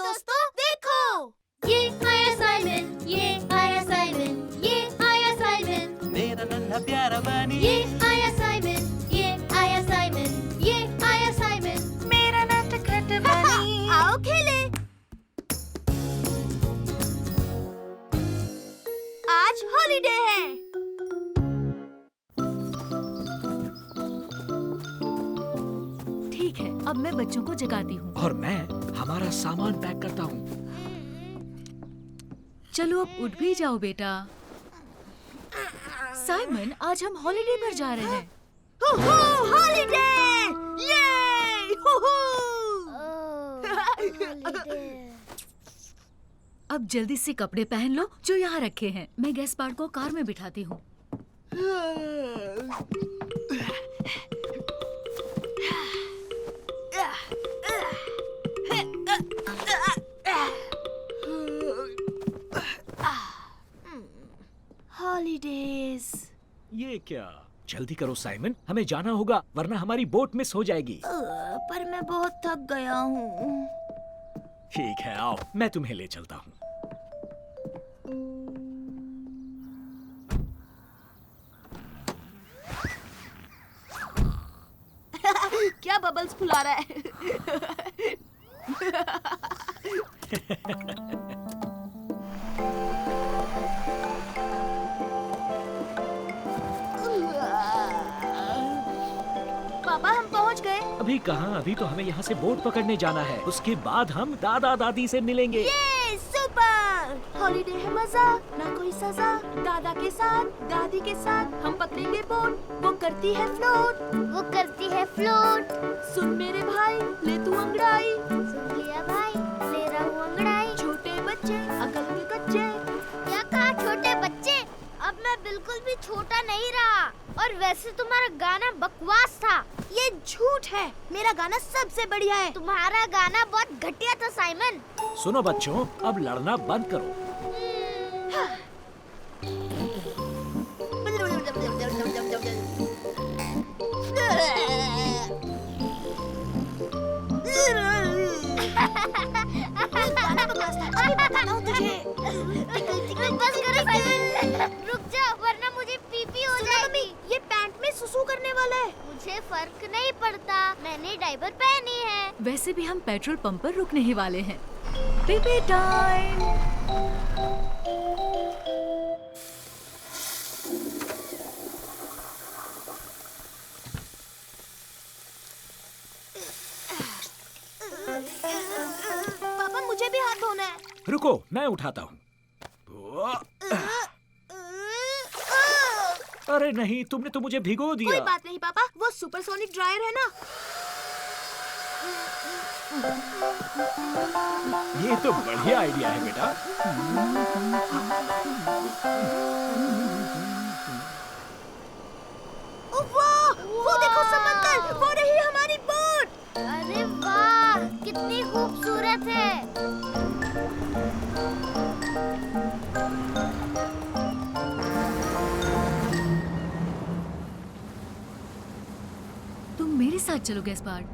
दोस्तों देखो, ये आया साइमन, ये आया साइमन, ये आया साइमन, मेरा नन्हा प्यारा बनी। ये आया साइमन, ये आया साइमन, ये आया साइमन, मेरा नटखट बनी। आओ खेले। आज हॉलीडे है। ठीक है, अब मैं बच्चों को जगाती हूँ। और मैं हमारा सामान पैक करता हूँ। चलो अब उठ भी जाओ बेटा। साइमन, आज हम हॉलीडे पर जा रहे हैं। हॉलीडे! ये! अब जल्दी से कपड़े पहन लो जो यहाँ रखे हैं। मैं गैस्पार्ड को कार में बिठाती हूँ। हॉलीडेज। ये क्या? जल्दी करो साइमन, हमें जाना होगा वरना हमारी बोट मिस हो जाएगी। पर मैं बहुत थक गया हूँ। ठीक है, आओ मैं तुम्हें ले चलता हूँ। क्या बबल्स फुला रहा है? पापा, हम पहुंच गए। अभी कहाँ? अभी तो हमें यहाँ से बोट पकड़ने जाना है। उसके बाद हम दादा दादी से मिलेंगे। ये सुपर! हॉलीडे है मजा, ना कोई सजा। दादा के साथ, दादी के साथ हम पकड़ेंगे बोट। वो करती है फ्लोट, वो करती है फ्लोट। सुन मेरे भाई, ले तू अंगड़ाई। सुन लिया भाई, ले रहा हूँ अंगड़ाई। छोटे बच्चे, अकल के कच्चे। क्या कहा छोटे बच्चे? अब मैं बिल्कुल भी छोटा नहीं रहा। और वैसे तुम्हारा गाना बकवास था। ये झूठ है, मेरा गाना सबसे बढ़िया है। तुम्हारा गाना बहुत घटिया था साइमन। सुनो बच्चों, अब लड़ना बंद करो। गाना बकवास था, अभी बताता हूँ तुझे। बस करो साइमन, रुक जा वरना मुझे पीपी हो जाएगी। ये पैंट में सुसु करने वाला है। मुझे फर्क नहीं पड़ता, मैंने डायपर पहनी है। वैसे भी हम पेट्रोल पंप पर रुकने ही वाले हैं। PP time. पापा, मुझे भी हाथ धोना है। रुको, मैं उठाता हूँ। अरे नहीं, तुमने तो मुझे भिगो कोई दिया। बात नहीं पापा, वो सुपरसोनिक ड्रायर है ना। ये तो बढ़िया आइडिया है बेटा। वाह! वो देखो समंदर, वो रही हमारी बोट। अरे वाह, कितनी खूबसूरत है। तुम मेरे साथ चलो गैस्पार्ड।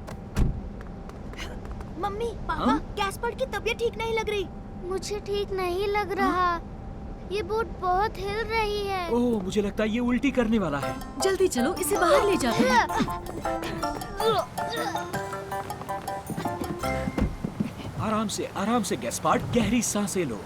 मम्मी, पापा, हाँ? गैस्पर्ड की तबीयत ठीक नहीं लग रही। मुझे ठीक नहीं लग रहा। ये बोट बहुत हिल रही है। ओह, मुझे लगता है ये उल्टी करने वाला है। जल्दी चलो, इसे बाहर ले जाते हैं। आराम से गैस्पार्ड, गहरी सांसें लो।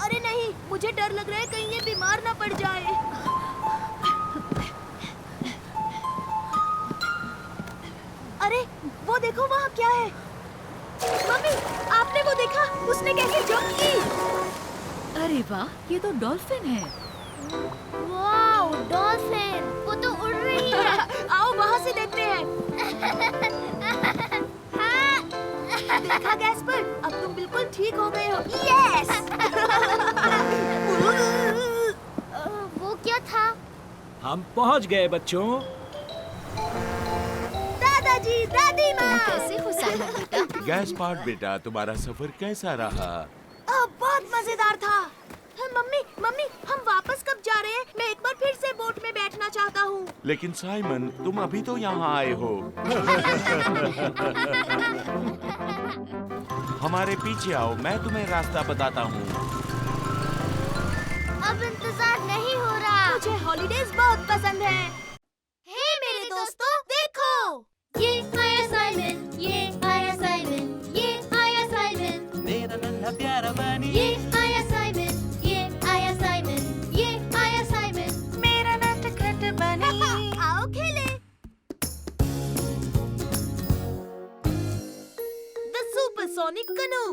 अरे नहीं, मुझे डर लग रहा है कहीं ये बीमार ना पड़ जाए। अरे वो देखो वहाँ क्या है। मम्मी, आपने वो देखा? उसने कैसे जंप की? अरे वाह, ये तो डॉल्फिन है। Wow, dolphin! वो तो उड़ रही है। आओ वहाँ से देखते हैं। हाँ। देखा गैस्पर, अब तुम बिल्कुल ठीक हो गए हो। यस! वो क्या था? हम पहुंच गए बच्चों। दादाजी, दादी माँ। कैसे हो साइमन बेटा? गैस्पार्ड बेटा, तुम्हारा सफर कैसा रहा? बहुत मजेदार था। मम्मी, हम वापस कब जा रहे हैं? लेकिन साइमन, तुम अभी तो यहाँ आए हो। हमारे पीछे आओ, मैं तुम्हें रास्ता बताता हूँ। अब इंतजार नहीं हो रहा। मुझे हॉलीडेज बहुत पसंद है। हे मेरे दोस्तों, देखो, ये आया साइमन, ये आया साइमन, ये आया साइमन, मेरा नन्हा प्यारा बनी ये आया साइमन, ये आया साइमन, ये आया साइमन, मेरा नटखट बनी। आओ खेले। द सुपरसोनिक कनू।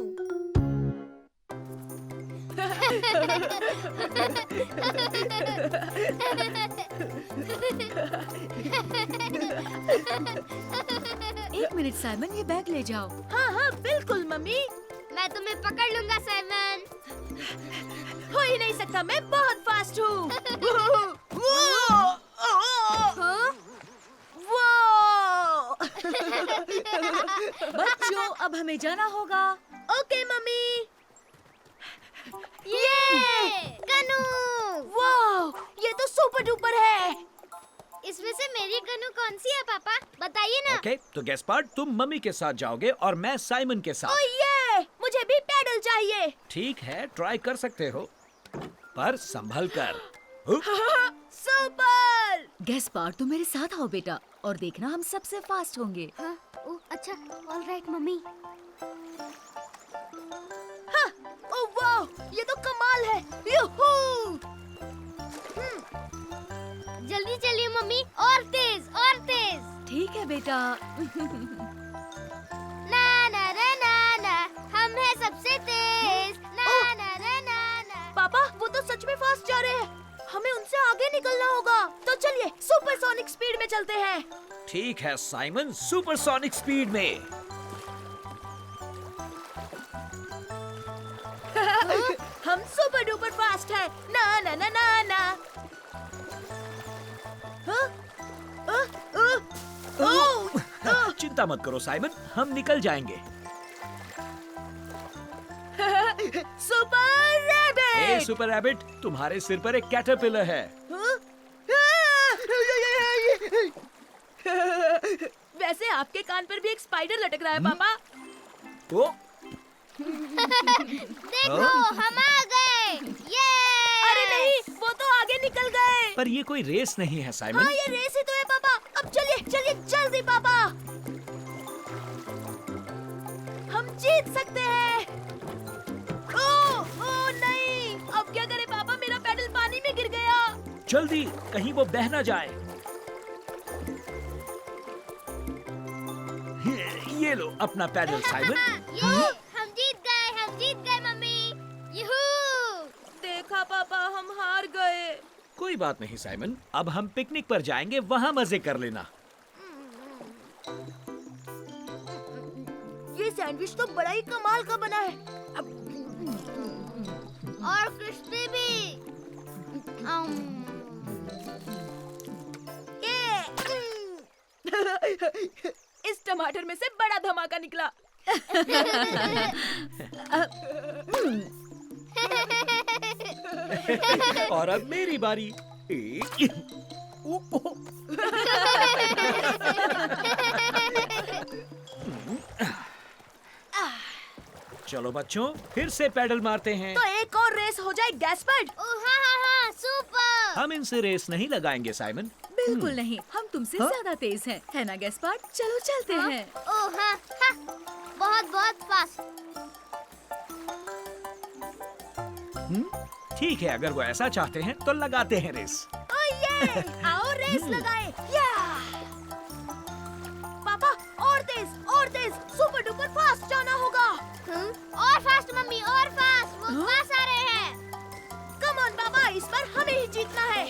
एक मिनट साइमन, ये बैग ले जाओ। हाँ हाँ बिल्कुल मम्मी। मैं तुम्हें पकड़ लूंगा साइमन। हो ही नहीं सकता, मैं बहुत फास्ट हूँ। बच्चों, अब हमें जाना होगा। Okay mummy. ये कनू। वाह, ये तो सुपर डुपर है। इसमें से मेरी कनू कौन सी है पापा, बताइए ना। ओके, तो गेस्पार्ड, तुम मम्मी के साथ जाओगे और मैं साइमन के ओ साथ। ये, मुझे भी पैडल चाहिए। ठीक है, ट्राई कर सकते हो, पर संभल कर। सुपर। गेस्पार्ड, तुम मेरे साथ आओ बेटा, और देखना हम सबसे फास्ट होंगे। हाँ, ओ अच्छा, ऑलराइट मम्मी। हाँ, ओ वाह, ये तो कमाल है। यूहू! जल्दी चलिए मम्मी, और तेज, और तेज। ठीक है बेटा। ना ना रे ना ना, हम हैं सबसे तेज। ना ना रे ना ना। पापा, वो तो सच में फास्ट जा रहे हैं। हमें उनसे आगे निकलना होगा। तो चलिए सुपरसोनिक स्पीड में चलते हैं। ठीक है साइमन, सुपरसोनिक स्पीड में। हम सुपर डुपर फास्ट है। ना ना ना ना ना। चिंता मत करो साइमन, हम निकल जाएंगे। Super rabbit. A super rabbit, तुम्हारे सिर पर एक कैटरपिलर है। वैसे आपके कान पर भी एक स्पाइडर लटक रहा है पापा। ओ, देखो, हम आ गए। ये अरे नहीं, वो तो आगे निकल गए। पर ये कोई रेस नहीं है साइमन। हाँ, ये रेस ही तो है पापा। अब चलिए चलिए जल्दी पापा, हम जीत सकते हैं। ओ नहीं, अब क्या करें पापा, मेरा पैडल पानी में गिर गया। जल्दी, कहीं वो बह ना जाए। ये लो अपना पैडल साइमन। हम जीत गए मम्मी। यूहू! देखा पापा, हम हार गए। कोई बात नहीं साइमन, अब हम पिकनिक पर जाएंगे, वहाँ मजे कर लेना। ये सैंडविच तो बड़ा ही कमाल का बना है। और क्रिस्पी भी। इस टमाटर में से बड़ा धमाका निकला। और अब मेरी बारी। चलो बच्चों, फिर से पैडल मारते हैं। तो एक और रेस हो जाए गैस्पर्ड। हाँ, सुपर। हम इनसे रेस नहीं लगाएंगे साइमन। बिल्कुल नहीं, हम तुमसे ज्यादा तेज हैं, है ना गेस्पार्ड? चलो चलते हैं। ओह हाँ, बहुत बहुत फास्ट। ठीक है, अगर वो ऐसा चाहते हैं तो लगाते हैं रेस। ये आओ रेस लगाए। या पापा, और तेज, सुपर डुपर फास्ट जाना होगा। और फास्ट मम्मी, और फास्ट, वो पास आ रहे हैं। कम ऑन पापा, इस बार हमें ही जीतना है।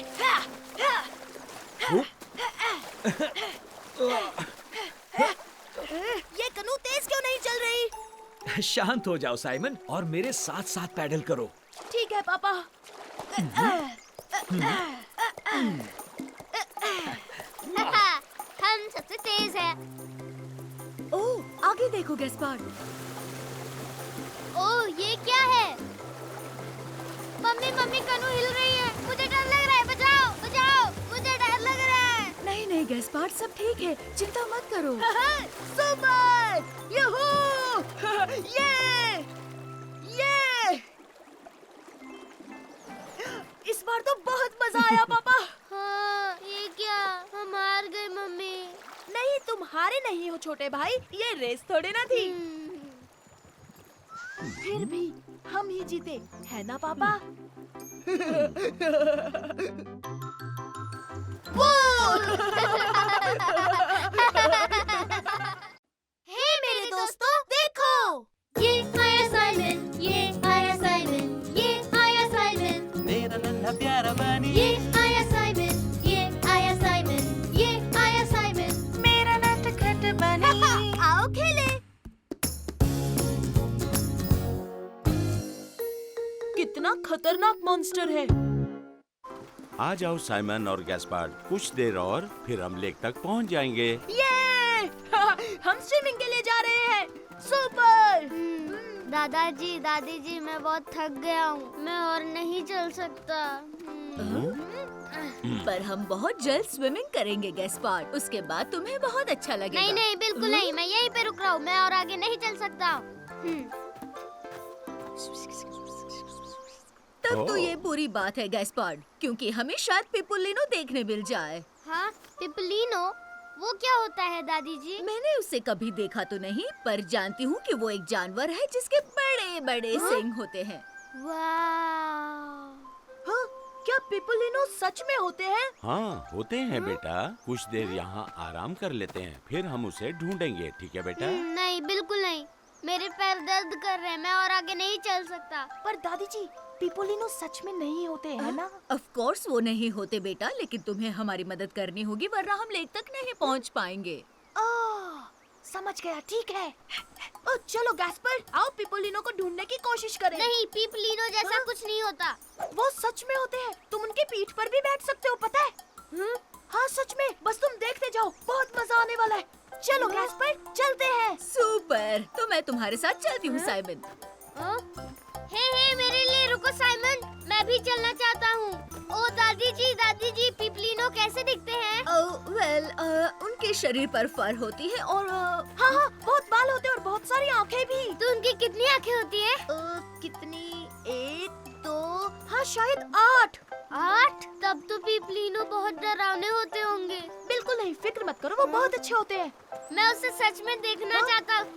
ये कनू तेज क्यों नहीं चल रही? शांत हो जाओ साइमन, और मेरे साथ साथ पैडल करो। ठीक है पापा। हम सबसे तेज हैं। ओह, आगे देखो गेस्पार्ड। ओह, ये क्या है? मम्मी कनू हिल रही है। मुझे डर लग रहा है, बचाओ, मुझे डर लग रहा है। गैस्पार्ड सब ठीक है, चिंता मत करो। सुपर! यूहू! ये! इस बार तो बहुत मजा आया पापा। हाँ, ये क्या? हम हार गए मम्मी। नहीं, तुम हारे नहीं हो छोटे भाई, ये रेस थोड़े ना थी। फिर भी हम ही जीते, है ना पापा? हे मेरे दोस्तों, देखो! ये आया साइमन, ये आया साइमन, ये आया साइमन, मेरा नन्हा प्यारा बनी ये आया साइमन, ये आया साइमन, ये आया साइमन, मेरा नटखट बनी। आओ खेले। कितना खतरनाक मॉन्स्टर है। आ जाओ साइमन और गैस्पार्ड, कुछ देर और फिर हम लेक तक पहुंच जाएंगे। ये! हम स्विमिंग के लिए जा रहे हैं। सुपर! दादाजी, दादी जी, मैं बहुत थक गया हूँ, मैं और नहीं चल सकता। पर हम बहुत जल्द स्विमिंग करेंगे गैस्पार्ड, उसके बाद तुम्हें बहुत अच्छा लगेगा। नहीं नहीं, बिल्कुल नहीं, मैं यहीं पे रुक रहा हूँ, मैं और आगे नहीं चल सकता। तब तो ओह। ये बुरी बात है गैस्पार्ड, क्योंकि हमें शायद पिपुलिनो देखने मिल जाए। हाँ, पिपलिनो, वो क्या होता है दादी जी? मैंने उसे कभी देखा तो नहीं, पर जानती हूँ कि वो एक जानवर है जिसके बड़े बड़े सींग होते हैं। वाह! हाँ, क्या पिपुलिनो सच में होते हैं? हाँ, होते हैं बेटा। कुछ देर यहाँ आराम कर लेते हैं, फिर हम उसे ढूंढेंगे, ठीक है बेटा? नहीं, बिल्कुल नहीं, मेरे पैर दर्द कर रहे हैं, मैं और आगे नहीं चल सकता। पर दादी जी, पिपुलिनो सच में नहीं होते हैं ना? ऑफ कोर्स वो नहीं होते बेटा, लेकिन तुम्हें हमारी मदद करनी होगी, वरना हम लेक तक नहीं पहुँच पाएंगे। समझ गया, ठीक है। ओ, चलो गैस्पर, आओ पिपुलिनो को ढूंढने की कोशिश करें। नहीं, पिपलिनो जैसा हाँ? कुछ नहीं होता। वो सच में होते हैं, तुम उनके पीठ पर भी बैठ सकते हो, पता है? हाँ सच में, बस तुम देखते जाओ, बहुत मजा आने वाला है। चलो गैस्पर, चलते हैं। सुपर, तो मैं तुम्हारे साथ चलती हूँ साइमन। हे, मेरे लिए रुको साइमन, मैं भी चलना चाहता हूँ। ओ दादी जी, पिपलिनो कैसे दिखते हैं? वेल, उनके शरीर पर फर होती है और हाँ, बहुत बाल होते हैं और बहुत सारी आंखें भी। तो उनकी कितनी आंखें होती है? कितनी? 1, 2, हाँ शायद 8। 8? तब तो पिपलिनो बहुत डरावने होते होंगे। बिल्कुल नहीं, फिक्र मत करो, वो बहुत अच्छे होते हैं। मैं उसे सच में देखना चाहता हूँ।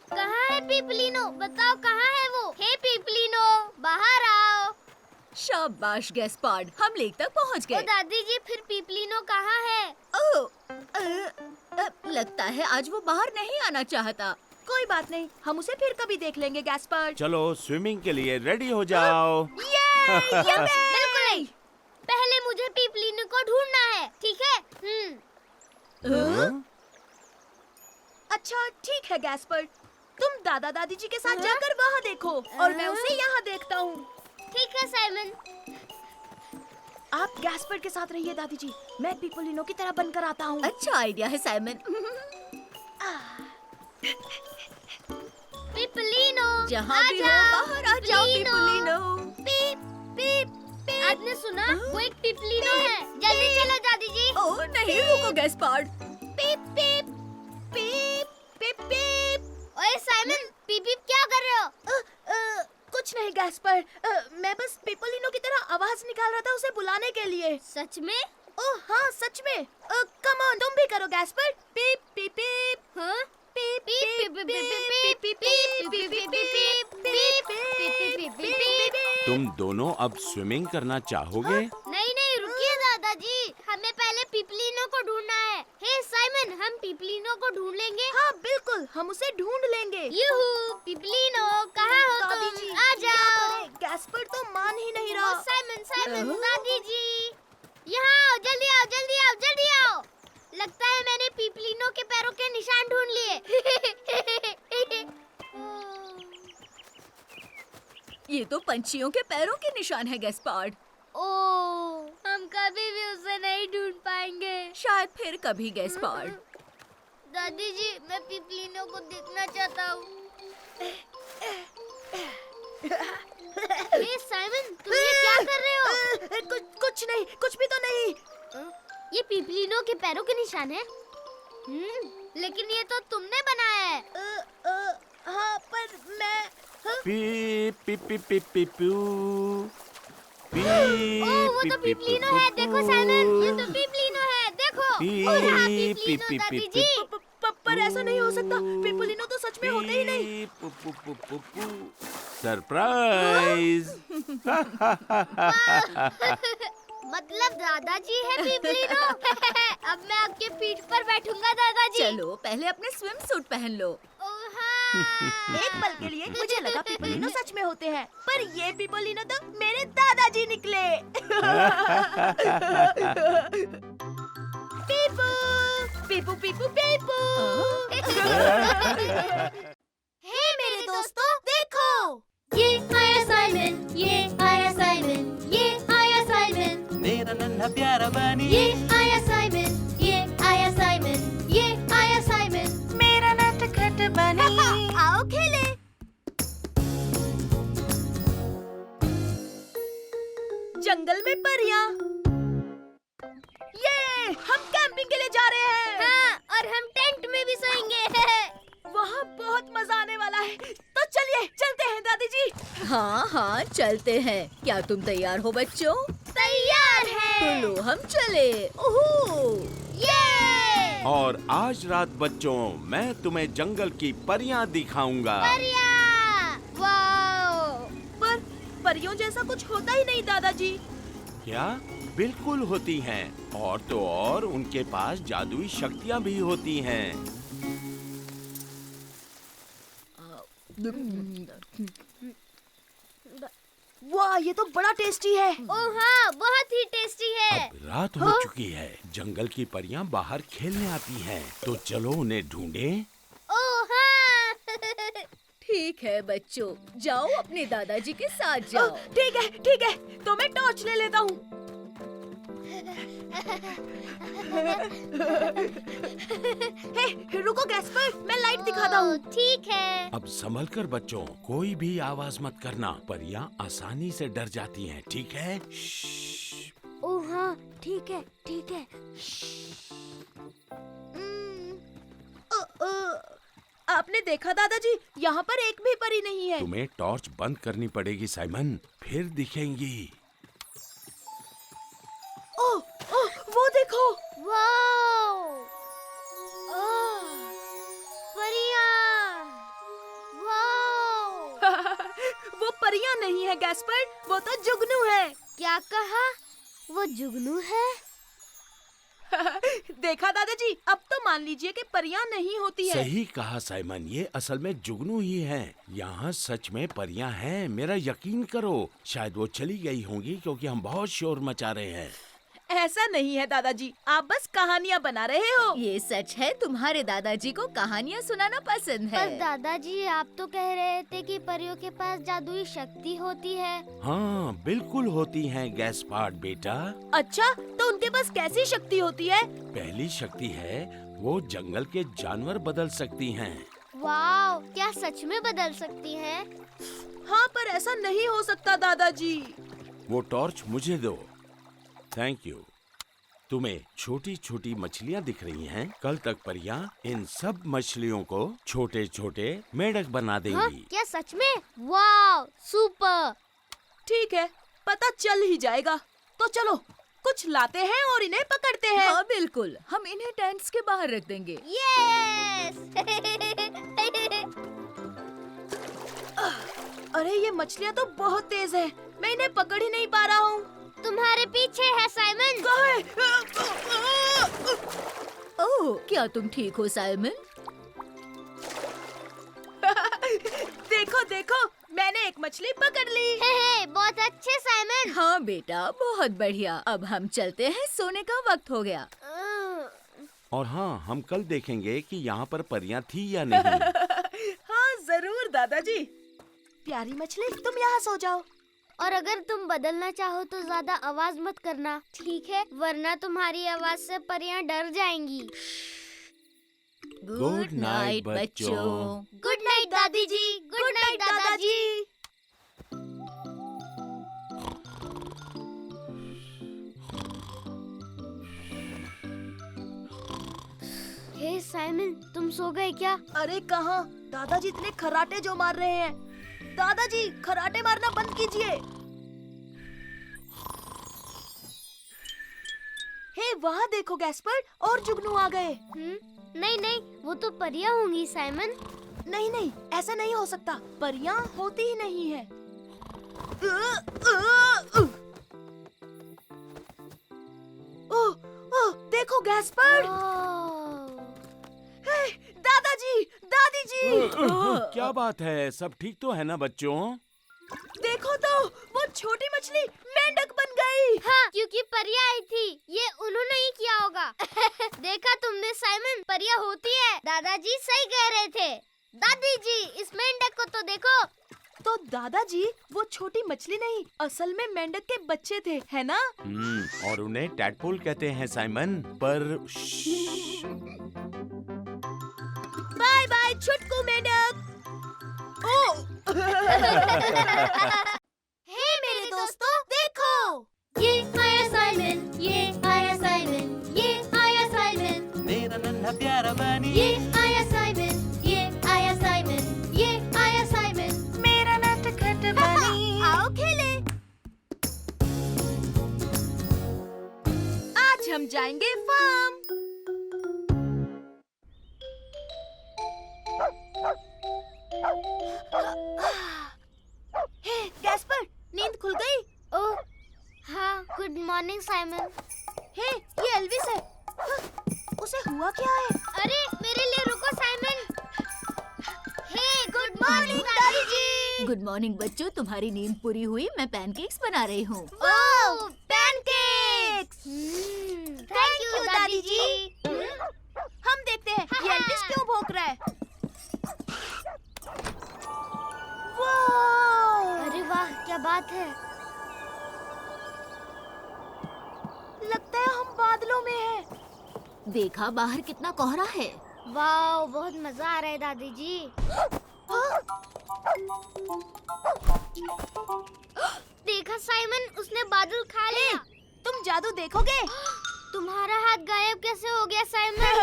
कहाँ है पिपलिनो? बताओ कहाँ है वो? हे पिपलिनो, बाहर आओ। शाबाश गैस्पार्ड, हम लेक तक पहुँच ओ गए। दादी जी, फिर पिपलिनो कहाँ है? लगता है आज वो बाहर नहीं आना चाहता। कोई बात नहीं, हम उसे फिर कभी देख लेंगे गैस्पर। चलो स्विमिंग के लिए रेडी हो जाओ। बिल्कुल नहीं, पहले मुझे पिपलिनो को ढूंढना है, ठीक है? हाँ? अच्छा ठीक है गैस्पर, तुम दादा दादी जी के साथ जाकर वहाँ देखो और मैं उसे यहाँ देखता हूँ। ठीक है साइमन। आप गैस्पर के साथ रहिए दादी जी, मैं पिपुलिनो की तरह बनकर आता हूँ। अच्छा आइडिया है साइमन। पिपलिनो, जहाँ भी हो आजाओ, बाहर आ जाओ पिपुलिनो। पीप पीप पीप। आपने सुना? वो एक पिपलिनो है। जल्दी चलो दादी जी। ओह नहीं, रुको गैस्पार्ड। पीप पीप पीप पीप पीप। ओए साइमन, पीप पीप क्या कर रहे हो? कुछ नहीं गैस्पर, मैं बस पिपुलिनो की तरह आवाज निकाल रहा था उसे बुलाने के लिए। सच में? ओह हाँ सच में। कम ऑन, तुम भी करो गैस्पर। पीप पीप पीप। हाँ? पीप पीप पीप पीप पीप पीप पीप पीप पीप पीप पीप पीप पीप। तुम दोनों अब स्विमिंग करना चाहोगे? नहीं नहीं, रुकिए दादाजी, हमें पहले पिपलिनो को ढूंढना है। हे साइमन, हम पिपलिनो को ढूंढ लेंगे। हाँ बिल्कुल, हम उसे ढूंढ लेंगे। यूहू, पिपलिनो कहाँ हो दादी तुम? जी, आ क्या जाओ। करें? गैस्पर तो मान ही नहीं ओ रहा। साइमन साइमन, दादी जी, यहाँ आओ, जल्दी आओ, जल्दी आओ, जल्दी आओ। लगता है मैंने पिपलिनो के पैरों के निशान ढूंढ लिए। ये तो पंछियों के पैरों के निशान है गैस्पार्ड। ओह, हम कभी भी उसे नहीं ढूंढ पाएंगे। शायद फिर कभी गैस्पार्ड। दादी जी, मैं पिपलिनो को देखना चाहता हूँ। हे साइमन, तुम ये क्या कर रहे हो? कुछ नहीं, कुछ भी तो नहीं। ये पिपलिनो के पैरों के निशान है। लेकिन ये तो तुमने बनाया है। हाँ पर मैं P P P P P पू पी वो तो पिपलिनो है। देखो साइमन, ये तो पिपलिनो है। देखो। और हाँ, पिपलिनो दादी जी। पर ऐसा नहीं हो सकता। पिपलिनो तो सच में होते ही नहीं। सरप्राइज। मतलब दादाजी है पिपलिनो। अब मैं आपके पीठ पर बैठूंगा दादाजी। चलो पहले अपने स्विम सूट पहन लो। एक पल के लिए मुझे लगा पिपलिनो सच में होते हैं, पर ये पिपलिनो तो मेरे दादाजी निकले। पीपू पीपू पीपू पीपू। हे मेरे दोस्तों, देखो ये आया साइमन, ये आया साइमन, ये आया साइमन, मेरा नन्हा प्यारा बनी ये आया साइमन, ये आया साइमन, ये आया साइमन। मेरा नटखट बनी। आओ खेले। जंगल में परियां। ये हम कैंपिंग के लिए जा रहे हैं। हाँ, और हम टेंट में भी सोएंगे। वहाँ बहुत मजा आने वाला है। तो चलिए चलते हैं दादी जी। हाँ हाँ चलते हैं। क्या तुम तैयार हो बच्चों? तैयार है। तो लो हम चले। ओहो ये और आज रात बच्चों मैं तुम्हें जंगल की परियां दिखाऊंगा। परिया। वाओ। पर परियों जैसा कुछ होता ही नहीं दादाजी। क्या? बिल्कुल होती हैं। और तो और उनके पास जादुई शक्तियाँ भी होती हैं। वाह, ये तो बड़ा टेस्टी है। ओह हाँ, बहुत ही टेस्टी है। अब रात हो चुकी है। जंगल की परियां बाहर खेलने आती हैं। तो चलो उन्हें ढूंढें। ओह हाँ। ठीक है बच्चों, जाओ अपने दादाजी के साथ जाओ। ठीक है, तो मैं टॉर्च ले लेता हूँ। हे, रुको गैस्पर, मैं लाइट दिखाता हूँ। ठीक है। अब संभल कर बच्चों, कोई भी आवाज मत करना। परियां आसानी से डर जाती हैं, ठीक है? ओह हाँ, ठीक है। आपने देखा दादाजी, यहाँ पर एक भी परी नहीं है। तुम्हें टॉर्च बंद करनी पड़ेगी साइमन, फिर दिखेंगी। ओह, वो देखो। वाओ। ओह, परियां। वाओ। वो परियां नहीं है गैस्पर, वो तो जुगनू है। क्या कहा? वो जुगनू है? देखा दादाजी, अब तो मान लीजिए कि परियां नहीं होती है। सही कहा साइमन, ये असल में जुगनू ही हैं। यहाँ सच में परियां हैं, मेरा यकीन करो। शायद वो चली गई होंगी क्योंकि हम बहुत शोर मचा रहे हैं। ऐसा नहीं है दादाजी, आप बस कहानियाँ बना रहे हो। ये सच है, तुम्हारे दादाजी को कहानियाँ सुनाना पसंद पर है। दादाजी, आप तो कह रहे थे कि परियों के पास जादुई शक्ति होती है। हाँ बिल्कुल होती हैं गैस्पार्ड बेटा। अच्छा, तो उनके पास कैसी शक्ति होती है? पहली शक्ति है वो जंगल के जानवर बदल सकती हैं। वाओ, क्या सच में बदल सकती हैं? हाँ, पर ऐसा नहीं हो सकता दादाजी। वो टॉर्च मुझे दो। Thank you. तुम्हें छोटी छोटी मछलियाँ दिख रही हैं। कल तक परियां इन सब मछलियों को छोटे छोटे मेढक बना हाँ, देंगी। क्या सच में? Wow, super. ठीक है, पता चल ही जाएगा। तो चलो कुछ लाते हैं और इन्हें पकड़ते हैं। हाँ बिल्कुल, हम इन्हें टेंट्स के बाहर रख देंगे। यस। अरे ये मछलियाँ तो बहुत तेज हैं। मैं इन्हें पकड़ ही नहीं पा रहा हूँ। तुम्हारे पीछे है साइमन। ओह, क्या तुम ठीक हो साइमन? देखो देखो, मैंने एक मछली पकड़ ली। हे, बहुत अच्छे साइमन। हाँ बेटा, बहुत बढ़िया। अब हम चलते हैं, सोने का वक्त हो गया। और हाँ, हम कल देखेंगे कि यहाँ पर परियां थी या नहीं। हाँ जरूर दादाजी। प्यारी मछली, तुम यहाँ सो जाओ। और अगर तुम बदलना चाहो तो ज्यादा आवाज मत करना, ठीक है? वरना तुम्हारी आवाज से परियां डर जाएंगी। गुड नाइट बच्चों। गुड नाइट दादी जी। गुड नाइट दादाजी। हे साइमन, तुम सो गए क्या? अरे कहाँ, दादाजी इतने खराटे जो मार रहे हैं। दादाजी खराटे मारना बंद कीजिए। हे वहाँ देखो गैस्पर्ड, और जुगनू आ गए। नहीं नहीं, वो तो परियां होंगी साइमन। नहीं नहीं, ऐसा नहीं हो सकता, परियां होती ही नहीं है। ओह, ओह, देखो गैस्पर्ड। हे, दादाजी, दादी जी। क्या बात है, सब ठीक तो है ना बच्चों? देखो तो, वो छोटी मछली मेंढक बन गई। हाँ, क्योंकि परियां आई थी। ये उन्होंने ही किया होगा। देखा तुमने साइमन, परियां होती है। दादाजी सही कह रहे थे। दादी जी, इस मेंढक को तो देखो। तो दादाजी, वो छोटी मछली नहीं, असल में मेंढक के बच्चे थे, है ना? और उन्हें टैडपोल कहते हैं साइमन, पर बाय बाय छुटकू मेंढक। ओह हे मेरे दोस्तों, देखो, ये आया साइमन, ये आया साइमन, ये आया साइमन, मेरा नन्हा प्यारा बनी ये आया साइमन, ये आया साइमन, ये आया साइमन। मेरा नटखट बनी। आओ खेले। आज हम जाएंगे फार्म। हे गैस्पर, नींद खुल गई? ओह हाँ, गुड मॉर्निंग साइमन। हे, ये एल्विस है। उसे हुआ क्या है? अरे मेरे लिए रुको साइमन। हे गुड मॉर्निंग दादी जी। गुड मॉर्निंग बच्चों, तुम्हारी नींद पूरी हुई। मैं पैनकेक्स बना रही हूँ। ओह, पैनकेक्स। थैंक यू दादी जी। हम देखते हैं ये एल्विस क्यों भौंक रहा है। वाह! अरे वाह, क्या बात है। लगता है हम बादलों में हैं। देखा बाहर कितना कोहरा है। वाह, बहुत मजा आ रहा है दादी जी। देखा साइमन, उसने बादल खा लिया। तुम जादू देखोगे? तुम्हारा हाथ गायब कैसे हो गया साइमन?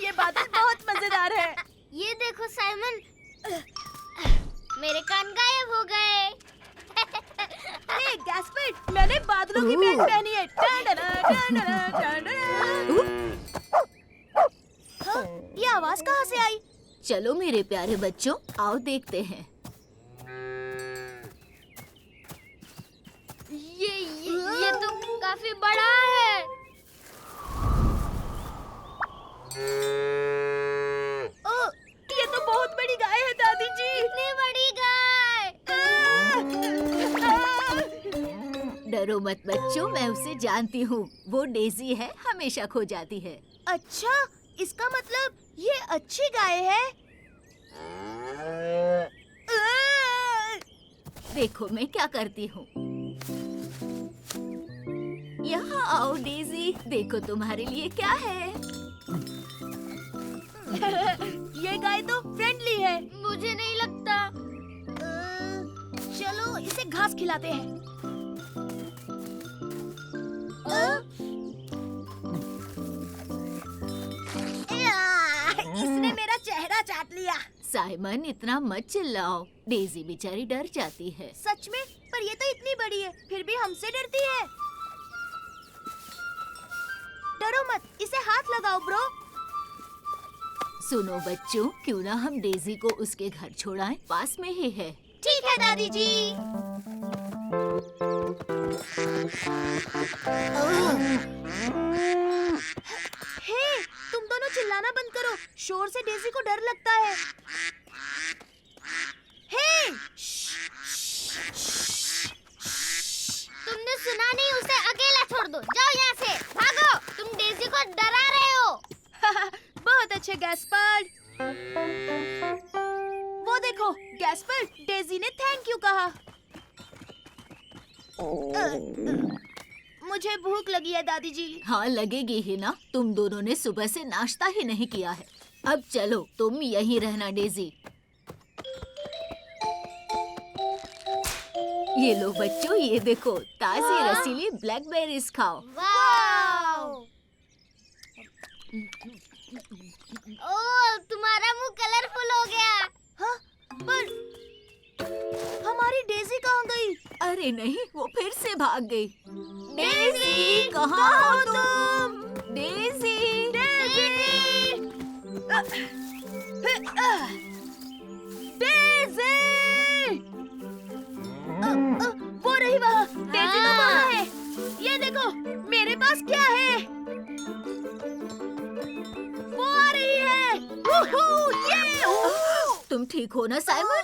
ये बादल बहुत मजेदार है। ये देखो साइमन, मेरे कान गायब हो गए। हे गैस्पर्ड, मैंने बादलों की पैंट पहनी है। टांडना, टांडना, टांडना। हाँ, ये आवाज कहाँ से आई? चलो मेरे प्यारे बच्चों, आओ देखते हैं। ये तो काफी बड़ा है। ओह, ये तो बहुत बड़ी गाय है दादी जी। इतनी बड़ी गाय। डरो मत बच्चों, मैं उसे जानती हूँ। वो डेजी है, हमेशा खो जाती है। अच्छा, इसका मतलब ये अच्छी गाय है। देखो मैं क्या करती हूँ। यहाँ आओ डेजी, देखो तुम्हारे लिए क्या है। ये गाय तो फ्रेंडली है। मुझे नहीं लगता। चलो इसे घास खिलाते हैं। इसने मेरा चेहरा चाट लिया। साइमन, इतना मत चिल्लाओ, डेजी बेचारी डर जाती है। सच में? पर ये तो इतनी बड़ी है, फिर भी हमसे डरती है। डरो मत, इसे हाथ लगाओ ब्रो। सुनो बच्चों, क्यों ना हम डेजी को उसके घर छोड़ाएं, पास में ही है। ठीक है दादी जी। हे, तुम दोनों चिल्लाना बंद करो, शोर से डेजी को डर लगता है। हे, तुमने सुना नहीं? उसे अकेला छोड़ दो। जाओ यहाँ से, भागो। तुम डेजी को डरा रहे हो। बहुत अच्छे गैस्पर्ड। वो देखो गैस्पर्ड, डेजी ने थैंक यू कहा। मुझे भूख लगी है दादी जी। हाँ लगेगी ही ना, तुम दोनों ने सुबह से नाश्ता ही नहीं किया है। अब चलो, तुम यहीं रहना डेजी। ये लो बच्चों, ये देखो, ताजी रसीली ब्लैकबेरीज खाओ। वाओ। ओह, तुम्हारा मुंह कलरफुल हो गया। हाँ, पर हमारी डेजी कहाँ गई? अरे नहीं, वो फिर से भाग गई। डेजी, कहाँ हो तुम? Daisy, Daisy! वो रही वहाँ, डेजी तो वहाँ है। ये देखो, मेरे पास क्या है? वो आ रही है। वूहू, ये! तुम ठीक हो ना साइमन?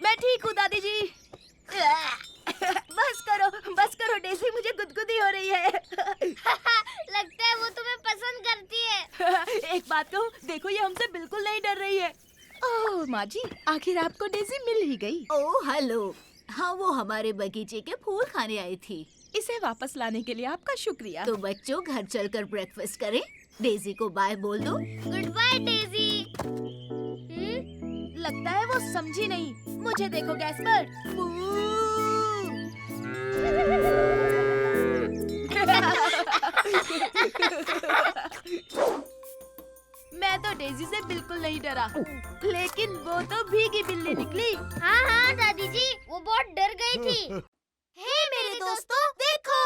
मैं ठीक हूँ दादी जी। बस करो डेजी, मुझे गुदगुदी हो रही है। लगता है वो तुम्हें पसंद करती है। एक बात कहूँ, देखो ये हमसे बिल्कुल नहीं डर रही है। ओह माँ जी, आखिर आपको डेजी मिल ही गई। Oh hello. हाँ, वो हमारे बगीचे के फूल खाने आई थी। इसे वापस लाने के लिए आपका शुक्रिया। तो बच्चों, घर चलकर ब्रेकफास्ट करें। डेजी को बाय बोल दो। Good bye Daisy. लगता है वो समझी नहीं। मुझे देखो गैस्पर। मैं तो डेजी से बिल्कुल नहीं डरा, लेकिन वो तो भीगी बिल्ली निकली। हाँ हाँ दादी जी, वो बहुत डर गई थी। हे मेरे दोस्तों, देखो,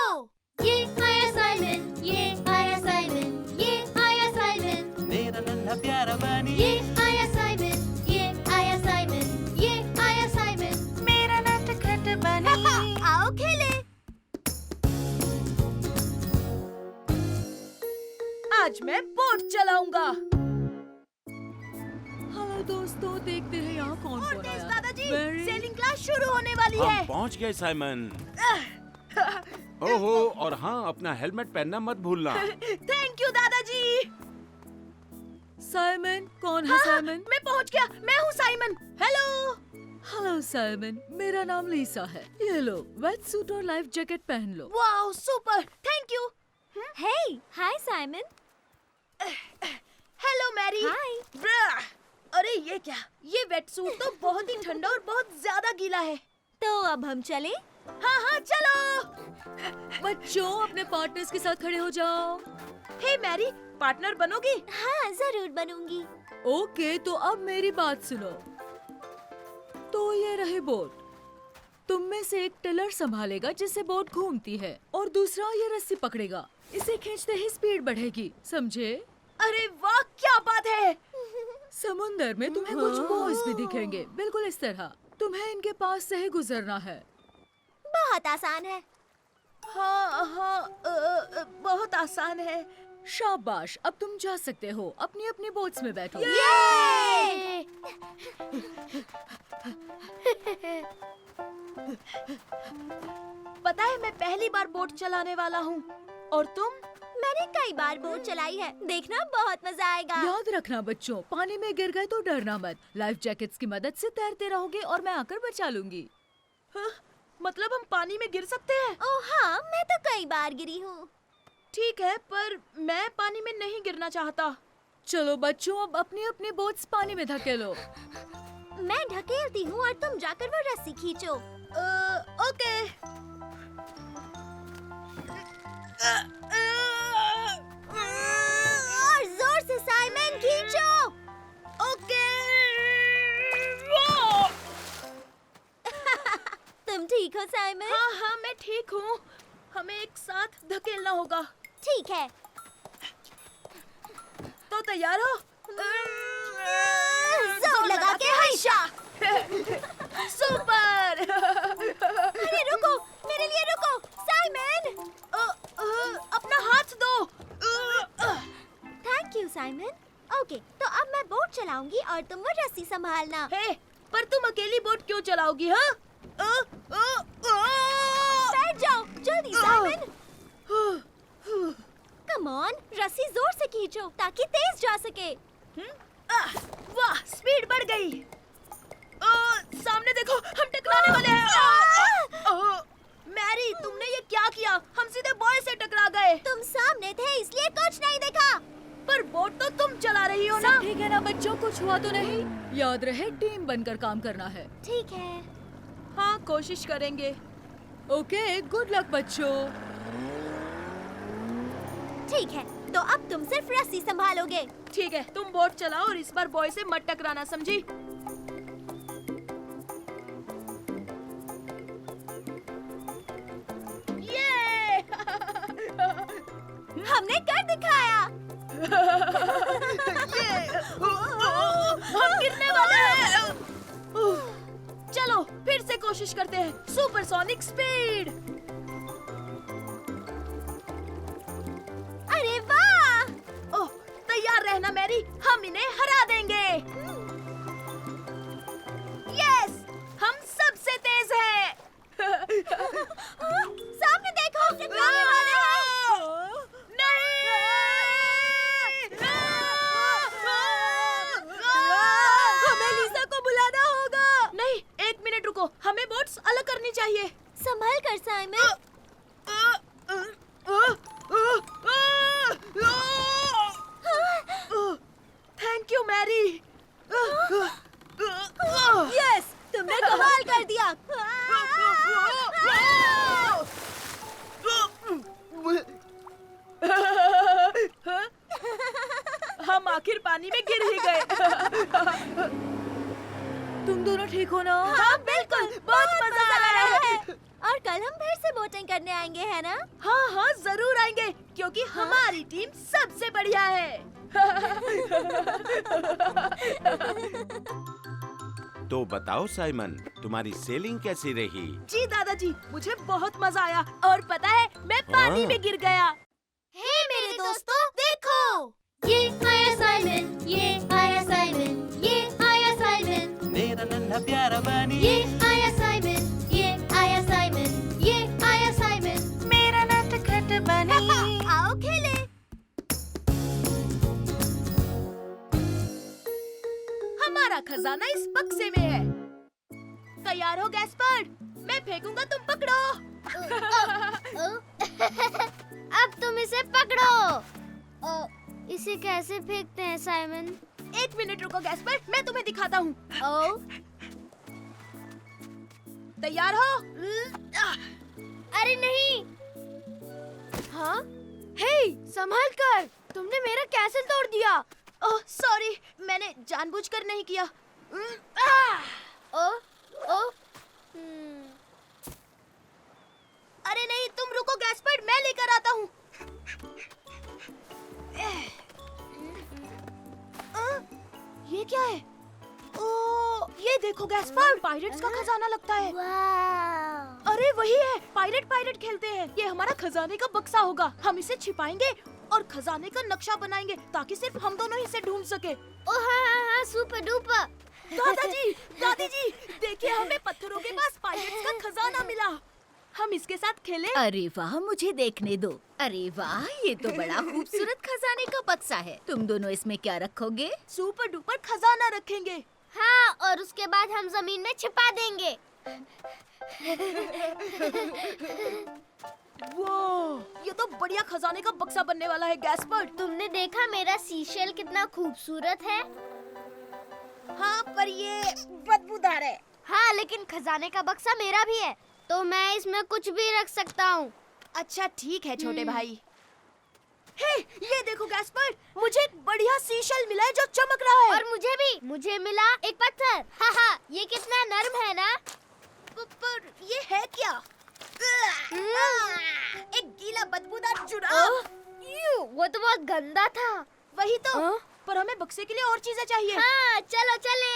ये आया साइमन, ये आया साइमन, ये आया साइमन, मेरा नन्हा प्यारा बनी ये आया साइमन, ये आया साइमन, ये आया साइमन, मेरा नटखट बनी। आओ खेले। आज मैं बोट चलाऊंगा। हेलो दोस्तों, देखते हैं यहाँ कौन और कौन तेज आया। दादाजी, Very- सेलिंग क्लास शुरू होने वाली हम है। पहुंच गए साइमन। ओहो, और हाँ, अपना हेलमेट पहनना मत भूलना। थैंक यू दादाजी। साइमन, कौन है हाँ, साइमन? मैं पहुंच गया। मैं हूँ साइमन। हेलो। हेलो साइमन, मेरा नाम लीसा है। ये लो, वेट सूट और लाइफ जैकेट पहन लो। Wow, super, thank you. Hey, hi Simon. Hello Mary. Hi. ब्रा! अरे ये क्या? ये वेट सूट तो बहुत ही ठंडा और बहुत ज्यादा गीला है। तो अब हम चले? हाँ हाँ चलो। बच्चों, अपने पार्टनर्स के साथ खड़े हो जाओ। हे मैरी, पार्टनर बनोगी? हाँ, जरूर बनूंगी। ओके, तो अब मेरी बात सुनो। तो ये रहे बोट। तुम में से एक टिलर संभालेगा जिससे बोट घूमती है, और दूसरा ये रस्सी पकड़ेगा। इसे खींचते ही स्पीड बढ़ेगी, समझे? अरे वाह, क्या बात है। समुंदर में तुम्हें कुछ बॉयज भी दिखेंगे, बिल्कुल इस तरह। तुम्हें इनके पास से ही गुजरना है। बहुत आसान है। हाँ हाँ, बहुत आसान है। शाबाश, अब तुम जा सकते हो। अपनी अपनी बोट्स में बैठो। ये! पता है, मैं पहली बार बोट चलाने वाला हूँ। और तुम? मैंने कई बार बोट चलाई है, देखना बहुत मजा आएगा। याद रखना बच्चों, पानी में गिर गए तो डरना मत। लाइफ जैकेट्स की मदद से तैरते रहोगे और मैं आकर बचा लूंगी। हाँ, मतलब हम पानी में गिर सकते हैं? ओह हाँ, मैं तो कई बार गिरी हूँ। ठीक है, पर मैं पानी में नहीं गिरना चाहता। चलो बच्चों, अब अपनी अपनी बोट्स पानी में धकेलो। मैं ढकेलती हूँ और तुम जाकर वो रस्सी खींचो। ओके। और जोर से साइमन, खींचो। ओके। तुम ठीक हो साइमन? हाँ हाँ, मैं ठीक हूँ। हमें एक साथ धकेलना होगा। ठीक है। तो तैयार हो? जोर लगा के हैशा। सुपर। अरे रुको, मेरे लिए रुको, साइमन। अपना हाथ दो। Thank you Simon. ओके, तो अब मैं बोट चलाऊंगी और तुम वो रस्सी संभालना। हे, पर तुम अकेली बोट क्यों चलाओगी? हाँ? बैठ जाओ, जल्दी साइमन। कम ऑन, रस्सी जोर से खींचो ताकि तेज जा सके। वाह, स्पीड बढ़ गई। सामने देखो, हम टकराने वाले हैं। मैरी, तुमने ये क्या किया? हम सीधे बॉय से टकरा गए। तुम सामने थे इसलिए कुछ नहीं देखा। पर बोट तो तुम चला रही हो ना? सब ठीक है ना बच्चों, कुछ हुआ तो नहीं? याद रहे, टीम बनकर काम करना है। ठीक है। हाँ, कोशिश करेंगे। ओके, गुड लक बच्चों। ठीक है, तो अब तुम सिर्फ रस्सी संभालोगे। ठीक है, तुम बोट चलाओ और इस बार बॉय से मत टकराना, समझी? ये! हमने कर दिखाया। हम गिरने वाले हैं। चलो फिर से कोशिश करते हैं। Supersonic speed. अरे वाह! ओह, तैयार रहना मैरी, हम इन्हें हरा देंगे। यस, हम सबसे तेज हैं। सामने देखो, टकराने वाले हैं। नहीं! हमें लीसा को बुलाना होगा। नहीं, 1 मिनट रुको, हमें बोट्स अलग करनी चाहिए। संभल कर Simon. Thank you Mary. Yes, तुमने कमाल कर दिया। हम आखिर पानी में गिर ही गए। तुम दोनों ठीक हो ना? हाँ बिल्कुल, बहुत मजा आ रहा है। और कल हम फिर से बोटिंग करने आएंगे, है ना? हाँ हाँ जरूर आएंगे, क्योंकि हमारी टीम सबसे बढ़िया है। तो बताओ साइमन, तुम्हारी सेलिंग कैसी रही? जी दादाजी, मुझे बहुत मजा आया और पता है मैं पानी हाँ। में गिर गया। हे मेरे दोस्तों, देखो। ये आया साइमन, ये आया साइमन, ये आया साइमन, मेरा नन्हा प्यारा बनी ये आया साइमन, ये आया साइमन, ये आया साइमन। मेरा नटखट बनी। आओ खेले। हमारा खजाना इस बक्से में है। तैयार हो गैस्पर्ड? मैं फेंकूंगा, तुम पकड़ो। अब तुम इसे पकड़ो। इसे कैसे फेंकते हैं साइमन? 1 मिनट रुको गैस्पर्ड, मैं तुम्हें दिखाता हूँ। ओ, तैयार हो? अरे नहीं। हाँ? हे, संभाल कर, तुमने मेरा कैसल तोड़ दिया। ओह सॉरी, मैंने जानबूझकर नहीं किया। ओ, ओ, अरे नहीं, तुम रुको गैस्पर्ड, मैं लेकर आता हूँ। ये क्या है? ओ, ये देखो गैस्पर्ड, पायरेट्स का खजाना लगता है। वाह। अरे वही है, पायरेट खेलते हैं। ये हमारा खजाने का बक्सा होगा। हम इसे छिपाएंगे और खजाने का नक्शा बनाएंगे ताकि सिर्फ हम दोनों ही इसे ढूंढ सके। ओ हाँ, सुपर डुपर। दादाजी, दादी जी, देखिए हमें पत्थरों के पास पायरेट्स का खजाना मिला। हम इसके साथ खेलें? अरे वाह, मुझे देखने दो। अरे वाह, ये तो बड़ा खूबसूरत खजाने का बक्सा है। तुम दोनों इसमें क्या रखोगे? सुपर डुपर खजाना रखेंगे। हाँ, और उसके बाद हम जमीन में छिपा देंगे। वो, ये तो बढ़िया खजाने का बक्सा बनने वाला है गैस्पर्ड। तुमने देखा मेरा सीशेल कितना खूबसूरत है? हाँ, पर ये बदबूदार है। हाँ, लेकिन खजाने का बक्सा मेरा भी है, तो मैं इसमें कुछ भी रख सकता हूँ। अच्छा ठीक है छोटे भाई। हे, ये देखो गैस्पर्ड, मुझे एक बढ़िया सीशल मिला है जो चमक रहा है। और मुझे भी, मुझे मिला एक पत्थर। हाँ, ये कितना नर्म है ना? पर ये है क्या? एक गीला बदबूदार जुड़ा। वो तो बहुत गंदा था। वही तो। पर हमें बक्से के लिए और चीजें चाहिए। हाँ, चलो चले।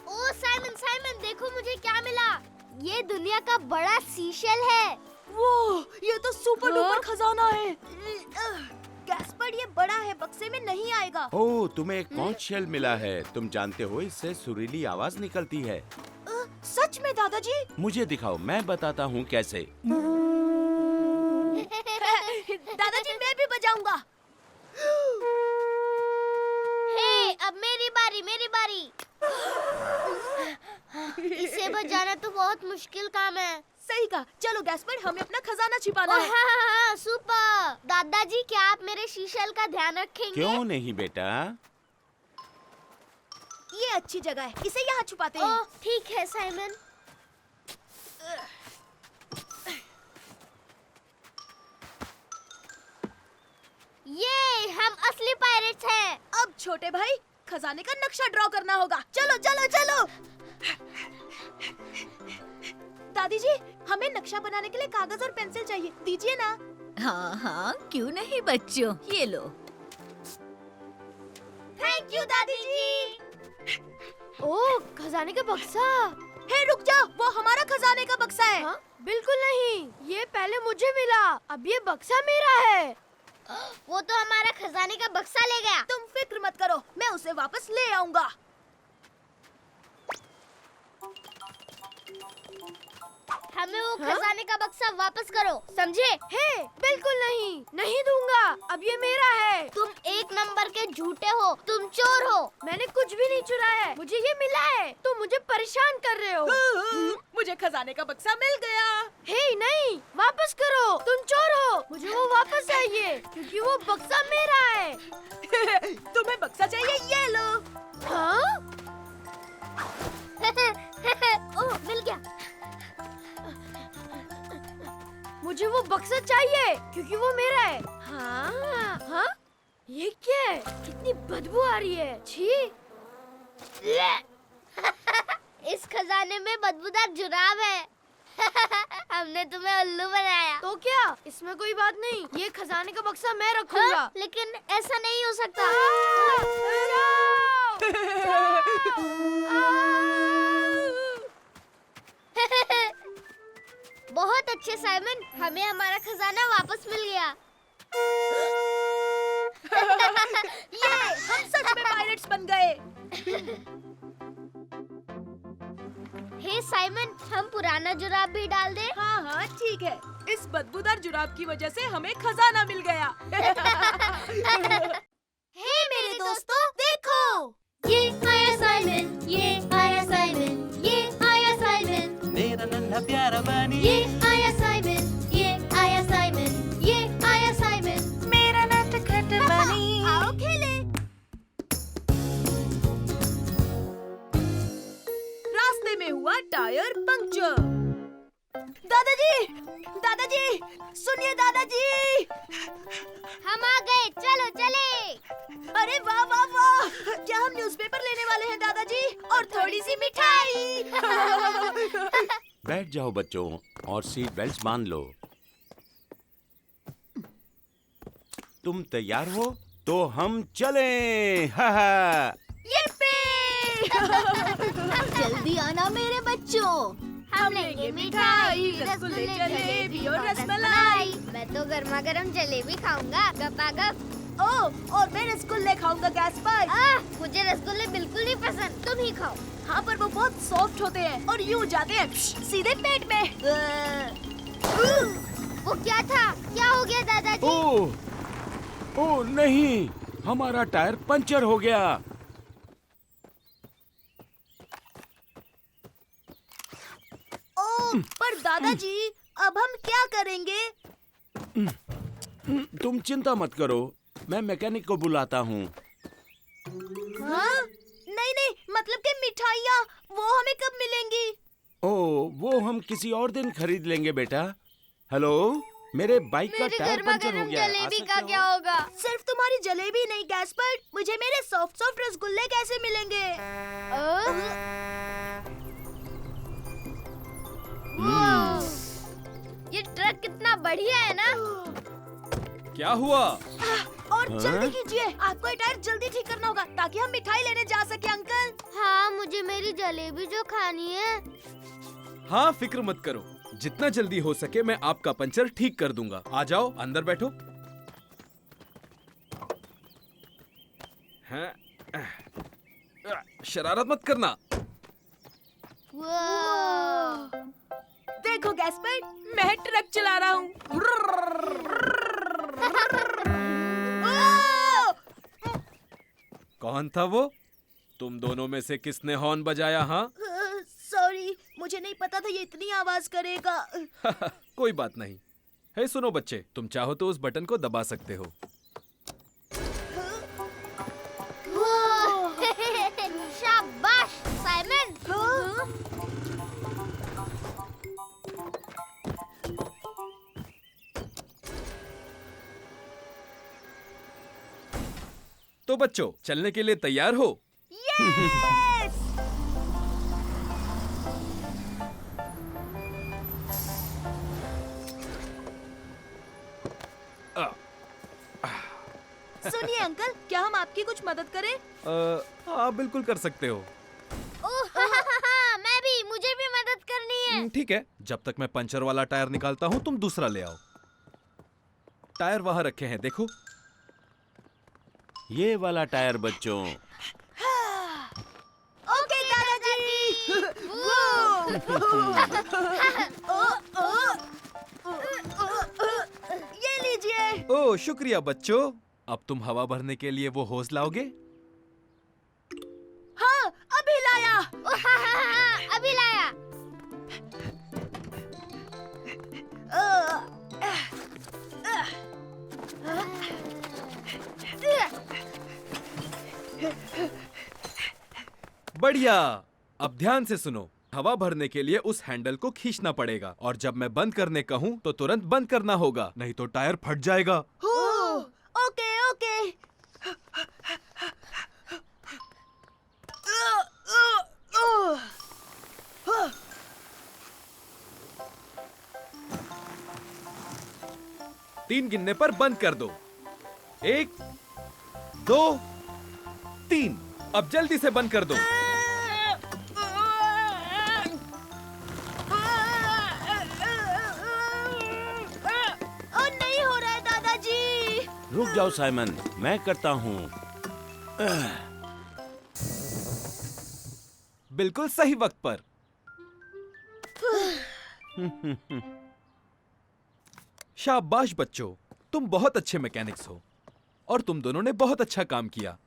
ओ साइमन, साइमन, देखो मुझे क्या मिला। ये दुनिया का बड़ा सीशेल है। वो, ये तो सुपर डुपर खजाना है। गैस्पर्ड, ये बड़ा है, बक्से में नहीं आएगा। ओह, तुम्हें एक कॉन्च शेल मिला है। तुम जानते हो इससे सुरीली आवाज निकलती है। सच में दादाजी? मुझे दिखाओ, मैं बताता हूँ कैसे। दादाजी, मैं भी बजाऊंगा। हे, अब मेरी बारी, मेरी बारी। इसे बजाना तो बहुत मुश्किल काम है। सही कहा। चलो गैस्पर्ड, हमें अपना खजाना छिपाना हाँ, है। हाँ, सुपर। दादाजी, क्या आप मेरे शीशल का ध्यान रखेंगे? क्यों नहीं बेटा? ये अच्छी जगह है, इसे यहाँ छुपाते हैं। ओह, ठीक है साइमन। ये हम असली पायरेट्स हैं। अब छोटे भाई खजाने का नक्शा ड्रॉ करना होगा। चलो चलो चलो। दादी जी, हमें नक्शा बनाने के लिए कागज और पेंसिल चाहिए, दीजिए ना। हाँ हाँ, क्यों नहीं बच्चों, ये लो। थैंक यू दादी जी। ओह, खजाने का बक्सा। हे रुक जा, वो हमारा खजाने का बक्सा है। हाँ? बिल्कुल नहीं, ये पहले मुझे मिला, अब ये बक्सा मेरा है। वो तो हमारा खजाने का बक्सा ले गया। तुम फिक्र मत करो, मैं उसे वापस ले आऊंगा। हमें वो खजाने का बक्सा वापस करो, समझे? हे, बिल्कुल नहीं, नहीं दूंगा, अब ये मेरा है। तुम एक नंबर के झूठे हो, तुम चोर हो। मैंने कुछ भी नहीं चुराया है, मुझे ये मिला है। तुम मुझे परेशान कर रहे हो। मुझे खजाने का बक्सा मिल गया। हे नहीं, वापस करो, तुम चोर हो। मुझे वो वापस चाहिए, क्योंकि वो बक्सा मेरा है। तुम्हें बक्सा चाहिए, ये लो। हाँ? ओह, मिल गया। मुझे वो बक्सा चाहिए, क्योंकि वो मेरा है। हाँ, हाँ? ये क्या है? कितनी बदबू आ रही है। छी। इस खजाने में बदबूदार जुराब है। हमने तुम्हें उल्लू बनाया। तो क्या? इसमें कोई बात नहीं, ये खजाने का बक्सा मैं रखूंगा। हाँ? लेकिन ऐसा नहीं हो सकता। बहुत अच्छे साइमन, हमें हमारा खजाना वापस मिल गया। ये हम सच में पायरेट्स बन गए। हे साइमन, हम पुराना जुराब भी डाल दे। हाँ हाँ ठीक है, इस बदबूदार जुराब की वजह से हमें खजाना मिल गया। हे मेरे दोस्तों, देखो, ये आया साइमन, ये आया साइमन, ये आया साइमन, मेरा नन्हा प्यारा बनी, ये आया साइमन, ये आया साइमन, ये आया साइमन, मेरा नटखट बनी। आओ खेले। रास्ते में हुआ टायर पंक्चर। दादाजी, दादाजी, सुनिए दादाजी। हम आ गए, चलो चले। अरे वाह वाह वाह, क्या हम न्यूज़पेपर लेने वाले हैं दादाजी, और थोड़ी सी मिठाई। बैठ जाओ बच्चों और सीट बेल्ट बांध लो। तुम तैयार हो तो हम चलें। हा हा। जल्दी आना मेरे बच्चों। हम लेंगे मिठाई, रसगुल्ले, जलेबी और रसमलाई। मैं तो गर्मा गर्म जलेबी खाऊंगा, गपागप। ओह, और मैं रसगुल्ले खाऊंगा गैस्पर। मुझे रसगुल्ले बिल्कुल नहीं पसंद, तुम ही खाओ। हाँ, पर वो बहुत सॉफ्ट होते हैं और यूं जाते हैं सीधे पेट में। वो क्या था? क्या हो गया दादाजी? ओह नहीं, हमारा टायर पंचर हो गया। ओह, पर दादाजी अब हम क्या करेंगे? तुम चिंता मत करो, मैं मैकेनिक को बुलाता हूँ। हाँ? नहीं नहीं, मतलब कि मिठाइयाँ वो हमें कब मिलेंगी? ओह, वो हम किसी और दिन खरीद लेंगे बेटा। हेलो, मेरे बाइक का मेरी टायर गर्मा पंचर हो गर्म गया है। आ जलेबी सकते का हो? क्या होगा? सिर्फ तुम्हारी जलेबी नहीं गैस्पर, मुझे मेरे सॉफ्ट सॉफ्ट रसगुल्ले कैसे मिलेंगे? ये ट्रक कितना बढ़िया है ना? क्या हुआ? और जल्दी कीजिए, आपको ये टायर जल्दी ठीक करना होगा ताकि हम मिठाई लेने जा सके अंकल। हाँ, मुझे मेरी जलेबी जो खानी है। हाँ, फिक्र मत करो, जितना जल्दी हो सके मैं आपका पंचर ठीक कर दूंगा। आ जाओ, अंदर बैठो। हैं? शरारत मत करना। देखो गैस्पर, मैं ट्रक चला रहा हूँ। कौन था वो? तुम दोनों में से किसने हॉर्न बजाया? हाँ? सॉरी, मुझे नहीं पता था ये इतनी आवाज करेगा। कोई बात नहीं। हे सुनो बच्चे, तुम चाहो तो उस बटन को दबा सकते हो। शाबाश साइमन। तो बच्चों, चलने के लिए तैयार हो? यस! सुनिए अंकल, क्या हम आपकी कुछ मदद करें? हाँ, बिल्कुल कर सकते हो। मैं भी, मुझे भी मदद करनी है। ठीक है, जब तक मैं पंचर वाला टायर निकालता हूँ तुम दूसरा ले आओ। टायर वहाँ रखे हैं, देखो। ये वाला टायर बच्चों। ओके दादाजी। ये लीजिए। ओह, शुक्रिया बच्चों। अब तुम हवा भरने के लिए वो होस लाओगे? हाँ, अभी लाया। अभी लाया। बढ़िया। अब ध्यान से सुनो। हवा भरने के लिए उस हैंडल को खींचना पड़ेगा और जब मैं बंद करने कहूँ तो तुरंत बंद करना होगा, नहीं तो टायर फट जाएगा। Okay okay. 3 गिनने पर बंद कर दो। 1, 2, 3। अब जल्दी से बंद कर दो। नहीं हो रहा है दादाजी। रुक जाओ साइमन, मैं करता हूँ। बिल्कुल सही वक्त पर। शाबाश बच्चों, तुम बहुत अच्छे मैकेनिक्स हो और तुम दोनों ने बहुत अच्छा काम किया।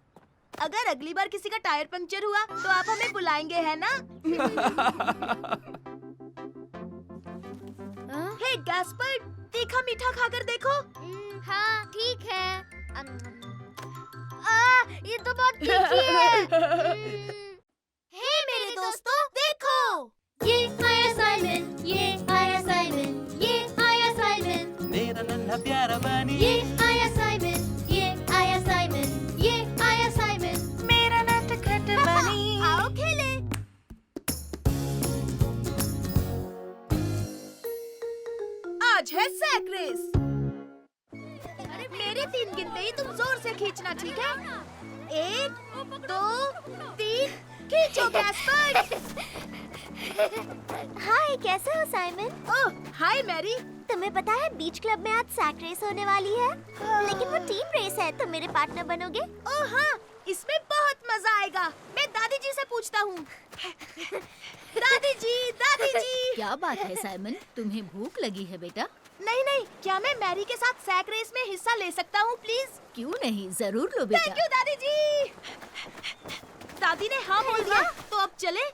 अगर अगली बार किसी का टायर पंक्चर हुआ तो आप हमें बुलाएंगे, है ना? हे गैस्पर, तीखा मीठा खाकर देखो। हाँ, ठीक है। ये तो बहुत तीखी है। हे मेरे दोस्तों, देखो। ये आया साइमन, ये आया साइमन, ये आया साइमन। मेरा नन्हा प्यारा बनी। ये आया साइमन, ये आया साइमन, ये आया साइमन। मेरा नटखट बनी। आओ खेले। आज है सैक रेस। मेरे 3 गिनते ही तुम जोर से खींचना, ठीक है? 1, 2, 3, खींचो गैस्पर। हाय, कैसे हो साइमन? ओह, हाय मैरी। तुम्हें पता है बीच क्लब में आज सैक रेस होने वाली है, लेकिन वो टीम रेस है। तुम मेरे पार्टनर बनोगे? ओह हाँ, इसमें बहुत मजा आएगा। मैं दादी जी से पूछता हूँ। दादी जी। क्या बात है साइमन, तुम्हें भूख लगी है बेटा? नहीं, क्या मैं मैरी के साथ सैक रेस में हिस्सा ले सकता हूँ प्लीज? क्यों नहीं, जरूर लो थैंक बेटा। यू दादी जी। दादी ने हाँ बोल दिया, तो अब चले।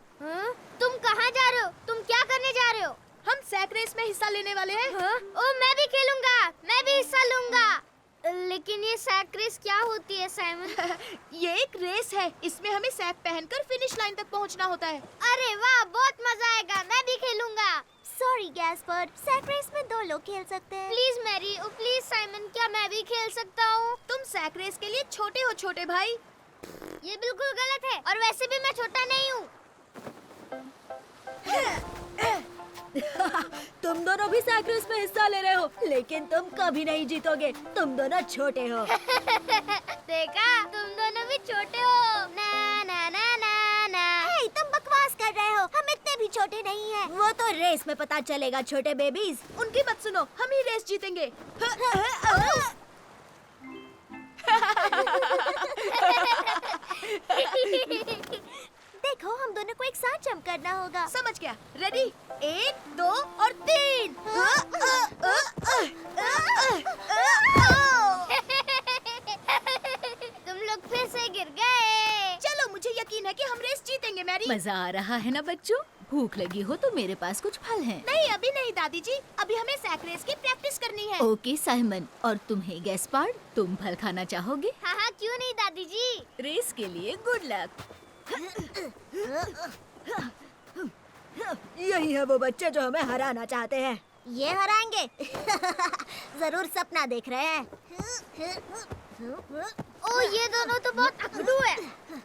तुम कहाँ जा रहे हो? तुम क्या करने जा रहे हो? हम सैक रेस में हिस्सा लेने वाले हैं। ओ, मैं भी खेलूंगा, मैं भी हिस्सा लूंगा। लेकिन ये सैक रेस क्या होती है साइमन? ये एक रेस है, इसमें हमें सैक पहनकर फिनिश लाइन तक पहुंचना होता है। अरे वाह, बहुत मजा आएगा, मैं भी खेलूंगा। सॉरी गैस्पर, सैक रेस में 2 लोग खेल सकते हैं। Please Mary, oh please Simon, क्या मैं भी खेल सकता हूँ? तुम सैक रेस के लिए छोटे हो छोटे भाई। ये बिल्कुल गलत है, और वैसे भी मैं छोटा नहीं हूँ। तुम दोनों भी सैक रेस में हिस्सा ले रहे हो, लेकिन तुम कभी नहीं जीतोगे। तुम दोनों छोटे हो। देखा, तुम दोनों भी छोटे हो। ना ना ना ना ना। हे, तुम बकवास कर रहे हो, हम इतने भी छोटे नहीं हैं। वो तो रेस में पता चलेगा छोटे बेबीज। उनकी मत सुनो, हम ही रेस जीतेंगे। देखो, हम दोनों को एक साथ जंप करना होगा। समझ गया। रेडी? 1, 2 और 3। तुम लोग फिर से गिर गए। चलो, मुझे यकीन है कि हम रेस जीतेंगे मैरी। मजा आ रहा है ना बच्चों? भूख लगी हो तो मेरे पास कुछ फल हैं। नहीं, अभी नहीं दादी जी, अभी हमें सैक रेस की प्रैक्टिस करनी है। ओके साइमन, और तुम्हें गैस्पार्ड, तुम फल खाना चाहोगे? हाँ हाँ, क्यों नहीं दादी जी। रेस के लिए गुड लक। यही है वो बच्चे जो हमें हराना चाहते हैं। ये हराएंगे। जरूर सपना देख रहे हैं। ओ ये दोनों तो बहुत अकड़ू है।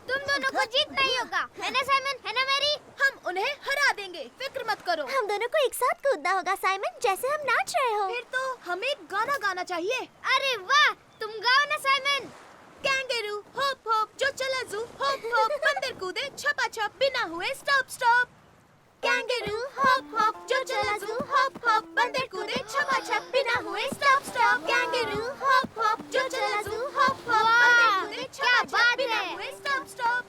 तुम दोनों को जीतना ही होगा, है ना साइमन, है ना मैरी? हम उन्हें हरा देंगे, फिक्र मत करो। हम दोनों को एक साथ कूदना होगा साइमन, जैसे हम नाच रहे हो। फिर तो हमें गाना गाना चाहिए। अरे वाह, तुम गाओ ना साइमन। कैंगरू हॉप हॉप जो चला जू, हॉप हॉप बंदर कूदे छपा छप बिना हुए stop stop. Kangaroo hop hop जो चला जू, हॉप हॉप बंदर कूदे छपा छप बिना हुए stop stop. Kangaroo hop hop जो चला जू, हॉप हॉप बंदर कूदे छपा छप बिना हुए स्टॉप स्टॉप।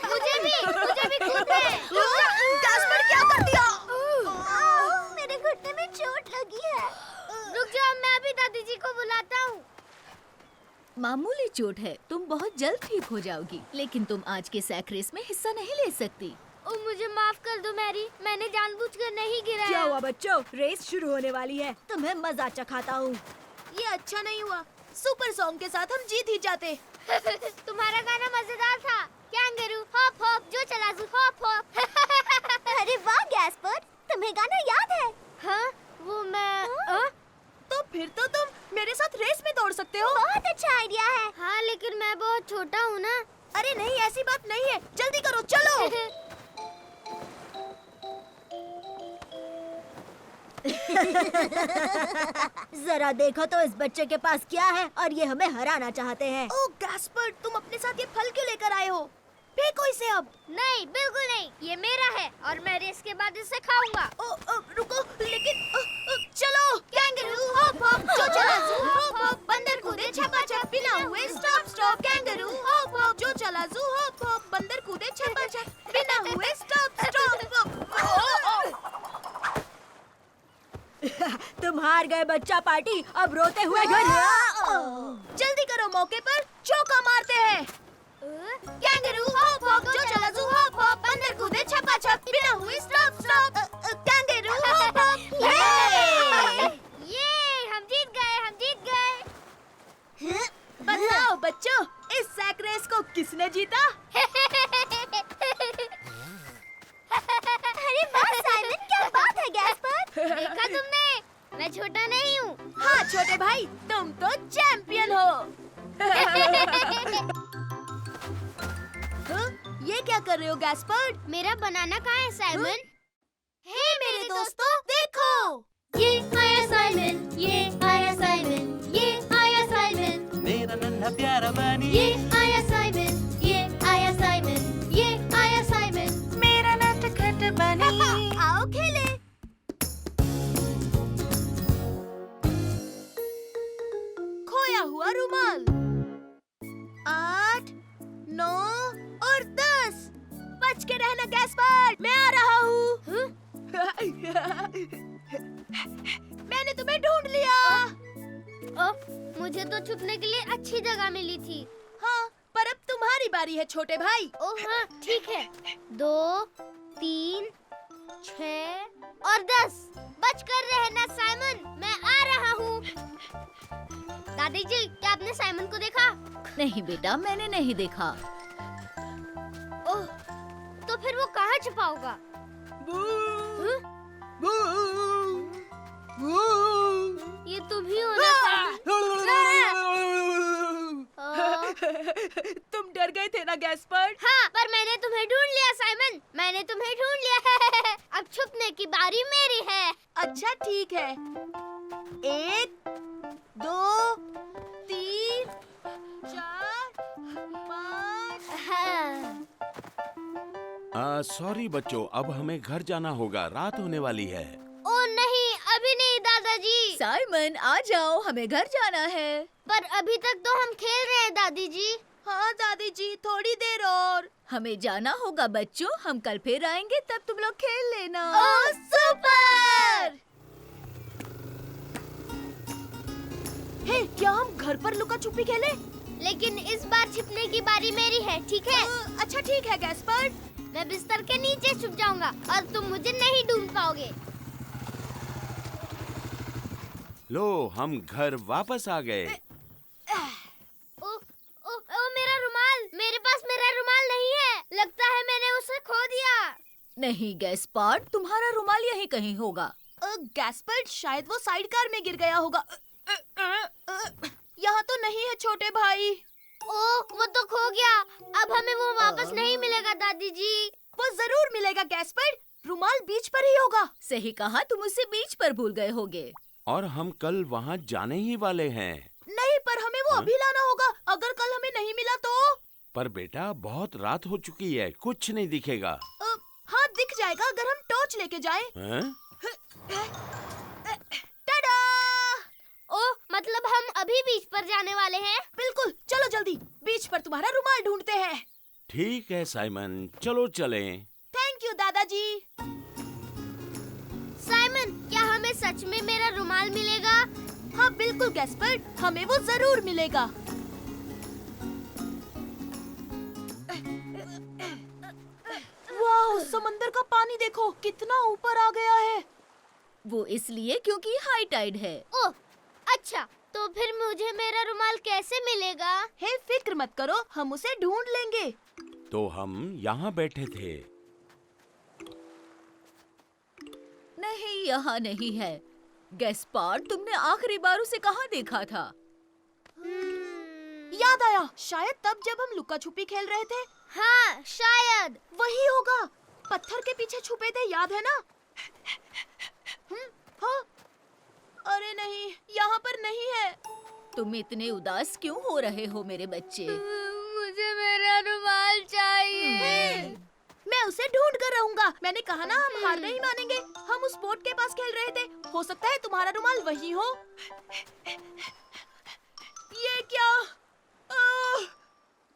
मुझे भी कूदना है। कैस्पर क्या कर दिया? मेरे घुटने में चोट लगी है। रुक जाओ, मैं अभी दादी जी को बुलाता हूँ। मामूली चोट है, तुम बहुत जल्द ठीक हो जाओगी, लेकिन तुम आज के सैक रेस में हिस्सा नहीं ले सकती। ओ मुझे माफ कर दो मैरी, मैंने जानबूझकर नहीं गिराया। क्या हुआ बच्चों, रेस शुरू होने वाली है, तुम्हें मजा चखाता हूँ। ये अच्छा नहीं हुआ, सुपर सॉन्ग के साथ हम जीत ही जाते। तुम्हारा गाना मजेदार था। कैंगरू हॉप हॉप जो चला जू, हॉप हॉप। अरे वाह गैस्पर, तुम्हें गाना याद है? हाँ, वो मैं तो फिर तो तुम मेरे साथ रेस में दौड़ सकते हो। बहुत अच्छा आइडिया है। हाँ, लेकिन मैं बहुत छोटा हूँ ना। अरे नहीं, ऐसी बात नहीं है, जल्दी करो, चलो। जरा देखो तो इस बच्चे के पास क्या है और ये हमें हराना चाहते हैं। ओ गैस्पर, तुम अपने साथ ये फल क्यों लेकर आए हो? फेंको इसे अब। नहीं, बिल्कुल नहीं, ये मेरा है और मैं रेस के बाद इसे खाऊंगा। रुको, लेकिन चलो। कैंगरू हॉप हॉप जो चला जू, हॉप हॉप बंदर कूदे छपा छप बिना हुए stop stop. Kangaroo hop hop जो चला जू, हॉप हॉप बंदर कूदे छपा छप बिना हुए स्टॉप स्टॉप। तुम हार गए बच्चा पार्टी, अब रोते हुए घर। जल्दी करो, मौके पर चौका मारते हैं। कैंगरू हॉप हॉप जो चला जू, हॉप हॉप बंदर कूदे छपा छप बिना हुए stop stop. Kangaroo hop hop. ये हम जीत गए। बताओ बच्चों, इस सैक रेस को किसने जीता? अरे वाह साइमन, क्या बात है गैस्पर। देखा तुमने, मैं छोटा नहीं हूँ। हाँ छोटे भाई, तुम तो चैंपियन हो। ये क्या कर रहे हो गैस्पर? मेरा बनाना कहाँ है साइमन? हे मेरे दोस्तों, देखो। ये आया साइमन, ये आया साइमन, ये आया साइमन, मेरा नन्हा प्यारा बनी, ये आया साइमन, ये आया साइमन, ये आया साइमन। मेरा नटखट बनी। आओ खेले। खोया हुआ रुमाल। 8, 9 और 10। बच के रहना गैस्पर, मैं आ रहा हूँ। मैंने तुम्हें ढूंढ लिया। मुझे तो छुपने के लिए अच्छी जगह मिली थी। हाँ, पर अब तुम्हारी बारी है छोटे भाई। ओह हाँ, ठीक है। 2, 3, 6 और 10। बच कर रहना साइमन, मैं आ रहा हूँ। दादी जी, क्या आपने साइमन को देखा? नहीं बेटा, मैंने नहीं देखा। ओह, तो फिर वो कहाँ छुपा होगा? ये तुम ही हो ना तुम डर गए थे ना गैस्पर? हाँ, पर मैंने तुम्हें ढूंढ लिया साइमन, मैंने तुम्हें ढूंढ लिया। अब छुपने की बारी मेरी है। अच्छा ठीक है। 1, 2, 3, 4, 5। सॉरी बच्चों, अब हमें घर जाना होगा, रात होने वाली है। ओ नहीं, अभी नहीं दादाजी। साइमन आ जाओ, हमें घर जाना है। पर अभी तक तो हम खेल रहे हैं दादी जी। हाँ दादी जी, थोड़ी देर और। हमें जाना होगा बच्चों, हम कल फिर आएंगे, तब तुम लोग खेल लेना। ओह सुपर! हे, क्या हम घर पर लुका छुपी खेले? लेकिन इस बार छिपने की बारी मेरी है, ठीक है? अच्छा ठीक है गैस्पर। मैं बिस्तर के नीचे छुप जाऊंगा और तुम मुझे नहीं ढूंढ पाओगे। लो, हम घर वापस आ गए। ओ मेरा रुमाल, मेरे पास मेरा रुमाल नहीं है। लगता है मैंने उसे खो दिया। नहीं गैस्पर, तुम्हारा रुमाल यहीं कहीं होगा। गैस्पर, शायद वो साइड कार में गिर गया होगा। यहाँ तो नहीं है छोटे भाई। ओह, वो तो खो गया। अब हमें वो वापस नहीं मिलेगा दादी जी। वो जरूर मिलेगा गैस्पर्ड, रुमाल बीच पर ही होगा। सही कहा, तुम उसे बीच पर भूल गए होगे। और हम कल वहाँ जाने ही वाले हैं। नहीं, पर हमें वो अभी लाना होगा। अगर कल हमें नहीं मिला तो? पर बेटा बहुत रात हो चुकी है, कुछ नहीं दिखेगा। हाँ, दिख जाएगा अगर हम टॉर्च लेके जाएं। हैं? टाडा! ओह, मतलब हम अभी बीच पर जाने वाले हैं? बिल्कुल, चलो जल्दी, बीच पर तुम्हारा रुमाल ढूंढते हैं। ठीक है साइमन, चलो चलें। थैंक यू दादाजी। साइमन, क्या हमें सच में मेरा रुमाल मिलेगा? हाँ बिल्कुल गैस्पर्ड, हमें वो जरूर मिलेगा। वाह, समंदर का पानी देखो कितना ऊपर आ गया है। वो इसलिए क्योंकि हाई टाइड है। ओह, अच्छा, तो फिर मुझे मेरा रुमाल कैसे मिलेगा? हे, फिक्र मत करो, हम उसे ढूंढ लेंगे। तो हम यहाँ बैठे थे। नहीं, यहाँ नहीं है। गैस्पार्ड, तुमने आखिरी बार उसे कहाँ देखा था? याद आया, शायद तब जब हम लुका छुपी खेल रहे थे। हाँ, शायद वही होगा। पत्थर के पीछे छुपे थे, याद है ना? हाँ। अरे नहीं, यहाँ पर नहीं है। तुम इतने उदास क्यों हो रहे हो मेरे बच्चे? मुझे मेरा रुमाल चाहिए। मैं उसे ढूंढ कर रहूंगा। मैंने कहा ना, हम हार नहीं मानेंगे। हम उस बोट के पास खेल रहे थे, हो सकता है तुम्हारा रुमाल वही हो। ये क्या?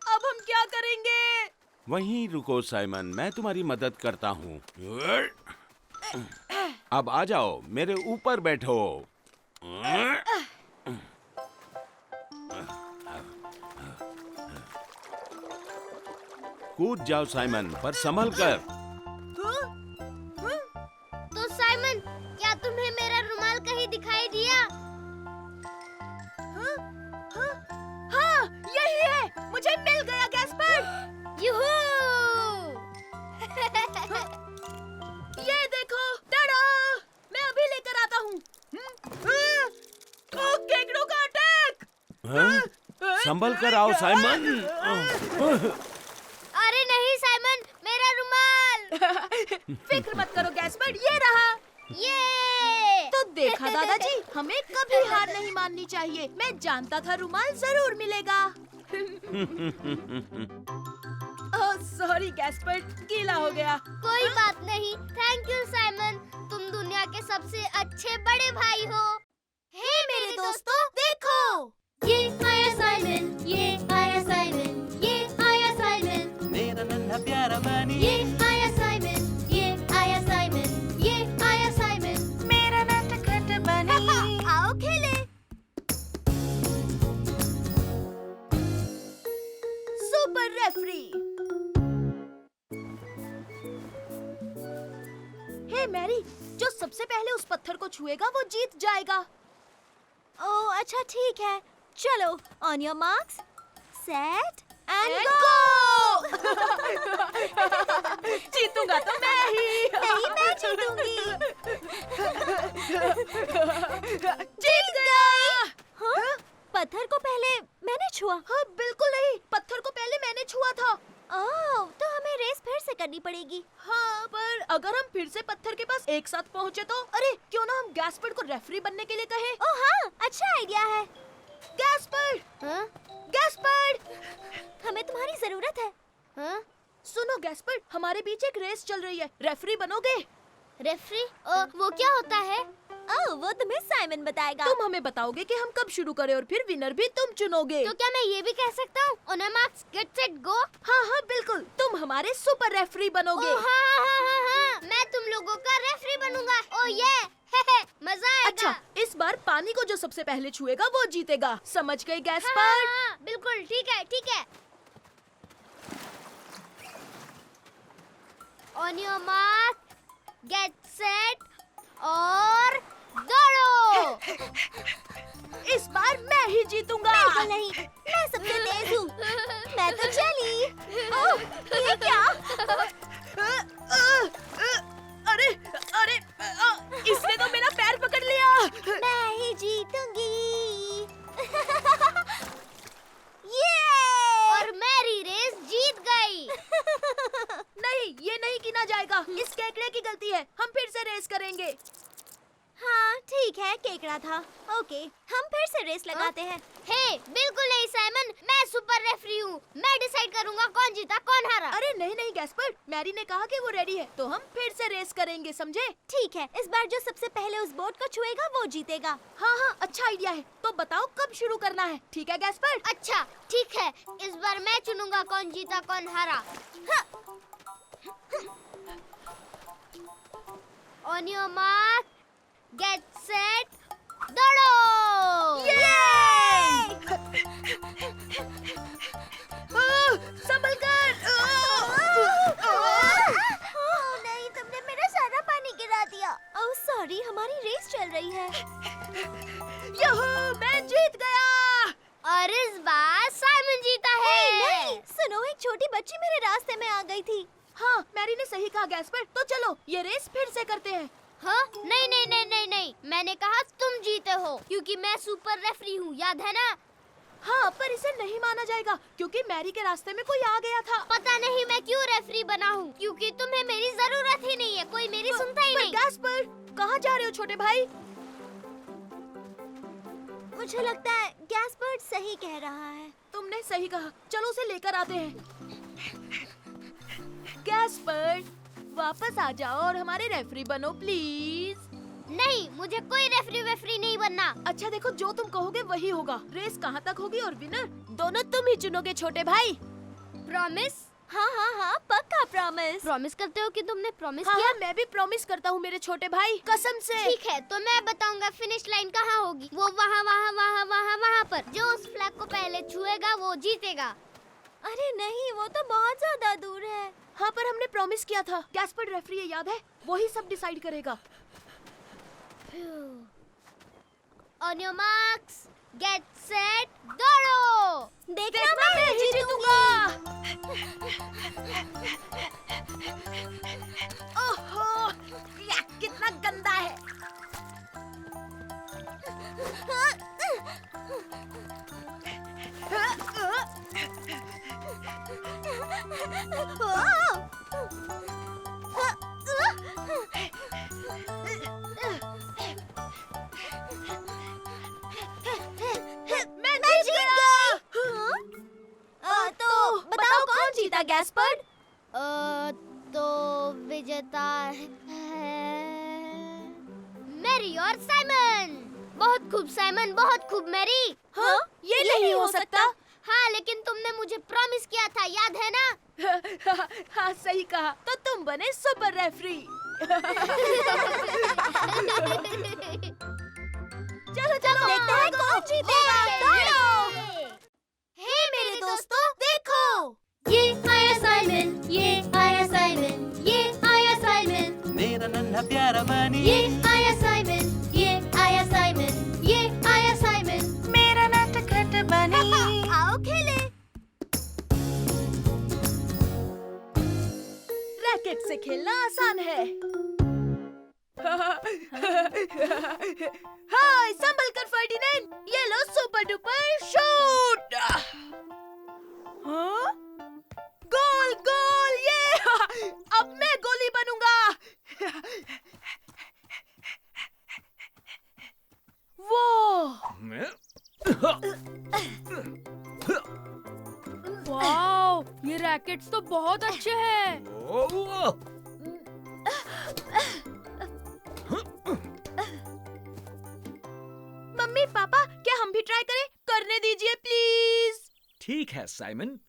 अब हम क्या करेंगे? वहीं रुको साइमन, मैं तुम्हारी मदद करता हूँ। अब आ जाओ, मेरे ऊपर बैठो। कूद जाओ साइमन, पर संभल कर। तो साइमन, क्या तुम्हें मेरा रुमाल कहीं दिखाई दिया? हाँ, यही है। मुझे मिल गया गैस्पर्ड। यूहू! ये देखो, टाडा! मैं अभी लेकर आता हूँ। केकड़ों का अटैक! हैं? संभल कर आओ साइमन। अरे नहीं साइमन, मेरा रुमाल। फिक्र मत करो गैस्पर्ड, ये रहा। ये! तो देखा दादाजी, हमें कभी हार नहीं माननी चाहिए। मैं जानता था रुमाल जरूर मिलेगा। ओह सॉरी गैस्पर्ड, गीला हो गया। कोई बात नहीं। थैंक यू साइमन, तुम दुनिया के सबसे अच्छे बड़े भाई हो। हे मेरे दोस्तों, देखो। ये आया साइमन, ये आया साइमन, ये आया साइमन, मेरा नन्हा प्यारा बनी, ये आया साइमन, ये आया साइमन, ये आया साइमन, मेरा नटखट बनी। आओ खेले। Super referee. हे मैरी, जो सबसे पहले उस पत्थर को छुएगा वो जीत जाएगा। ओह अच्छा ठीक है, चलो on your marks set and go. जीतूंगा तो मैं ही। नहीं, मैं जीतूंगी। जीत गया। हाँ? पत्थर को पहले मैंने छुआ। हाँ बिल्कुल नहीं, पत्थर को पहले मैंने छुआ था। ओह, तो हमें रेस फिर से करनी पड़ेगी। हाँ, पर अगर हम फिर से पत्थर के पास एक साथ पहुँचे तो? अरे क्यों ना हम गैस्पर्ड को रेफरी बनने के लिए कहें? ओह हाँ, अच्छा आइडिया है। गैस्पर्ड, हाँ? गैस्पर्ड, हमें तुम्हारी जरूरत है। हाँ? सुनो गैस्पर्ड, हमारे बीच एक रेस चल रही है, रेफरी बनोगे? रेफरी? वो क्या होता है? ओह, वो तुम्हें साइमन बताएगा। तुम हमें बताओगे कि हम कब शुरू करें और फिर विनर भी तुम चुनोगे। तो क्या मैं ये भी कह सकता हूँ? On your marks, get set go. हाँ हाँ बिल्कुल, तुम हमारे सुपर रेफरी बनोगे। ओह हाँ, मैं तुम लोगों का रेफरी बनूंगा। ओह ये, मजा आएगा। अच्छा, इस बार पानी को जो सबसे पहले छुएगा वो जीतेगा, समझ गए गैस्पर्ड? हाँ, बिल्कुल ठीक है, ठीक है। On your mark, get set और दौड़ो। इस बार मैं ही जीतूंगा। बिल्कुल नहीं, मैं सबसे तेज हूँ। मैं तो चली। ओह, ये क्या? अरे अरे, इसने तो मेरा पैर पकड़ लिया। मैं ही जीतूंगी। जाएगा। इस केकड़े की गलती है, हम फिर से रेस करेंगे। हाँ ठीक है, केकड़ा था। ओके, हम फिर से रेस लगाते हैं। हे, बिल्कुल नहीं साइमन, मैं सुपर रेफरी हूँ। मैं डिसाइड करूँगा कौन जीता कौन हारा। अरे नहीं नहीं गैस्पर, मैरी ने कहा कि वो रेडी है, तो हम फिर से रेस करेंगे, समझे? ठीक है, इस बार जो सबसे पहले उस बोट को छुएगा वो जीतेगा। हाँ हाँ, अच्छा आइडिया है। तो बताओ कब शुरू करना है, ठीक है गैस्पर? अच्छा ठीक है, इस बार मैं चुनूंगा कौन जीता कौन हारा। On your mark, get set, दौड़ो! संभल कर! नहीं, तुमने मेरा सारा पानी गिरा दिया। ओह सॉरी, हमारी रेस चल रही है। यहू, मैं जीत गया! और इस बार साइमन जीता है। नहीं, सुनो, एक छोटी बच्ची मेरे रास्ते में आ गई थी। हाँ, मैरी ने सही कहा गैस्पर। तो चलो ये रेस फिर से करते हैं। हाँ? नहीं नहीं नहीं नहीं नहीं, मैंने कहा तुम जीते हो क्योंकि मैं सुपर रेफरी हूँ, याद है ना? हाँ, पर इसे नहीं माना जाएगा क्योंकि मैरी के रास्ते में कोई आ गया था। पता नहीं मैं क्यों रेफरी बना हूँ, क्योंकि तुम्हें मेरी जरूरत ही नहीं है, कोई मेरी सुनता ही नहीं। गैस्पर, कहाँ जा रहे हो छोटे भाई? मुझे लगता है गैस्पर्ड सही कह रहा है। तुमने सही कहा, चलो उसे लेकर आते हैं। गैस्पर, वापस आ जाओ और हमारे रेफरी बनो प्लीज। नहीं, मुझे कोई रेफरी वेफरी नहीं बनना। अच्छा देखो, जो तुम कहोगे वही होगा। रेस कहाँ तक होगी और विनर दोनों तुम ही चुनोगे छोटे भाई। प्रॉमिस? हाँ हाँ हाँ, पक्का प्रॉमिस। प्रॉमिस करते हो कि तुमने प्रॉमिस हाँ, किया? हाँ, मैं भी प्रॉमिस करता हूँ मेरे छोटे भाई, कसम से। ठीक है, तो मैं बताऊंगा फिनिश लाइन कहाँ होगी। वो वहाँ वहाँ वहाँ वहाँ वहाँ पर। जो उस फ्लैग को पहले छुएगा वो जीतेगा। अरे नहीं, वो तो बहुत ज्यादा दूर है। हाँ, पर हमने प्रॉमिस किया था। गैस्पर रेफरी है, याद है? वही सब डिसाइड करेगा। On your marks, get set, दौड़ो! देखना मैं ही जीतूंगा। ओहो, या, कितना गंदा है। मैं जीत गया। तो बताओ कौन जीता गैस्पर्ड? तो विजेता है मैरी और साइमन। बहुत खूब साइमन, बहुत खूब मैरी। हाँ, ये नहीं हो सकता। हाँ, लेकिन तुमने मुझे प्रॉमिस किया था, याद है ना? हाँ, सही कहा। तो तुम बने सुपर रेफरी। चलो चलो, देखते हैं कौन जीतेगा। दौड़ो! हे मेरे दोस्तों, देखो। ये आया साइमन, ये आया साइमन, ये आया साइमन, मेरा नन्हा प्यारा बनी, ये आया साइमन, ये आया साइमन, ये आया साइमन, मेरा नटखट बनी। आओ खेले। रैकेट से खेलना आसान है। हाय, संभल कर फर्डिनेंड, ये लो सुपर डुपर शूट। हाँ? गोल गोल, ये अब मैं गोली बनूंगा। वो वाओ, ये रैकेट्स तो बहुत अच्छे हैं। मम्मी पापा, क्या हम भी ट्राई करें? करने दीजिए प्लीज। ठीक है साइमन,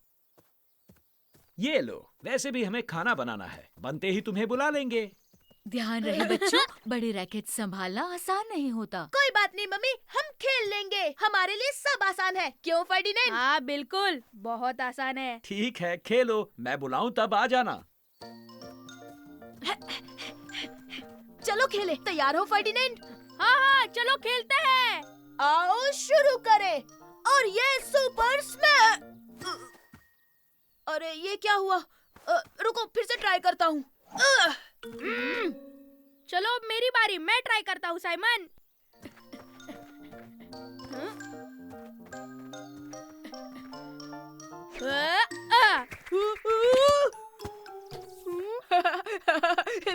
ये लो। वैसे भी हमें खाना बनाना है, बनते ही तुम्हें बुला लेंगे। ध्यान रहे बच्चों, बड़े रैकेट संभालना आसान नहीं होता। कोई बात नहीं मम्मी, हम खेल लेंगे। हमारे लिए सब आसान है, क्यों फर्डिनेंड? हाँ बिल्कुल, बहुत आसान है। ठीक है, खेलो। मैं बुलाऊं तब आ जाना। चलो खेले। तैयार हो फर्डिनेंड? हाँ हाँ, चलो खेलते हैं। आओ शुरू करें। और ये सुपर स्मैश। अरे ये क्या हुआ? रुको, फिर से ट्राई करता हूँ। चलो अब मेरी बारी, मैं ट्राई करता हूँ साइमन।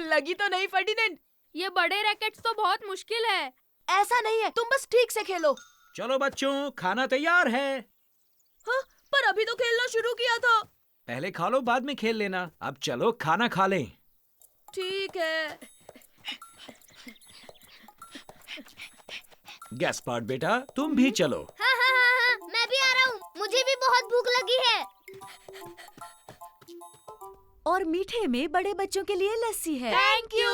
लगी तो नहीं फर्डिनेंड? ये बड़े रैकेट्स तो बहुत मुश्किल है। ऐसा नहीं है, तुम बस ठीक से खेलो। चलो बच्चों, खाना तैयार है। हाँ, पर अभी तो खेलना शुरू किया था। पहले खा लो, बाद में खेल लेना। अब चलो खाना खा लें। ठीक है। गैस्पार्ड बेटा, तुम भी चलो। हाँ हाँ हाँ हाँ, मैं भी आ रहा हूँ। मुझे भी बहुत भूख लगी है। और मीठे में बड़े बच्चों के लिए लस्सी है। Thank you.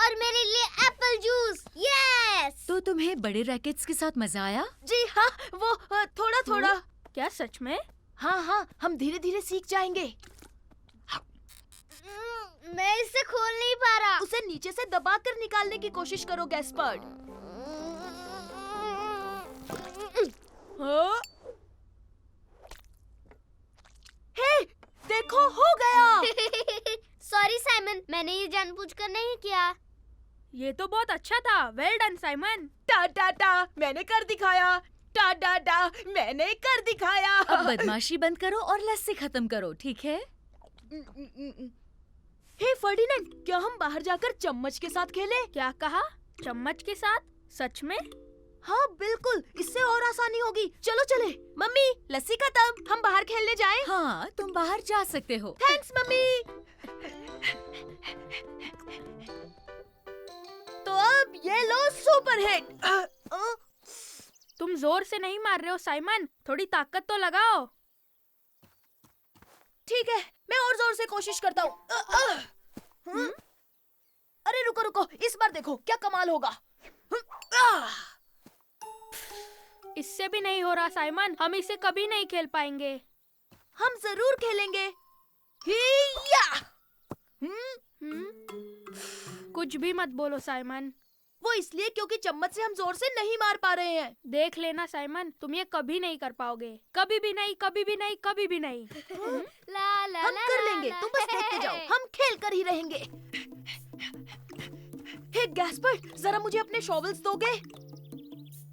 और मेरे लिए एप्पल जूस। यस। तो तुम्हें बड़े रैकेट्स के साथ मजा आया? जी हाँ, वो थोड़ा थोड़ा। क्या सच में? हाँ हाँ, हम धीरे धीरे सीख जाएंगे। मैं इसे खोल नहीं पा रहा। उसे नीचे से दबाकर निकालने की कोशिश करो गैस्पर्ड। हाँ? हे, देखो हो गया। सॉरी साइमन, मैंने ये जानबूझकर नहीं किया। ये तो बहुत अच्छा था। Well done Simon. टा टा टा, मैंने कर दिखाया। टा टा टा, मैंने कर दिखाया। अब बदमाशी बंद करो और लस्सी खत्म करो, ठीक है? हे फर्डिनेंड, क्या हम बाहर जाकर चम्मच के साथ खेलें? क्या कहा? चम्मच के साथ? सच में? हाँ बिल्कुल, इससे और आसानी होगी। चलो चले। मम्मी, लस्सी खत्म, हम बाहर खेलने जाएं? हाँ, तुम बाहर जा सकते हो। Thanks mummy. तो अब ये लो सुपर हिट। तुम जोर से नहीं मार रहे हो साइमन, थोड़ी ताकत तो लगाओ। ठीक है, मैं और जोर से कोशिश करता हूँ। अरे रुको रुको, इस बार देखो क्या कमाल होगा। इससे भी नहीं हो रहा साइमन, हम इसे कभी नहीं खेल पाएंगे। हम जरूर खेलेंगे। हिया! कुछ भी मत बोलो साइमन। वो इसलिए क्योंकि चम्मच से हम जोर से नहीं मार पा रहे हैं। देख लेना साइमन, तुम ये कभी नहीं कर पाओगे। कभी भी नहीं, कभी भी नहीं, कभी भी नहीं। ला ला हम ला कर ला लेंगे, ला। तुम बस देखते जाओ, हम खेल कर ही रहेंगे। हे गैस्पर्ड, जरा मुझे अपने शॉवल्स दोगे?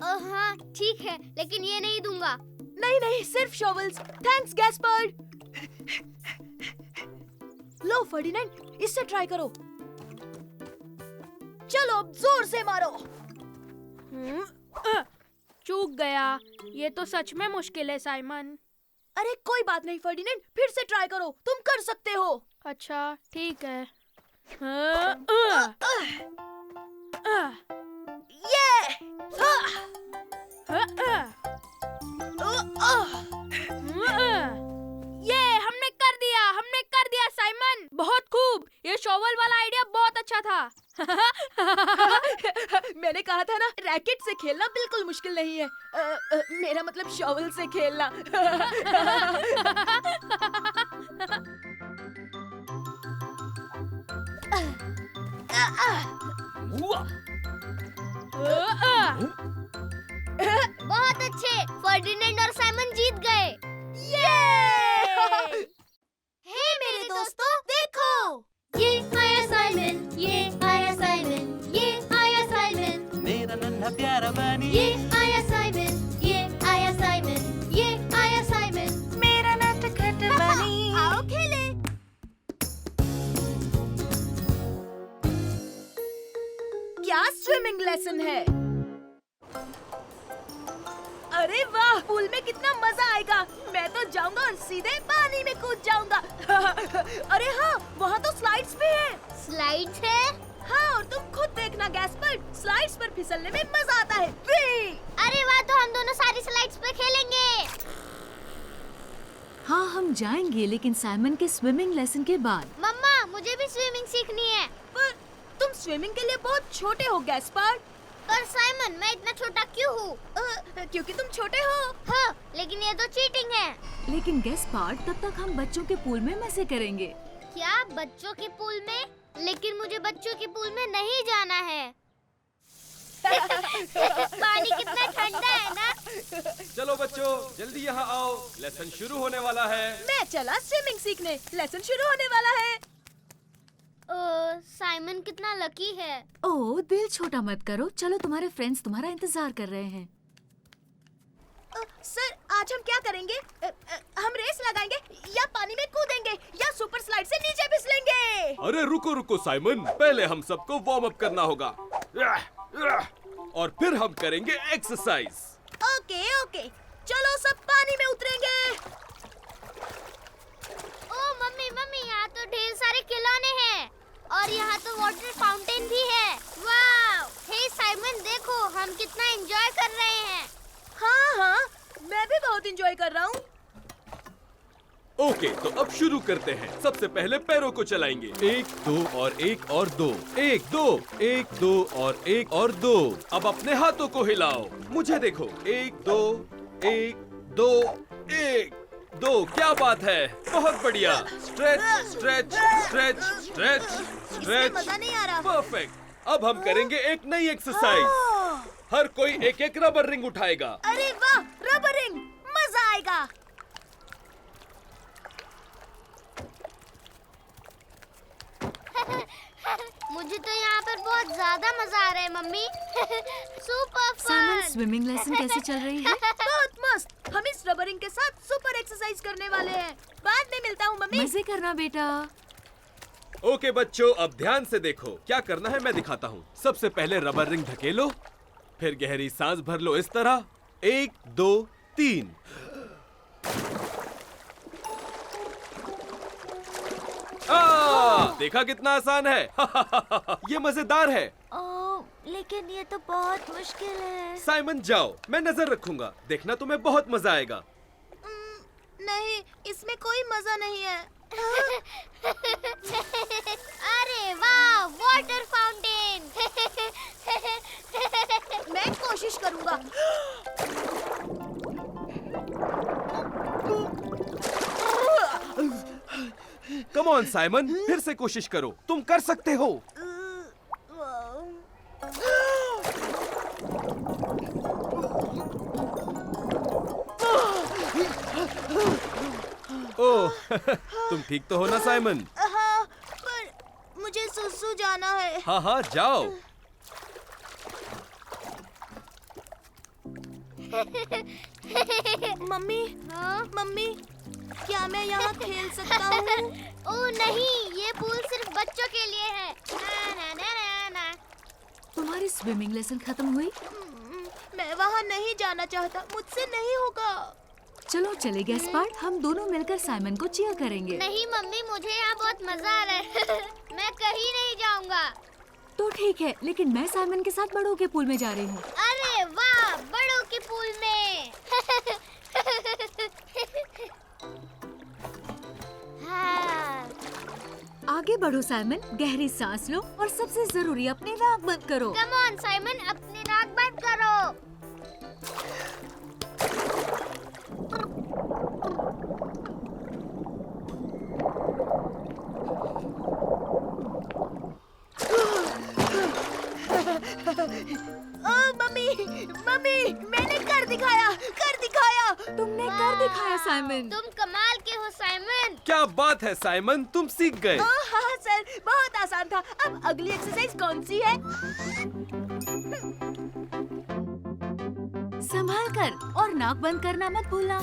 हाँ ठीक है, लेकिन ये नहीं दूंगा। नहीं नहीं, सिर्फ शॉवल्स। Thanks Gaspard. लो फर्डिनेंड, इससे ट्राई करो। चलो अब जोर से मारो। चूक गया। ये तो सच में मुश्किल है साइमन। अरे कोई बात नहीं फर्डिनेंड, फिर से ट्राई करो, तुम कर सकते हो। अच्छा ठीक है। ये हमने कर दिया साइमन, बहुत खूब। ये शॉवल वाला आइडिया बहुत अच्छा था। मैंने कहा था ना, रैकेट से खेलना बिल्कुल मुश्किल नहीं है। मेरा मतलब शॉवल से खेलना। बहुत अच्छे, फर्डिनेंड और साइमन जीत गए। हे मेरे दोस्तों, देखो, ये आया साइमन, ये आया साइमन, ये आया साइमन, मेरा नन्हा प्यारा बनी, ये आया साइमन, ये आया साइमन, ये आया साइमन, मेरा नटखट बनी। आओ खेले। क्या स्विमिंग लेसन है? अरे वाह, पूल में कितना मजा आएगा। मैं तो जाऊंगा और सीधे पानी में कूद जाऊंगा। अरे हाँ, वहाँ तो स्लाइड्स भी हैं। स्लाइड्स है? हाँ, और तुम खुद देखना गैस्पर्ड, स्लाइड्स पर फिसलने में मजा आता है। अरे वाह, तो हम दोनों सारी स्लाइड्स पे खेलेंगे। हाँ, हम जाएंगे, लेकिन साइमन के स्विमिंग लेसन के बाद। मम्मा, मुझे भी स्विमिंग सीखनी है। पर तुम स्विमिंग के लिए बहुत छोटे हो गैस्पर्ड। पर साइमन, मैं इतना छोटा क्यों हूँ? क्योंकि तुम छोटे हो। हाँ, लेकिन ये तो चीटिंग है। लेकिन गेस पार्ट, तब तक हम बच्चों के पूल में मजे करेंगे। क्या बच्चों के पूल में? लेकिन मुझे बच्चों के पूल में नहीं जाना है। पानी कितना ठंडा है ना। चलो बच्चों, जल्दी यहाँ आओ, लेसन शुरू होने वाला है। मैं चला स्विमिंग सीखने, लेसन शुरू होने वाला है। साइमन कितना लकी है। ओह, दिल छोटा मत करो, चलो तुम्हारे फ्रेंड्स तुम्हारा इंतजार कर रहे हैं। सर, आज हम क्या करेंगे? हम रेस लगाएंगे या पानी में कूदेंगे या सुपर स्लाइड से नीचे फिसलेंगे? अरे रुको रुको साइमन, पहले हम सबको वार्म अप करना होगा और फिर हम करेंगे एक्सरसाइज। ओके ओके, चलो सब पानी में उतरेंगे। ओ मम्मी मम्मी, यहाँ तो ढेर सारे खिलौने हैं और यहाँ तो वाटर फाउंटेन भी है। वाव! हे साइमन, देखो हम कितना एंजॉय कर रहे हैं। हाँ हाँ, मैं भी बहुत एंजॉय कर रहा हूँ। ओके, तो अब शुरू करते हैं। सबसे पहले पैरों को चलाएंगे। 1 2 और 1 और 2, 1 2 1 2 और 1 और 2। अब अपने हाथों को हिलाओ, मुझे देखो। 1 2 1 2 1 2। क्या बात है, बहुत बढ़िया। स्ट्रेच स्ट्रेच स्ट्रेच स्ट्रेच इसमें स्ट्रेच। मजा नहीं आ रहा। परफेक्ट। अब हम करेंगे एक नई एक्सरसाइज। हर कोई एक एक रबर रिंग उठाएगा। अरे वाह, रबर रिंग, मजा आएगा। मुझे तो यहाँ पर बहुत ज्यादा मजा आ रहा है मम्मी। Super Simon, fun. Swimming lesson कैसे चल रही है? बहुत मस्त। हम इस रबर रिंग के साथ सुपर एक्सरसाइज करने वाले हैं। बाद में मिलता हूँ मम्मी। मजे करना बेटा। ओके बच्चों, अब ध्यान से देखो। क्या करना है मैं दिखाता हूँ। सबसे पहले रबर रिंग ढकेलो, फिर गहरी सांस भर लो इस तरह। 1 2 3। देखा कितना आसान है। ये मजेदार है। लेकिन ये तो बहुत मुश्किल है। साइमन जाओ, मैं नजर रखूंगा। देखना तुम्हें बहुत मजा आएगा। नहीं, इसमें कोई मजा नहीं है। अरे वाह, वाटर फाउंटेन। मैं कोशिश करूंगा। कम ऑन साइमन, फिर से कोशिश करो, तुम कर सकते हो। ओह, तुम ठीक तो हो ना साइमन? हाँ, पर मुझे सुसु जाना है। हाँ हाँ जाओ। मम्मी, हाँ? मम्मी, क्या मैं यहाँ खेल सकता हूँ? ओह नहीं, ये पूल सिर्फ बच्चों के लिए है। ना ना ना ना ना। तुम्हारी स्विमिंग लेसन खत्म हुई? मैं वहाँ नहीं जाना चाहता, मुझसे नहीं होगा। चलो चले गैस्पार्ड, हम दोनों मिलकर साइमन को चीयर करेंगे। नहीं मम्मी, मुझे यहाँ बहुत मजा आ रहा है। मैं कहीं नहीं जाऊँगा। तो ठीक है, लेकिन मैं साइमन के साथ बड़ों के पूल में जा रही हूँ। अरे वाह, बड़ों के पूल में। हाँ। आगे बढ़ो साइमन, गहरी सांस लो और सबसे जरूरी अपनी नाक बंद करो। कम ऑन साइमन, अपनी नाक बंद करो। ओह मम्मी, मम्मी, मैंने कर दिखाया, कर दिखाया। तुमने कर दिखाया साइमन। तुम कमाल के हो साइमन। क्या बात है साइमन, तुम सीख गए। ओह हाँ सर, बहुत आसान था। अब अगली एक्सरसाइज कौन सी है? संभाल कर और नाक बंद करना मत भूलना।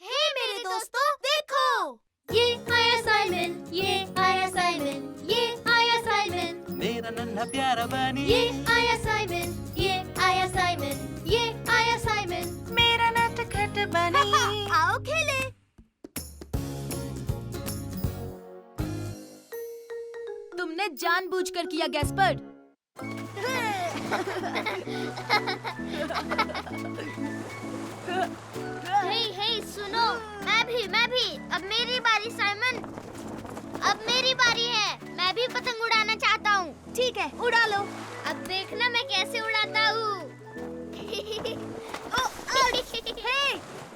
हे मेरे दोस्तों, देखो। ये आया साइमन, ये आया साइमन, ये आया साइमन, मेरा नन्हा प्यारा बनी। ये आया साइमन, ये आया साइमन, ये आया साइमन। मेरा नटखट बनी। आओ खेले। तुमने जानबूझकर किया गैस्पर्ड। हे हे सुनो, मैं भी। अब मेरी बारी साइमन, अब मेरी बारी है। मैं भी पतंग उड़ाना चाहता हूँ। ठीक है, उड़ा लो। अब देखना मैं कैसे उड़ाता हूँ। हे,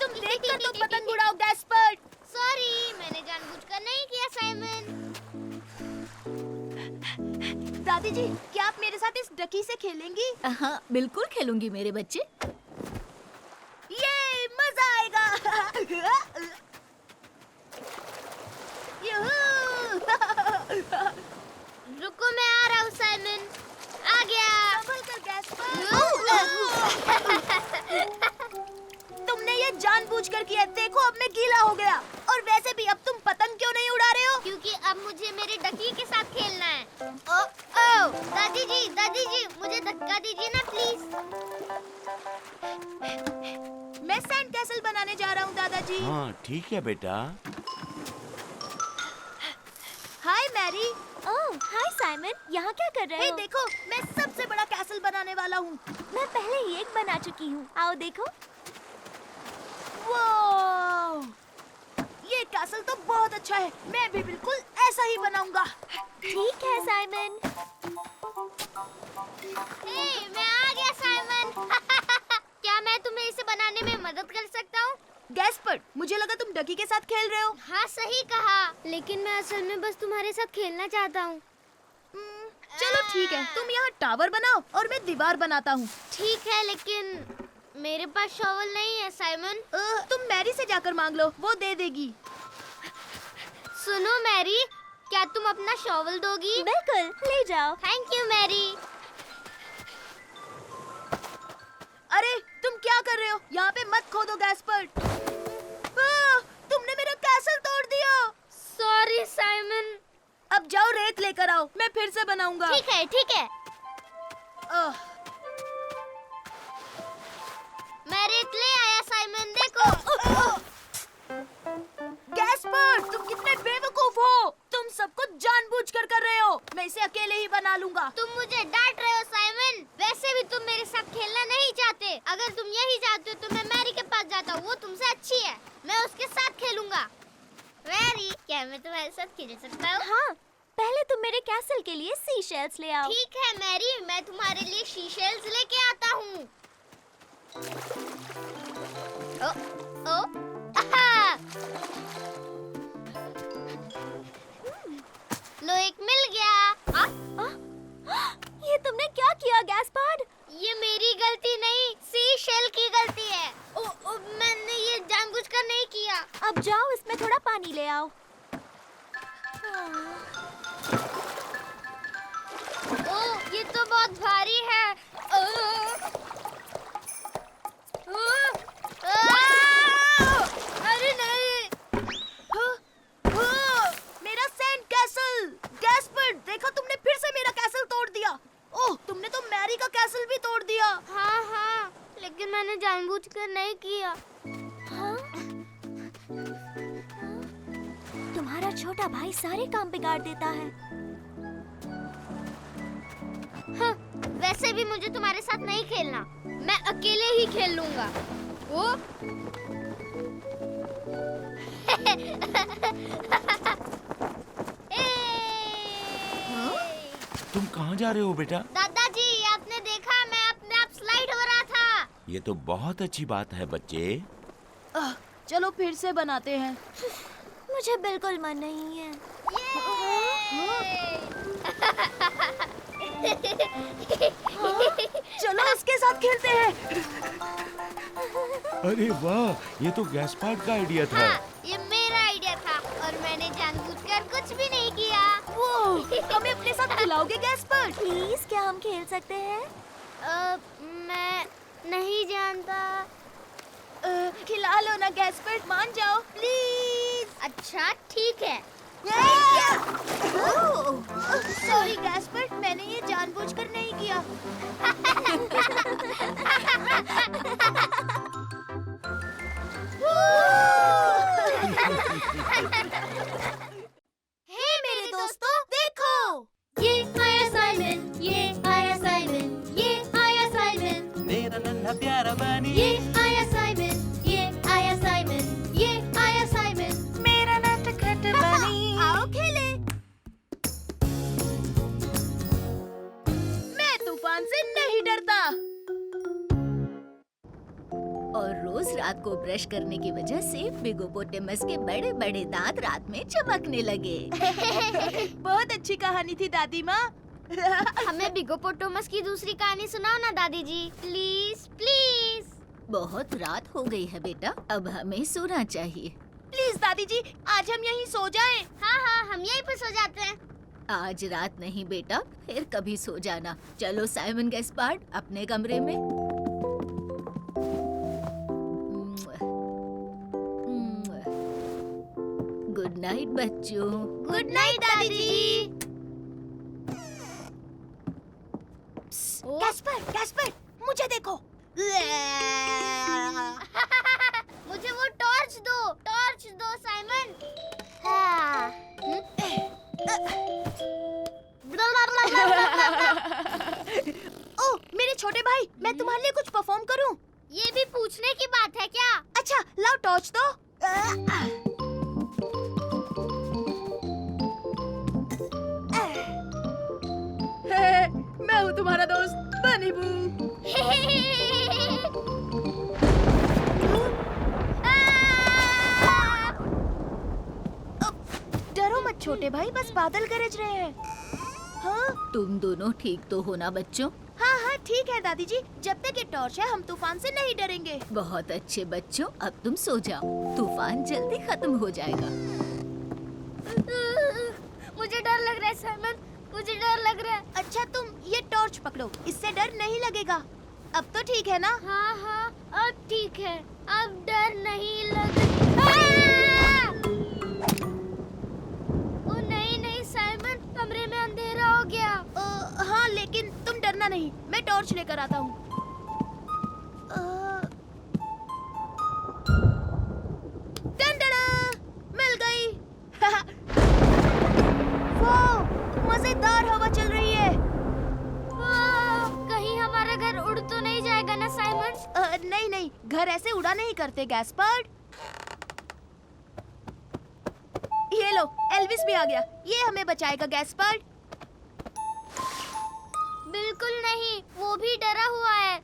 तुम देखकर तो पतंग उड़ाओ गैस्पर्ड। सॉरी, मैंने जानबूझकर नहीं किया साइमन। दादी जी, क्या आप मेरे साथ इस डकी से खेलेंगी? हाँ बिल्कुल खेलूंगी मेरे बच्चे। ये मजा आएगा। रुको, मैं आ रहा हूँ साइमन। जानबूझकर किया। देखो अब मैं गीला हो गया। और वैसे भी अब तुम पतंग क्यों नहीं उड़ा रहे हो? क्योंकि अब मुझे मेरे डकी के साथ खेलना है। ओ, दादी जी, मुझे धक्का दीजिए ना प्लीज। मैं सैंड कैसल बनाने जा रहा हूँ दादाजी। हाँ ठीक है बेटा। हाय मैरी। ओह, हाय साइमन, यहाँ क्या कर रहे हे हो? देखो, मैं सबसे बड़ा कैसल बनाने वाला हूँ। मैं पहले ही एक बना चुकी हूँ। आओ देखो। वाह! ये कैसल तो बहुत अच्छा है। मैं भी बिल्कुल ऐसा ही बनाऊंगा। ठीक है साइमन। मैं आ गया साइमन। क्या मैं तुम्हें इसे बनाने में मदद कर सकता हूँ? गैस्पर्ड, मुझे लगा तुम डकी के साथ खेल रहे हो। हाँ सही कहा, लेकिन मैं असल में बस तुम्हारे साथ खेलना चाहता हूँ। चलो ठीक है, तुम यहाँ टावर बनाओ और मैं दीवार बनाता हूँ। ठीक है, लेकिन मेरे पास शॉवल नहीं है साइमन। तुम मैरी से जाकर मांग लो, वो दे देगी। सुनो मैरी, क्या तुम अपना शॉवल दोगी? बिल्कुल, ले जाओ। Thank you Mary. अरे तुम क्या कर रहे हो? यहाँ पे मत खोदो गैस्पर्ड। तुमने मेरा कैसल तोड़ दिया। Sorry Simon. अब जाओ रेत लेकर आओ, मैं फिर से बनाऊंगा। ठीक है, ठीक है। मैं रेत ले आया साइमन, देखो। गैस्पर्ड, तुम कितने बेवकूफ हो। तुम सब कुछ जानबूझकर कर रहे हो। मैं इसे अकेले ही बना लूंगा। तुम मुझे डांट रहे हो साइमन। वैसे भी तुम मेरे साथ खेलना नहीं चाहते। अगर तुम यही चाहते हो तो मैं मैरी के पास जाता हूँ, वो तुमसे अच्छी है। मैं उसके साथ खेलूंगा। मैरी, क्या मैं तुम्हारे साथ खेल सकता हूँ? हाँ, पहले तुम मेरे कैसल के लिए सी शेल्स ले आओ। ठीक है मैरी, मैं तुम्हारे लिए शीशेल्स लेके आता हूँ। आहा! लो, एक मिल गया। ये तुमने क्या किया गैस्पर्ड? ये मेरी गलती नहीं, सी शेल की गलती है। मैंने ये जानबूझकर नहीं किया। अब जाओ, इसमें थोड़ा पानी ले आओ। ये तो बहुत भारी है। अरे नहीं। मेरा सैंड कैसल। गैस्पर्ड, देखो तुमने फिर से मेरा कैसल तोड़ दिया। ओह, तुमने तो मैरी का कैसल भी तोड़ दिया। हाँ, लेकिन मैंने जानबूझकर नहीं किया। हाँ? तुम्हारा छोटा भाई सारे काम बिगाड़ देता है। हाँ, वैसे भी मुझे तुम्हारे साथ नहीं खेलना। मैं अकेले ही खेल लूंगा। ओ? तुम कहाँ जा रहे हो बेटा? दादाजी, आपने देखा मैं अपने आप स्लाइड हो रहा था। ये तो बहुत अच्छी बात है बच्चे। चलो फिर से बनाते हैं। मुझे बिल्कुल मन नहीं है। चलो उसके साथ खेलते हैं। अरे वाह, ये तो गैस्पार्ड का आइडिया था। हाँ, ये मेरा आइडिया था और मैंने जानबूझकर कुछ भी नहीं किया। हमें अपने साथ खिलाओगे गैस्पर्ड? प्लीज, क्या हम खेल सकते हैं? मैं नहीं जानता। खिला लो ना गैस्पर्ड, मान जाओ प्लीज। अच्छा ठीक है। सॉरी गैस्पर्ड, मैंने ये जानबूझकर नहीं किया। हे मेरे दोस्तों, देखो, ये आया साइमन, ये आया साइमन, ये आया साइमन, मेरा नन्हा प्यारा बनी। ये आया साइमन, ये आया साइमन, ये आया साइमन, मेरा नटखट बनी। आओ खेले। मैं तूफान से नहीं डरता। और रोज रात को ब्रश करने की वजह से बिगोपोटेमस के बड़े बड़े दांत रात में चमकने लगे। बहुत अच्छी कहानी थी दादी माँ। हमें बिगोपोटेमस की दूसरी कहानी सुनाओ ना दादी जी, प्लीज प्लीज। बहुत रात हो गई है बेटा, अब हमें सोना चाहिए। प्लीज दादी जी, आज हम यहीं सो जाएं। हाँ, हम यहीं पर सो जाते हैं। आज रात नहीं बेटा, फिर कभी सो जाना। चलो साइमन गैस्पार्ड, अपने कमरे में। नाइट बच्चों। गुड नाइट दादी। कैस्पर, मुझे देखो। मुझे वो टॉर्च दो साइमन। ओ मेरे छोटे भाई, मैं तुम्हारे लिए कुछ परफॉर्म करूं? ये भी पूछने की बात है क्या? अच्छा लाओ टॉर्च दो। मैं हूँ तुम्हारा दोस्त बनी बू। डरो मत छोटे भाई, बस बादल गरज रहे हैं। हाँ तुम दोनों ठीक तो हो ना बच्चों? हाँ हाँ ठीक है दादी जी, जब तक ये टॉर्च है हम तूफान से नहीं डरेंगे। बहुत अच्छे बच्चों, अब तुम सो जाओ, तूफान जल्दी खत्म हो जाएगा। मुझे डर लग रहा है साइमन, मुझे डर लग रहा है। अच्छा तुम ये टॉर्च पकड़ो, इससे डर नहीं लगेगा। अब तो ठीक है ना? हाँ हाँ अब ठीक है, अब डर नहीं लग। ओ नहीं साइमन, कमरे में अंधेरा हो गया। हाँ लेकिन तुम डरना नहीं, मैं टॉर्च लेकर आता हूँ। मिल गई। वाह, मजेदार हवा चल रही है। कहीं हमारा घर उड़ तो नहीं जाएगा ना साइमन? नहीं, घर ऐसे उड़ा नहीं करते गैस्पर्ड। ये लो, एल्विस भी आ गया, ये हमें बचाएगा गैस्पर्ड। बिल्कुल नहीं, वो भी डरा हुआ है।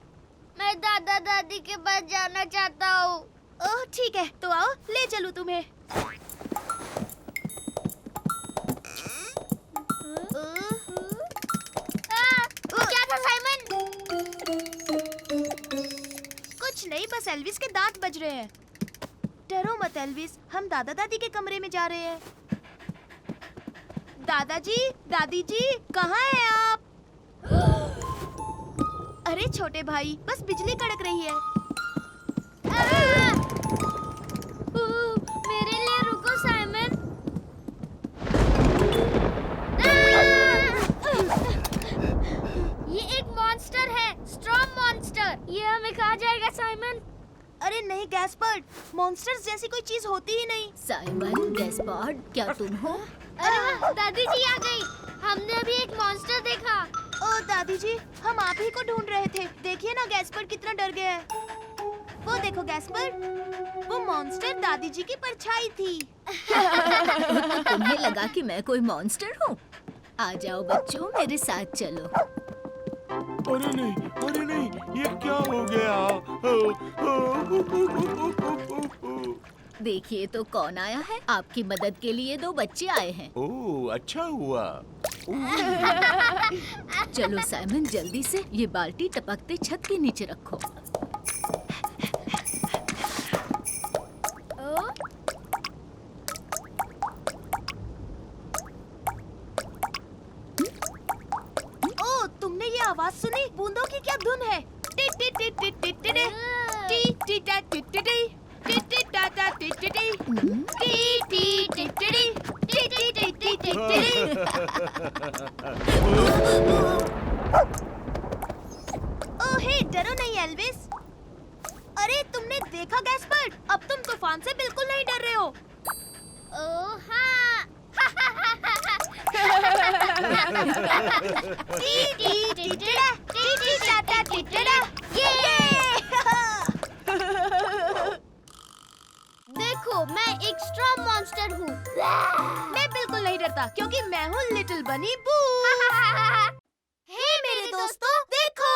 मैं दादा दादी के पास जाना चाहता हूँ। ओह ठीक है, तो आओ ले चलूं तुम्हें। क्या था साइमन? कुछ नहीं, बस एल्विस के दांत बज रहे हैं। डरो मत एल्विस, हम दादा दादी के कमरे में जा रहे हैं। दादाजी, दादी जी, कहाँ हैं आप? अरे छोटे भाई, बस बिजली कड़क रही है। मेरे लिए रुको साइमन। ये एक मॉन्स्टर है, स्टॉर्म मॉन्स्टर। ये हमें खा जाएगा साइमन। अरे नहीं गैस्पर्ड, मॉन्स्टर्स जैसी कोई चीज होती ही नहीं। साइमन, गैस्पर्ड, क्या तुम हो? अरे वाह, दादी जी आ गई। हमने अभी एक मॉन्स्टर देखा। ओ दादी जी, हम आप ही को ढूंढ रहे थे। देखिए ना गैस्पर्ड कितना डर गया है। वो देखो गैस्पर्ड, वो मॉन्स्टर दादी जी की परछाई थी। तुम्हें लगा कि मैं कोई मॉन्स्टर हूँ? आ जाओ बच्चों, मेरे साथ चलो। अरे नहीं, ये क्या हो गया? देखिए तो कौन आया है। आपकी मदद के लिए 2 बच्चे आए हैं। ओह, अच्छा हुआ। चलो साइमन, जल्दी से ये बाल्टी टपकते छत के नीचे रखो। ओ, तुमने ये आवाज सुनी? बूंदों की क्या धुन है? टी टी टी टी टी टी टी टी टा टी टी टी टी टी टा टा टी टी टी टी टी टी टी टी टी टी टी टी टी। ओह हे, डरो नहीं एल्विस। अरे तुमने देखा गैस्पर्ड, अब तुम तूफान से बिल्कुल नहीं डर रहे हो। ओह हाँ। टी टी टी टी टी टी टा टा टी टी ये। देखो, मैं एक स्ट्रॉन्ग मॉन्स्टर हूँ। मैं बिल्कुल नहीं डरता क्योंकि मैं हूँ लिटिल बनी बू। हे मेरे दोस्तों, देखो,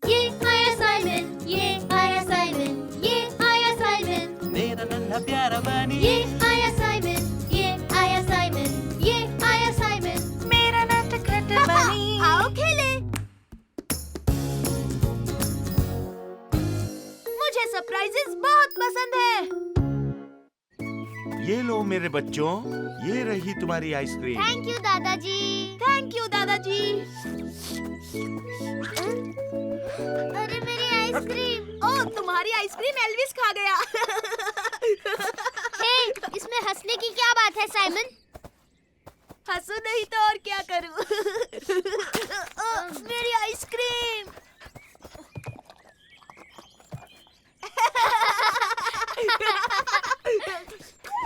ये आया साइमन, ये आया साइमन, ये आया साइमन। मेरा नन्हा प्यारा बनी। ये आया साइमन, ये आया साइमन, ये आया साइमन। मेरा नटखट बनी। आओ खेले। मुझे सरप्राइजेस बहुत पसंद है। ये लो मेरे बच्चों, ये रही तुम्हारी आइसक्रीम। थैंक यू दादाजी। थैंक यू दादाजी। अरे मेरी आइसक्रीम। ओह, तुम्हारी आइसक्रीम एल्विस खा गया। हे, इसमें हंसने की क्या बात बात है साइमन? हंसू नहीं तो और क्या करूं? मेरी आइसक्रीम।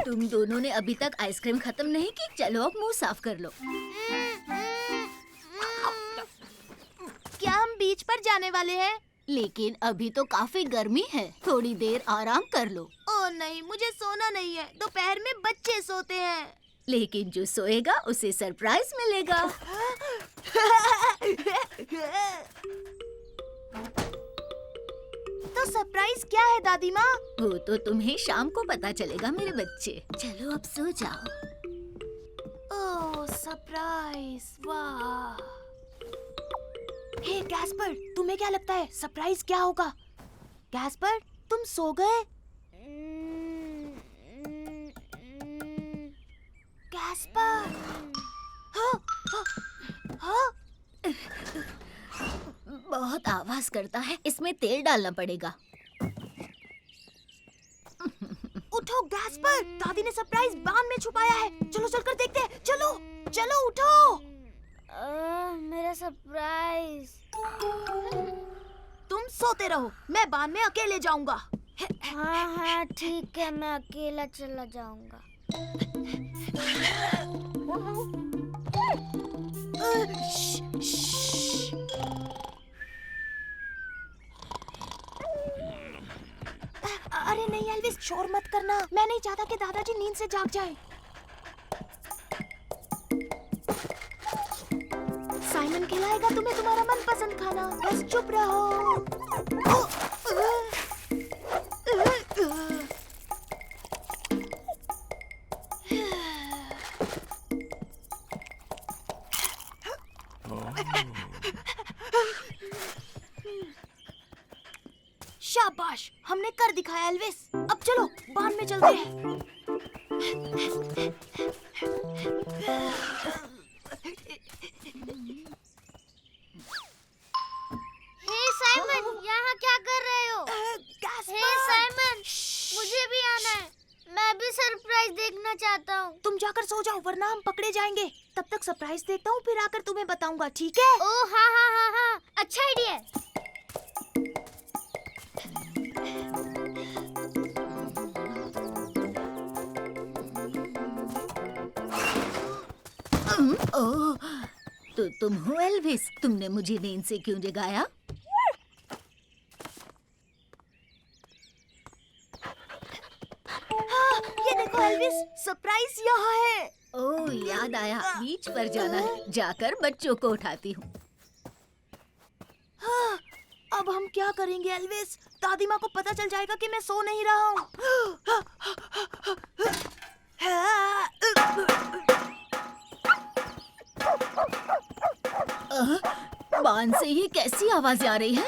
तुम दोनों ने अभी तक आइसक्रीम खत्म नहीं की। चलो अब मुंह साफ कर लो। क्या हम बीच पर जाने वाले हैं? लेकिन अभी तो काफी गर्मी है, थोड़ी देर आराम कर लो। ओ नहीं, मुझे सोना नहीं है। दोपहर में बच्चे सोते हैं। लेकिन जो सोएगा उसे सरप्राइज मिलेगा। तो सरप्राइज क्या है दादी माँ? वो तो तुम्हें शाम को पता चलेगा मेरे बच्चे। चलो अब सो जाओ। ओह सरप्राइज, वाह। हे गैस्पर, तुम्हें क्या लगता है सरप्राइज क्या होगा? गैस्पर, तुम सो गए? गैस्पर, हाँ, हाँ, हाँ। बहुत आवाज करता है, इसमें तेल डालना पड़ेगा। उठो गैस्पर, दादी ने सरप्राइज बांध में छुपाया है। चलो चलकर देखते हैं। चलो चलो उठो। मेरा सरप्राइज। तुम सोते रहो, मैं बांध में अकेले जाऊंगा। हाँ ठीक है, मैं अकेला चला जाऊंगा। अरे नहीं एल्विस, शोर मत करना। मैं नहीं चाहता कि दादाजी नींद से जाग जाएं। साइमन खिलाएगा तुम्हें तुम्हारा मनपसंद खाना। बस चुप रहो। शाबाश, हमने कर दिखाया एल्विस। अब चलो बांध में चलते हैं। हे साइमन, यहाँ क्या कर रहे हो? हे साइमन, मुझे भी आना है। मैं भी सरप्राइज देखना चाहता हूँ। तुम जाकर सो जाओ वरना हम पकड़े जाएंगे। तब तक सरप्राइज देखता हूँ, फिर आकर तुम्हें बताऊंगा, ठीक है? ओह हाँ हाँ हाँ हाँ, अच्छा आइडिया है। ओह, तो तुम हो एल्विस? तुमने मुझे नींद से क्यों जगाया? हाँ, ये देखो एल्विस, सरप्राइज यहाँ है। ओह याद आया, बीच पर जाना है। जाकर बच्चों को उठाती हूँ। हाँ, अब हम क्या करेंगे एल्विस? दादी माँ को पता चल जाएगा कि मैं सो नहीं रहा हूँ। बांध से ये कैसी आवाजें आ रही है?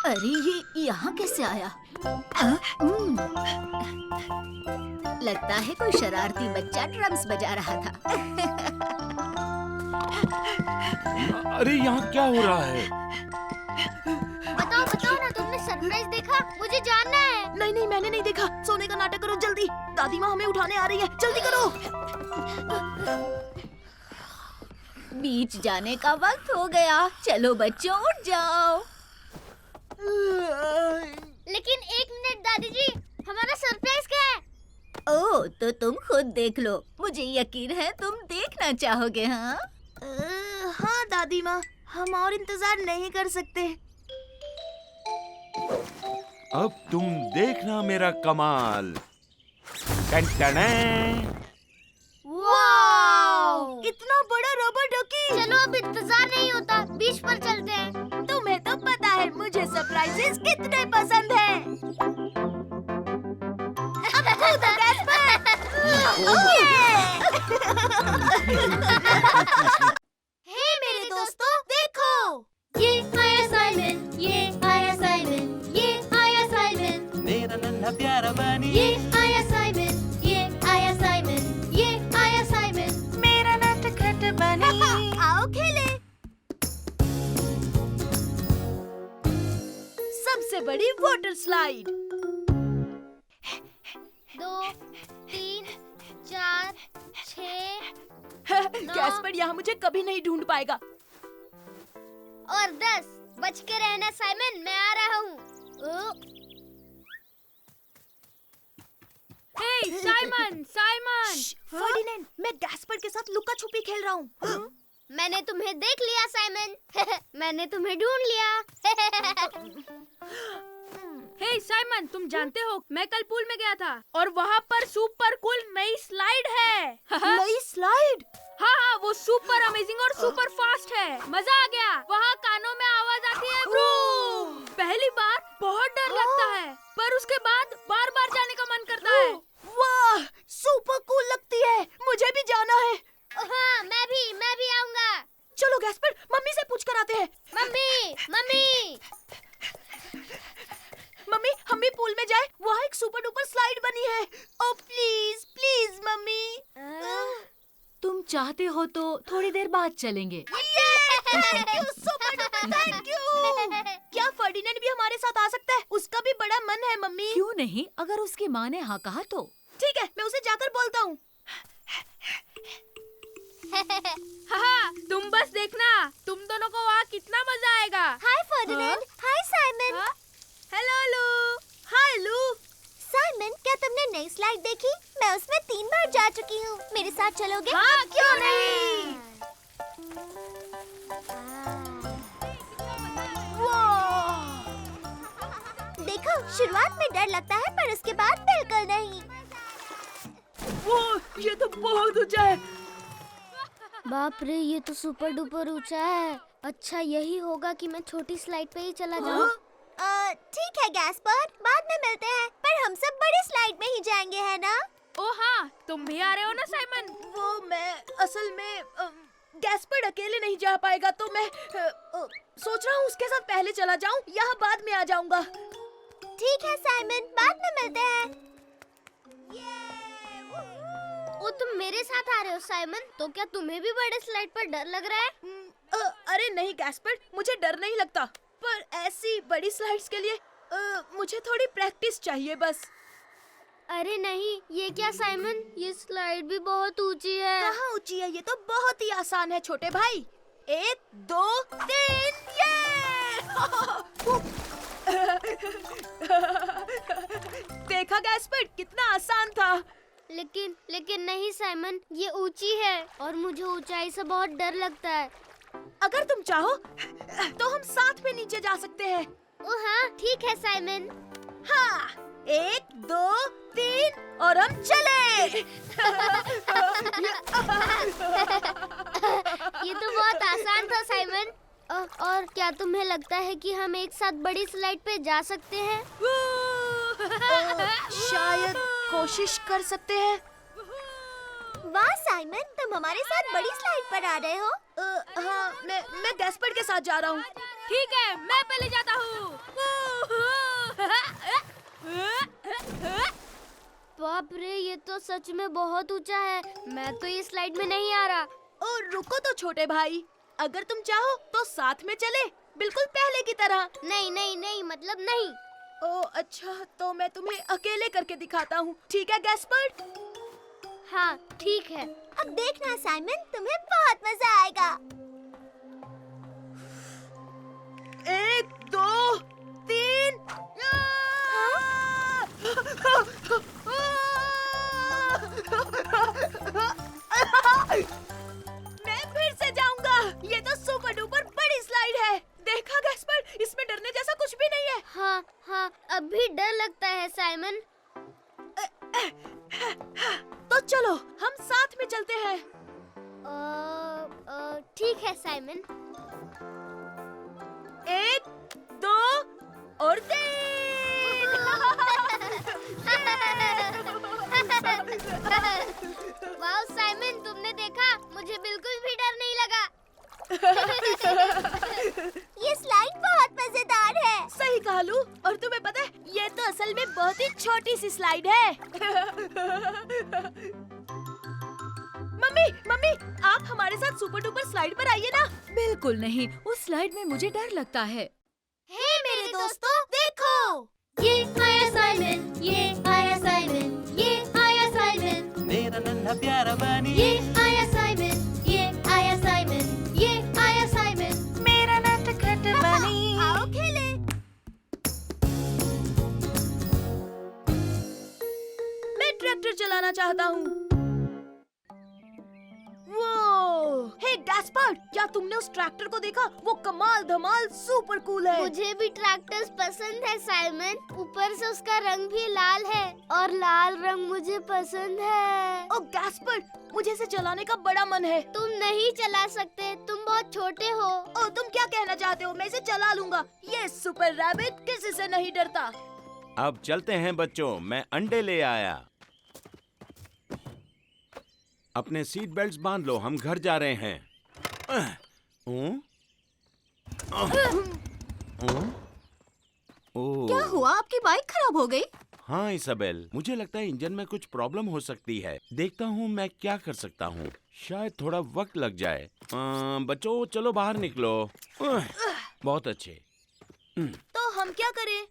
अरे ये यहाँ कैसे आया? लगता है कोई शरारती बच्चा ड्रम्स बजा रहा था। अरे यहाँ क्या हो रहा है? बताओ बताओ ना, तुमने सरप्राइज देखा? मुझे जानना है। नहीं नहीं, मैंने नहीं देखा। सोने का नाटक करो जल्दी। दादी माँ हमें उठाने आ रही है, जल्दी करो। बीच जाने का वक्त हो गया। चलो बच्चों उठ जाओ। लेकिन एक मिनट दादी जी, हमारा सरप्राइज क्या है? ओह, तो तुम खुद देख लो। मुझे यकीन है तुम देखना चाहोगे। हाँ हाँ दादी माँ, हम और इंतजार नहीं कर सकते। अब तुम देखना मेरा कमाल। टन-टने। वाओ! इतना बड़ा रबर डकी। चलो अब इंतजार नहीं होता, बीच पर चलते हैं। तुम्हें तो पता है मुझे सरप्राइजेस कितने पसंद हैं। अब कूदो गैस्पर। हे मेरे दोस्तों, देखो। ये आया साइमन, ये आया साइमन, ये आया साइमन। मेरा नन्हा प्यारा बनी। ये आया साइमन, ये आया साइमन, ये आया साइमन। मेरा नटखट बनी। आओ खेले। सबसे बड़ी वाटर स्लाइड। 2, 3, 4, 6 गैस्पर यहाँ मुझे कभी नहीं ढूंढ पाएगा। और 10। बच के रहना साइमन, मैं आ रहा हूँ। हे साइमन, साइमन। फर्डिनेंड, मैं गैस्पर के साथ लुका छुपी खेल रहा हूँ। मैंने तुम्हें देख लिया साइमन। मैंने तुम्हें ढूंढ लिया। हे साइमन, तुम जानते हो मैं कल पूल में गया था और वहाँ पर सुपर कूल नई स्लाइड है। नई स्लाइड? हाँ, वो सुपर अमेजिंग और सुपर फास्ट है। मजा आ गया। वहाँ कानों में आवाज आती है व्रूम। पहली बार बहुत डर लगता है, पर उसके बाद बार बार जाने का मन करता है। वाह, सुपर कूल लगती है। मुझे भी जाना है। हाँ, मैं भी आऊंगा। चलो गैस्पर, मम्मी से पूछ कर आते हैं। Mummy, mummy. मम्मी, हम भी पूल में जाए। वहाँ एक सुपर डुपर स्लाइड बनी है। ओ प्लीज प्लीज मम्मी। तुम चाहते हो तो थोड़ी देर बाद चलेंगे। Thank you super duper, thank you. क्या फर्डिनेंड भी हमारे साथ आ सकता है? उसका भी बड़ा मन है मम्मी। क्यों नहीं, अगर उसकी माँ ने हाँ कहा तो। ठीक है, मैं उसे जाकर बोलता हूँ। हाँ, तुम बस देखना, तुम दोनों को वहाँ कितना मजा आएगा। हाय फर्डिनेंड, हाय साइमन। हेलो लू। हाय लू। साइमन, क्या तुमने नई स्लाइड देखी? मैं उसमें 3 बार जा चुकी हूँ। मेरे साथ चलोगे? हाँ, क्यों नहीं। देखो, शुरुआत में डर लगता है, पर उसके बाद बिल्कुल नहीं। वो, ये तो बहुत ऊंचा है। बाप रे, ये तो सुपर डुपर ऊंचा है। अच्छा, यही होगा कि मैं छोटी स्लाइड पे ही चला जाऊँ। ठीक है गैस्पर, बाद में मिलते हैं। पर हम सब बड़ी स्लाइड में ही जाएंगे, है ना? ओ हाँ, तुम भी आ रहे हो ना साइमन? वो मैं असल में गैस्पर अकेले नहीं जा पाएगा, तो मैं सोच रहा हूँ उसके साथ पहले चला जाऊँ, यहाँ बाद में आ जाऊंगा। ठीक है साइमन, बाद में मिलते हैं। ओ, तुम मेरे साथ आ रहे हो साइमन? तो क्या तुम्हें भी बड़े स्लाइड पर डर लग रहा है? अरे नहीं गैस्पर, मुझे डर नहीं लगता, पर ऐसी बड़ी स्लाइड्स के लिए मुझे थोड़ी प्रैक्टिस चाहिए बस। अरे नहीं, ये क्या साइमन, ये स्लाइड भी बहुत ऊंची है। कहाँ ऊंची है? ये तो बहुत ही आसान है छोटे भाई। 1, 2, 3, ये! देखा गैस्पर, कितना आसान था। लेकिन नहीं साइमन, ये ऊंची है और मुझे ऊंचाई से बहुत डर लगता है। अगर तुम चाहो तो हम साथ में नीचे जा सकते हैं। ओ हाँ, ठीक है साइमन। हाँ, 1, 2, 3 और हम चले। ये तो बहुत आसान था साइमन। और क्या तुम्हें लगता है कि हम एक साथ बड़ी स्लाइड पे जा सकते हैं? शायद कोशिश कर सकते हैं। वाह साइमन, तुम हमारे साथ बड़ी स्लाइड पर आ रहे हो। हाँ, मैं गैस्पर के साथ जा रहा हूँ। ठीक है, मैं पहले जाता हूँ। बाप रे, ये तो सच में बहुत ऊंचा है। मैं तो ये स्लाइड में नहीं आ रहा। और रुको तो छोटे भाई, अगर तुम चाहो तो साथ में चले, बिल्कुल पहले की तरह। नहीं, मतलब नहीं। ओ अच्छा, तो मैं तुम्हें अकेले करके दिखाता हूँ, ठीक है गैस्पर? हाँ, ठीक है। अब देखना साइमन, तुम्हें बहुत मजा आएगा। 1, 2, 3। मैं फिर से जाऊंगा। ये तो सुपर डुपर बड़ी स्लाइड है। देखा गैस्पर, इसमें डरने जैसा कुछ भी नहीं है। हाँ, अब भी डर लगता है साइमन। तो चलो हम साथ में चलते हैं। ठीक है साइमन। 1, 2 और 3। वाह साइमन, तुमने देखा, मुझे बिल्कुल भी डर नहीं लगा। ये स्लाइड बहुत मजेदार है। सही कहा लू, और तुम्हें पता है, ये तो असल में बहुत ही छोटी सी स्लाइड है। मम्मी, आप हमारे साथ सुपर डुपर स्लाइड पर आइए ना। बिल्कुल नहीं, उस स्लाइड में मुझे डर लगता है। हे मेरे दोस्तों, देखो, ये आया साइमन, ये आया साइमन, ये आया साइमन, मेरा नन्हा प्यारा बनी ये आया साइमन, ये आया साइमन, ये आया साइमन। मेरा नटखट बनी। आओ खेले। मैं ट्रैक्टर चलाना चाहता हूँ। वो, हे गैस्पर्ड, क्या तुमने उस ट्रैक्टर को देखा? वो कमाल धमाल सुपर कूल है। मुझे भी ट्रैक्टर्स पसंद है साइमन। ऊपर से उसका रंग भी लाल है और लाल रंग मुझे पसंद है। ओ गैस्पर्ड, मुझे इसे चलाने का बड़ा मन है। तुम नहीं चला सकते, तुम बहुत छोटे हो। ओ तुम क्या कहना चाहते हो? मैं इसे चला लूंगा। ये सुपर रैबिट किसी से नहीं डरता। अब चलते हैं बच्चों, मैं अंडे ले आया। अपने सीट बेल्ट बांध लो, हम घर जा रहे हैं। क्या हुआ, आपकी बाइक खराब हो गई? हाँ इसाबेल, मुझे लगता है इंजन में कुछ प्रॉब्लम हो सकती है। देखता हूँ मैं क्या कर सकता हूँ। शायद थोड़ा वक्त लग जाए। बच्चों चलो बाहर निकलो। बहुत अच्छे। तो हम क्या करें?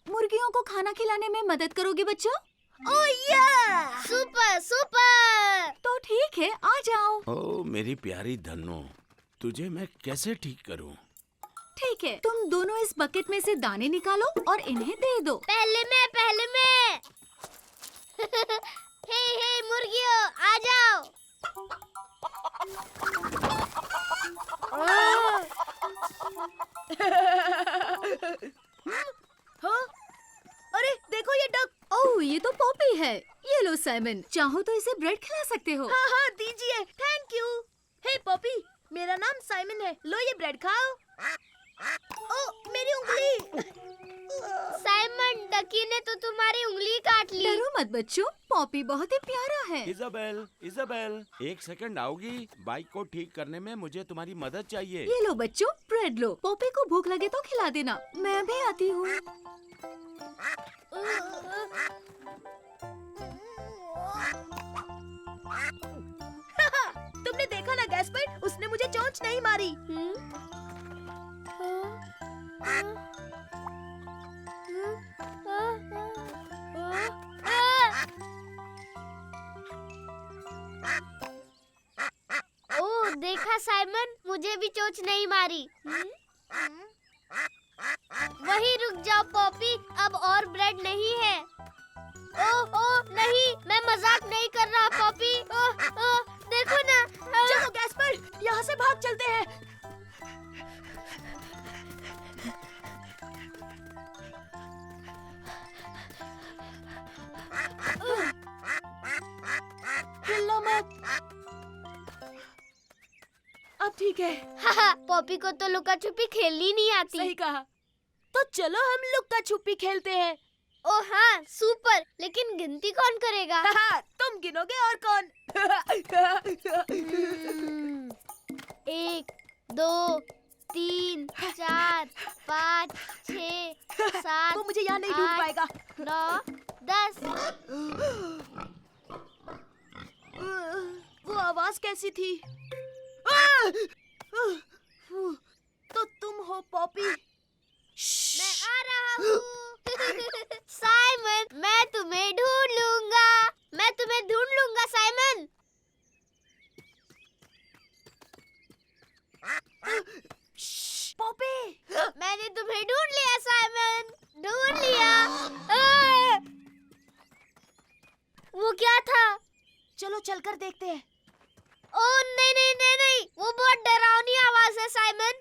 मुर्गियों को खाना खिलाने में मदद करोगे बच्चों? ओह या! Super super. तो ठीक है, आ जाओ। ओ मेरी प्यारी धन्नो, तुझे मैं कैसे ठीक करूँ? ठीक है, तुम दोनों इस बकेट में से दाने निकालो और इन्हें दे दो। पहले मैं। हे मुर्गियों, आ जाओ। हाँ? अरे देखो ये डक। ओह, ये तो पॉपी है। ये लो साइमन, चाहो तो इसे ब्रेड खिला सकते हो। हाँ हाँ दीजिए, थैंक यू। हे पॉपी, मेरा नाम साइमन है। लो ये ब्रेड खाओ। ओ मेरी उंगली। साइमन, डकी ने तो तुम्हारी उंगली काट ली। डरो मत बच्चों, पॉपी बहुत ही प्यारा है। इजाबेल, एक सेकंड आओगी? बाइक को ठीक करने में मुझे तुम्हारी मदद चाहिए। ये लो बच्चों, ब्रेड लो। पॉपी को भूख लगे तो खिला देना। मैं भी आती हूँ। तुमने देखा ना गैस्पर्ड, उसने मुझे चोंच नहीं मारी। ओह देखा साइमन, मुझे भी चोंच नहीं मारी। वहीं रुक जाओ पॉपी, अब और ब्रेड नहीं है। ओह नहीं, मैं मजाक नहीं कर रहा पॉपी। ओह देखो ना। चलो गैस्पर्ड, यहाँ से भाग चलते हैं। हिलना मत। अब ठीक है। पॉपी को तो लुका छुपी खेलनी नहीं आती। सही कहा। तो चलो हम लुक्का छुपी खेलते हैं। ओह हाँ सुपर, लेकिन गिनती कौन करेगा? तुम गिनोगे और कौन? 1 2 3 4 5 6 7 वो मुझे यहाँ नहीं ढूंढ 8, पाएगा। 9 10। वो आवाज कैसी थी? तो तुम हो पॉपी? मैं आ रहा हूँ। साइमन, मैं तुम्हें ढूंढ लूंगा। मैं तुम्हें ढूंढ लूंगा साइमन। पॉपी, मैंने तुम्हें ढूंढ लिया साइमन, ढूंढ लिया। वो क्या था? चलो चलकर देखते हैं। ओह नहीं नहीं नहीं नहीं, वो बहुत डरावनी आवाज है साइमन।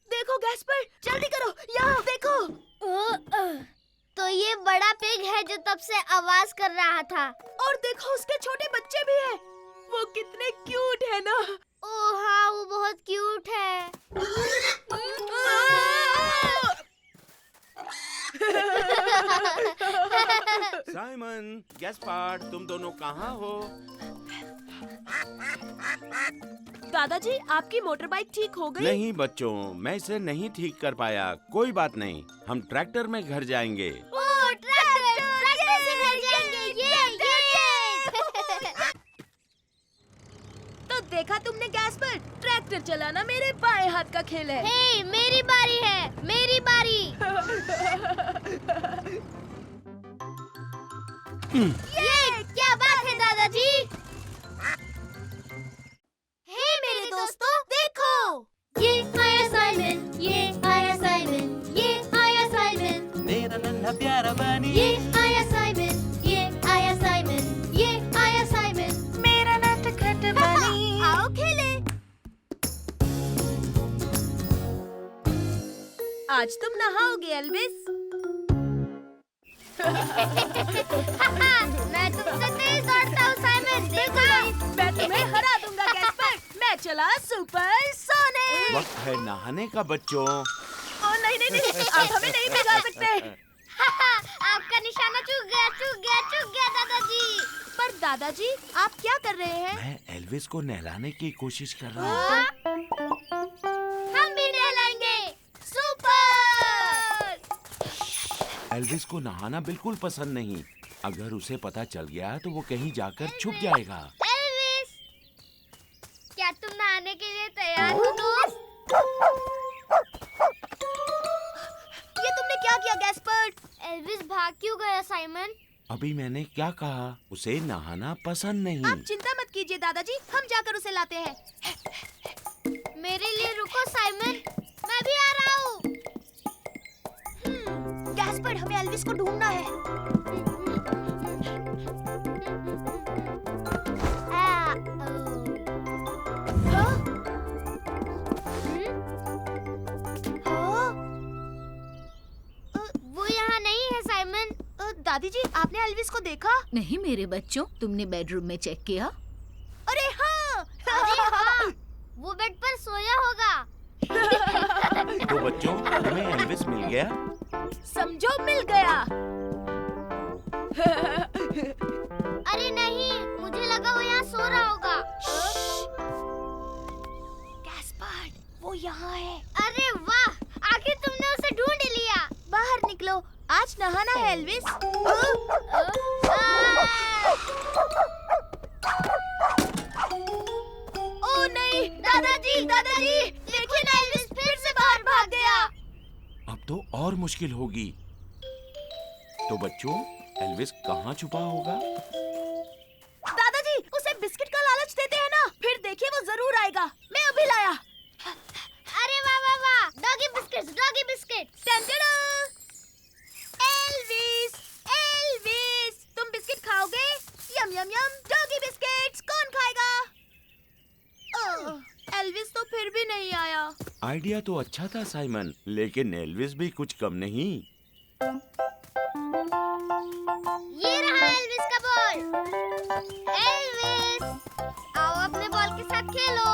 देखो गैस्पर्ड, जल्दी करो, यहाँ देखो। तो ये बड़ा पिग है जो तब से आवाज कर रहा था। और देखो उसके छोटे बच्चे भी हैं। वो कितने क्यूट है ना। ओह हाँ, वो बहुत क्यूट है। साइमन, गैस्पार्ड, तुम दोनों कहाँ हो? दादाजी, आपकी मोटर बाइक ठीक हो गई? नहीं बच्चों, मैं इसे नहीं ठीक कर पाया। कोई बात नहीं, हम ट्रैक्टर में घर जाएंगे। ओह ट्रैक्टर से घर जाएंगे। ये देखा तुमने गैस्पर? ट्रैक्टर चलाना मेरे बाएं हाथ का खेल है। हे, मेरी बारी है, मेरी बारी। ये क्या बात है दादाजी? हे मेरे दोस्तों, देखो, ये आया साइमन, ये आया साइमन, ये आया साइमन, मेरा नन्हा प्यारा बनी, ये आया साइमन, ये आया साइमन, ये आया साइमन, मेरा नटखट बनी। आओ खेले। आज तुम नहाओगे एल्विस। मैं तुमसे तेज दौड़ता हूँ साइमन, देखो। मैं तुम्हें हरा दूंगा गैस्पर। मैं चला सुपर सोनिक। वक्त है नहाने का बच्चों। ओ नहीं नहीं नहीं, आप हमें नहीं भिगा सकते। आपका निशाना चूक गया, चूक गया, चूक गया दादाजी। पर दादाजी, आप क्या कर रहे हैं? मैं एल्विस को नहलाने की कोशिश कर रहा हूँ। हम भी नहलाएंगे। सुपर! एल्विस को नहाना बिल्कुल पसंद नहीं। अगर उसे पता चल गया तो वो कहीं जाकर छुप जाएगा। एल्विस, क्या तुम नहाने के लिए तैयार हो दोस्त? ये तुमने क्या किया गैस्पर? एल्विस भाग क्यों गया साइमन? अभी मैंने क्या कहा? उसे नहाना पसंद नहीं। आप चिंता मत कीजिए दादाजी, हम जाकर उसे लाते हैं। मेरे लिए रुको साइमन, मैं भी आ रहा हूँ। गैस्पर, हमें एल्विस को ढूंढना है। हाँ? हाँ? वो यहाँ नहीं है साइमन। दादी जी, आपने एल्विस को देखा? नहीं मेरे बच्चों, तुमने बेडरूम में चेक किया? अरे हाँ! अरे हाँ, वो बेड पर सोया होगा। तो बच्चों, तुम्हें एल्विस मिल गया? समझो मिल गया। अरे नहीं, मुझे लगा वो यहाँ सो रहा होगा। गैस्पर, वो यहाँ है। अरे वाह, आखिर तुमने उसे ढूंढ लिया। बाहर निकलो, आज नहाना है एल्विस। ओ नहीं, दादाजी, दादाजी, देखिए ना, एल्विस फिर से बाहर भाग गया। अब तो और मुश्किल होगी। तो बच्चों, एल्विस कहाँ छुपा होगा? दादाजी, उसे बिस्किट का लालच देते हैं ना, फिर देखिए वो जरूर आएगा। मैं अभी लाया। अरे वाह वाह वाह, doggy biscuits, doggy biscuit. Ton-ton-ton. Elvis, Elvis, तुम बिस्किट खाओगे? यम यम यम, डॉगी बिस्किट्स कौन खाएगा? एल्विस तो फिर भी नहीं आया। आइडिया तो अच्छा था साइमन, लेकिन एल्विस भी कुछ कम नहीं। ये रहा एल्विस का बॉल। एल्विस, आओ अपने बॉल के साथ खेलो।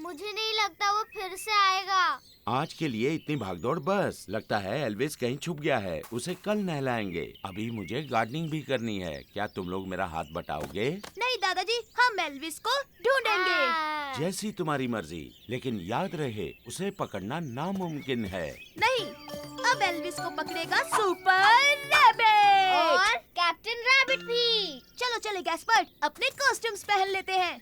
मुझे नहीं लगता वो फिर से आएगा। आज के लिए इतनी भागदौड़ बस। लगता है एल्विस कहीं छुप गया है। उसे कल नहलाएंगे। अभी मुझे गार्डनिंग भी करनी है। क्या तुम लोग मेरा हाथ बटाओगे? नहीं दादाजी, हम एल्विस को ढूंढेंगे। जैसी तुम्हारी मर्जी, लेकिन याद रहे उसे पकड़ना नामुमकिन है। नहीं, अब एल्विस को पकड़ेगा सुपर रैबिट और कैप्टन रैबिट भी। चलो चले गैस्पर, अपने कॉस्ट्यूम्स पहन लेते हैं।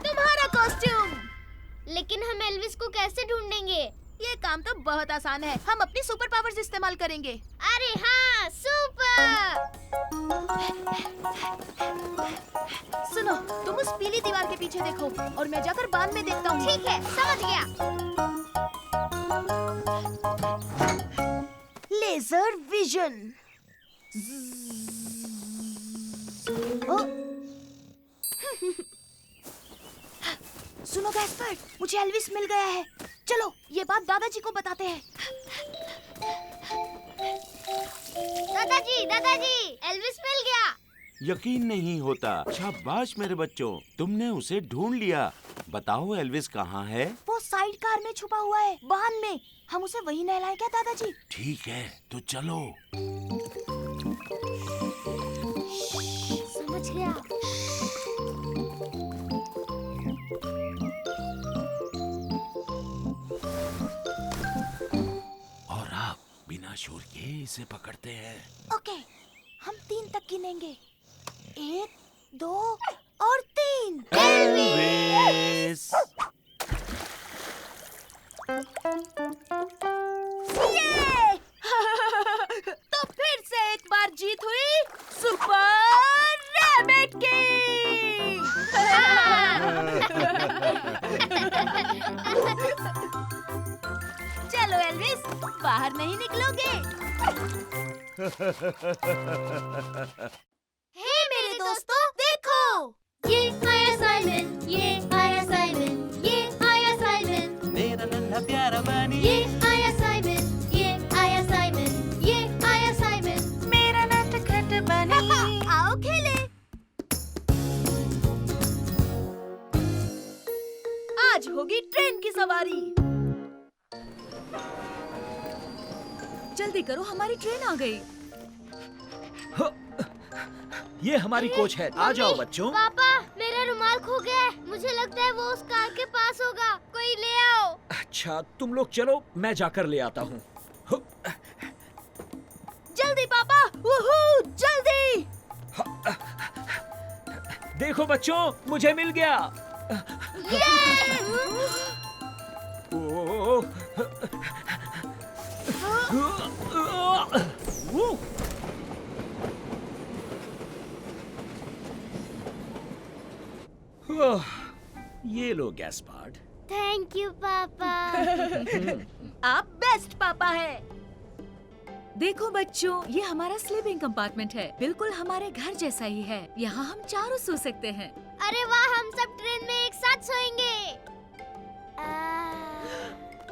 तुम्हारा कॉस्ट्यूम। लेकिन हम एल्विस को कैसे ढूंढेंगे? ये काम तो बहुत आसान है। हम अपनी सुपर पावर्स इस्तेमाल करेंगे। अरे हाँ, सुपर। सुनो, तुम उस पीली दीवार के पीछे देखो और मैं जाकर बांध में देखता हूँ। ठीक है, समझ गया। Laser vision. सुनो गैस्पर, मुझे एल्विस मिल गया है। चलो, ये बात दादाजी को बताते हैं। दादाजी, दादाजी, एल्विस मिल गया। यकीन नहीं होता। शाबाश मेरे बच्चों, तुमने उसे ढूंढ लिया। बताओ एल्विस कहाँ है? वो साइड कार में छुपा हुआ है, बांध में। हम उसे वहीं नहलाएं क्या दादाजी? ठीक है, तो चलो। समझ गया। और आप बिना बिना शोर के इसे पकड़ते हैं। ओके, हम 3 तक गिनेंगे। 1, 2 और 3। एल्विस! ये! तो फिर से एक बार जीत हुई सुपर रैबिट की। चलो एल्विस, बाहर नहीं निकलोगे। हे मेरे दोस्तों, देखो। ये आया साइमन, ये आया साइमन, ये आया साइमन, मेरा नन्हा प्यारा बनी ये आया साइमन, ये आया साइमन, ये आया साइमन। मेरा नटखट बनी। आओ खेले। आज होगी ट्रेन की सवारी। जल्दी करो, हमारी ट्रेन आ गई। ये हमारी कोच है। आ जाओ बच्चों। पापा, मेरा रुमाल खो गया है। मुझे लगता है वो उस कार के पास होगा। कोई ले आओ। अच्छा, तुम लोग चलो, मैं जाकर ले आता हूँ। जल्दी पापा, वूहू, जल्दी। देखो बच्चों, मुझे मिल गया। ओह! वो! ओह, ये लो गैस्पार्ड। थैंक यू पापा। आप बेस्ट पापा है। देखो बच्चों, ये हमारा स्लीपिंग कंपार्टमेंट है। बिल्कुल हमारे घर जैसा ही है। यहाँ हम चारों सो सकते हैं। अरे वाह, हम सब ट्रेन में एक साथ सोएंगे।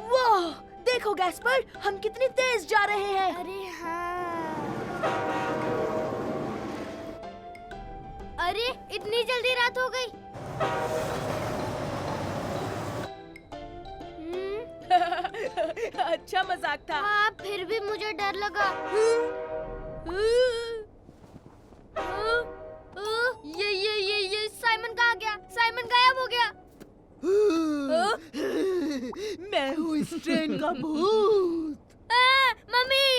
वाह, देखो गैस्पर्ड, हम कितनी तेज जा रहे हैं। अरे हाँ। अरे इतनी जल्दी रात हो गई। अच्छा मजाक था। हाँ, फिर भी मुझे डर लगा। ये साइमन कहाँ गया? साइमन गायब हो गया। मैं हूँ इस ट्रेन का भूत। मम्मी,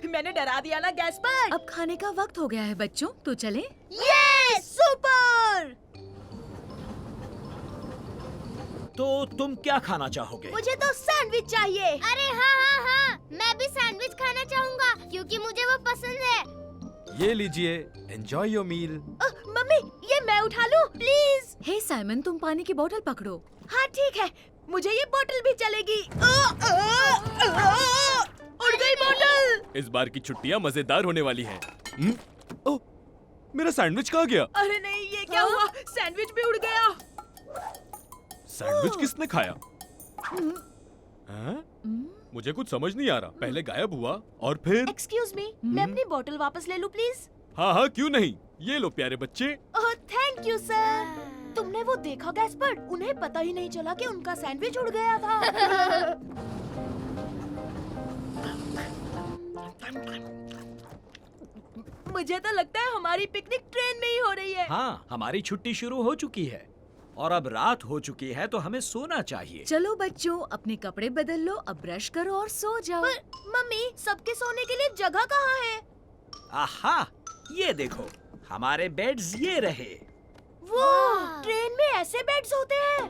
मैंने डरा दिया ना गैस्पर्ड। अब खाने का वक्त हो गया है बच्चों, तो चले। ये सुपर। तो तुम क्या खाना चाहोगे? मुझे तो सैंडविच चाहिए। अरे हाँ हाँ हाँ, मैं भी सैंडविच खाना चाहूँगा क्योंकि मुझे वो पसंद है। ये लीजिए, एंजॉय योर मील। मम्मी, ये मैं उठा लूं, प्लीज? हे साइमन, तुम पानी की बोतल पकड़ो। हाँ ठीक है, मुझे ये बोतल भी चलेगी। उड़ गई बोतल। इस बार की छुट्टियां मजेदार होने वाली हैं। ओह, मेरा सैंडविच कहाँ गया? अरे नहीं, ये क्या हुआ? सैंडविच भी उड़ गया। सैंडविच किसने खाया? हाँ? मुझे कुछ समझ नहीं आ रहा। पहले गायब हुआ और फिर। एक्सक्यूज मी, मैं अपनी बोतल वापस ले लूं प्लीज? हाँ हाँ, क्यों नहीं। ये लो प्यारे बच्चे। Oh thank you sir. तुमने वो देखा गैस्पर्ड? उन्हें पता ही नहीं चला कि उनका सैंडविच उड़ गया था। मुझे तो लगता है हमारी पिकनिक ट्रेन में ही हो रही है। हाँ, हमारी छुट्टी शुरू हो चुकी है और अब रात हो चुकी है, तो हमें सोना चाहिए। चलो बच्चों, अपने कपड़े बदल लो, अब ब्रश करो और सो जाओ। पर मम्मी, सबके सोने के लिए जगह कहाँ है? आहा, ये देखो, हमारे बेड्स ये रहे। वो ट्रेन में ऐसे बेड्स होते हैं।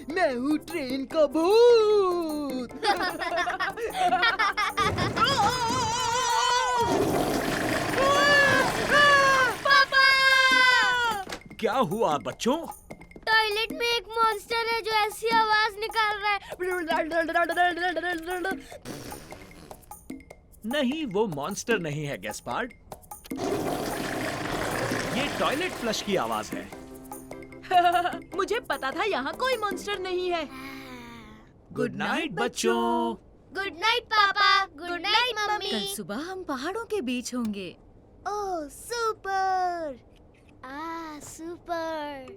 मैं हूँ ट्रेन का भूत। पापा! क्या हुआ बच्चों? टॉयलेट में एक मॉन्स्टर है जो ऐसी आवाज निकाल रहा है। नहीं, वो मॉन्स्टर नहीं है गैस्पार्ड। ये टॉयलेट फ्लश की आवाज है। मुझे पता था यहाँ कोई मॉन्स्टर नहीं है। गुड नाइट बच्चों। गुड नाइट पापा। गुड नाइट कल मम्मी। सुबह हम पहाड़ों के बीच होंगे। ओह सुपर। सुपर।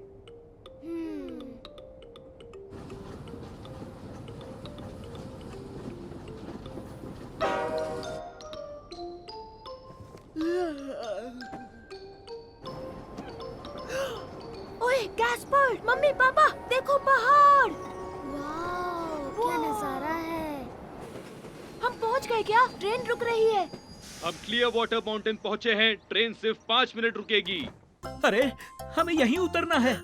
ओए, गैस्पर, मम्मी पापा देखो पहाड़। वाह, क्या नजारा है। हम पहुंच गए क्या? ट्रेन रुक रही है। हम क्लियर वाटर माउंटेन पहुंचे हैं। ट्रेन सिर्फ 5 मिनट रुकेगी। अरे हमें यहीं उतरना है।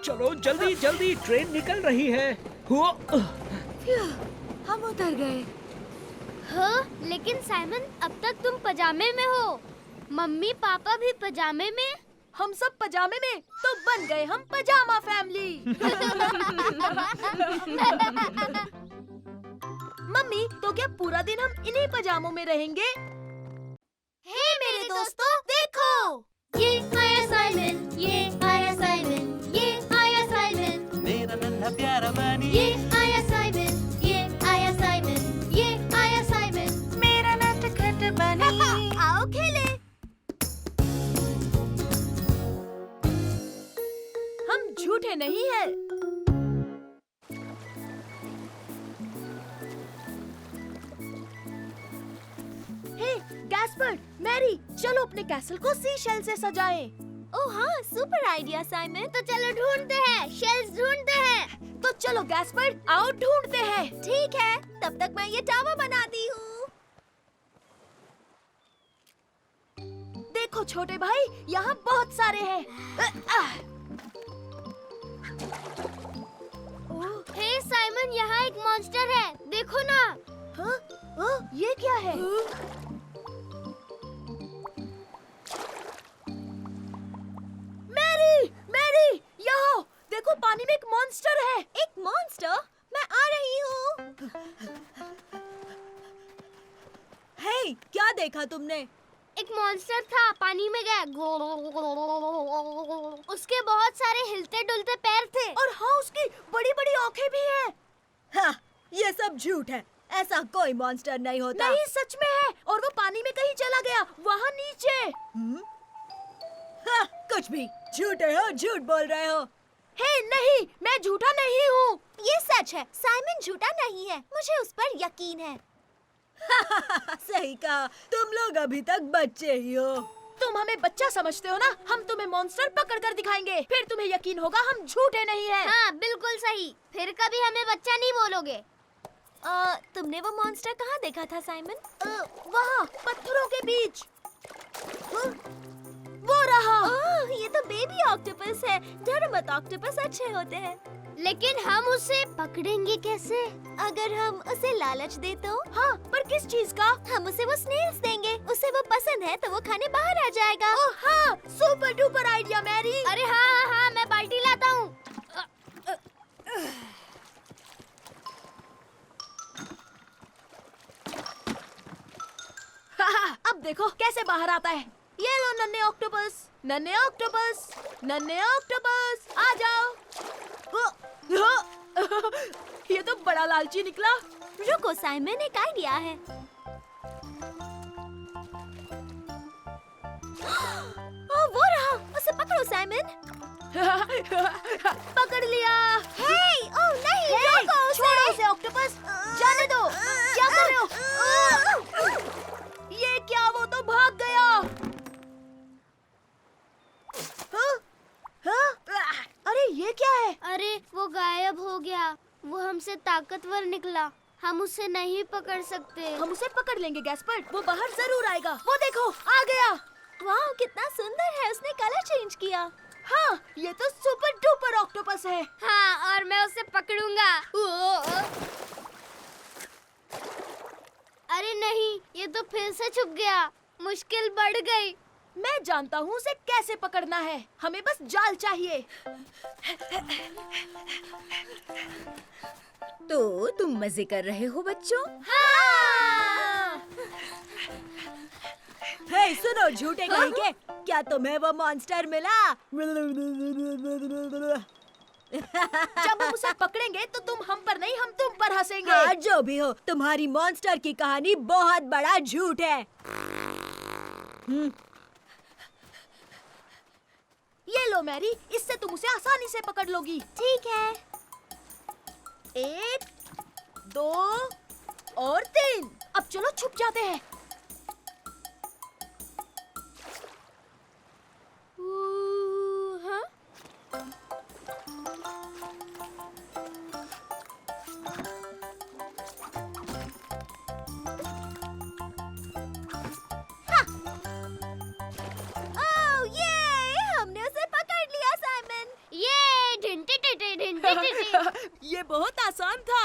चलो जल्दी जल्दी, ट्रेन निकल रही है। हम उतर गए। हाँ, लेकिन साइमन अब तक तुम पजामे में हो, मम्मी पापा भी पजामे में। हम सब पजामे में, तो बन गए हम पजामा फैमिली। मम्मी, तो क्या पूरा दिन हम इन्हीं पजामों में रहेंगे? हे मेरे दोस्तों, देखो, ये आया साइमन, ये आया साइमन, ये आया साइमन, मेरा नन्हा प्यारा बनी, ये आया साइमन, ये आया साइमन, ये आया साइमन, मेरा नटखट बनी। आओ खेले। हम झूठे नहीं हैं। हे गैस्पर, मैरी, चलो अपने कैसल को सी शेल से सजाएं। ओह हाँ, सुपर आइडिया साइमन। तो चलो ढूंढते हैं, शेल्स ढूंढते हैं। तो चलो गैस्पर, आओ ढूंढते हैं। ठीक है, तब तक मैं ये टावर बनाती हूँ। देखो छोटे भाई, यहाँ बहुत सारे हैं। हे साइमन, यहाँ एक मॉन्स्टर है, देखो ना। हाँ? हाँ? ये क्या है? मैरी, मैरी, यहाँ देखो, पानी में एक मॉन्स्टर है। एक मॉन्स्टर? मैं आ रही हूँ। हे, क्या देखा तुमने? एक मॉन्स्टर था, पानी में गया। उसके बहुत सारे हिलते डुलते पैर थे। और हाँ, उसकी बड़ी बड़ी आंखें भी हैं। हाँ, ये सब झूठ है। ऐसा कोई मॉन्स्टर नहीं होता। नहीं, सच में है। और वो पानी में कहीं चला गया, वहाँ नीचे। हाँ, कुछ भी। झूठे हो, झूठ बोल रहे हो। हे नहीं, मैं झूठा नहीं हूँ। ये सच है, साइमन झूठा नहीं है, मुझे उस पर यकीन है। सही कहा, तुम लोग अभी तक बच्चे ही हो। तुम हमें बच्चा समझते हो ना? हम तुम्हें मॉन्स्टर पकड़ कर दिखाएंगे, फिर तुम्हें यकीन होगा हम झूठे नहीं हैं। हाँ, बिल्कुल सही। फिर कभी हमें बच्चा नहीं बोलोगे। तुमने वो मॉन्स्टर कहाँ देखा था साइमन? वहाँ पत्थरों के बीच। वो रहा। ये तो बेबी ऑक्टोपस है। डरो मत, ऑक्टोपस अच्छे होते हैं। लेकिन हम उसे पकड़ेंगे कैसे? अगर हम उसे लालच दे तो? हाँ, पर किस चीज का? हम उसे वो स्नेल्स देंगे। उसे वो पसंद है तो वो खाने बाहर आ जाएगा। ओह हाँ, सुपर डुपर आइडिया मैरी। अरे हाँ हाँ हाँ, मैं बाल्टी लाता हूँ। अब देखो कैसे बाहर आता है। ये लो नन्हे ऑक्टोपस, नन्हे ऑक्टोपस, नन्हे ऑक्टोपस, आ जाओ। ये तो बड़ा लालची निकला। रुको साइमन, एक आइडिया है। वो रहा, उसे पकड़ो साइमन। पकड़ लिया। हे, ओह नहीं, रोको उसे। छोड़ो उसे ऑक्टोपस, जाने दो। क्या कर रहे हो? ये क्या, वो तो भाग गया। हाँ? हाँ? अरे ये क्या है? अरे वो गायब हो गया। वो हमसे ताकतवर निकला। हम उसे नहीं पकड़ सकते। हम उसे पकड़ लेंगे गैस्पर, वो बाहर जरूर आएगा। वो देखो, आ गया। वाह, कितना सुंदर है। उसने कलर चेंज किया। हाँ, ये तो सुपर डुपर ऑक्टोपस है। हाँ, और मैं उसे पकड़ूंगा। अरे नहीं, ये तो फिर से छुप गया। मुश्किल बढ़ गई। मैं जानता हूँ उसे कैसे पकड़ना है। हमें बस जाल चाहिए। तो तुम मजे कर रहे हो बच्चों? हाँ! हे सुनो झूठे कहीं के, क्या तुम्हें वो मॉन्स्टर मिला? जब हम उसे पकड़ेंगे तो तुम हम पर नहीं, हम तुम पर हंसेंगे। हाँ, जो भी हो, तुम्हारी मॉन्स्टर की कहानी बहुत बड़ा झूठ है। ये लो मैरी, इससे तुम उसे आसानी आसानी से पकड़ लोगी। ठीक है। 1, 2 और 3। अब चलो छुप जाते हैं। हाँ? ओह ये! हमने उसे पकड़ लिया साइमन। ये ढिंटी टिटी ढिंटी टिटी। ये बहुत आसान था।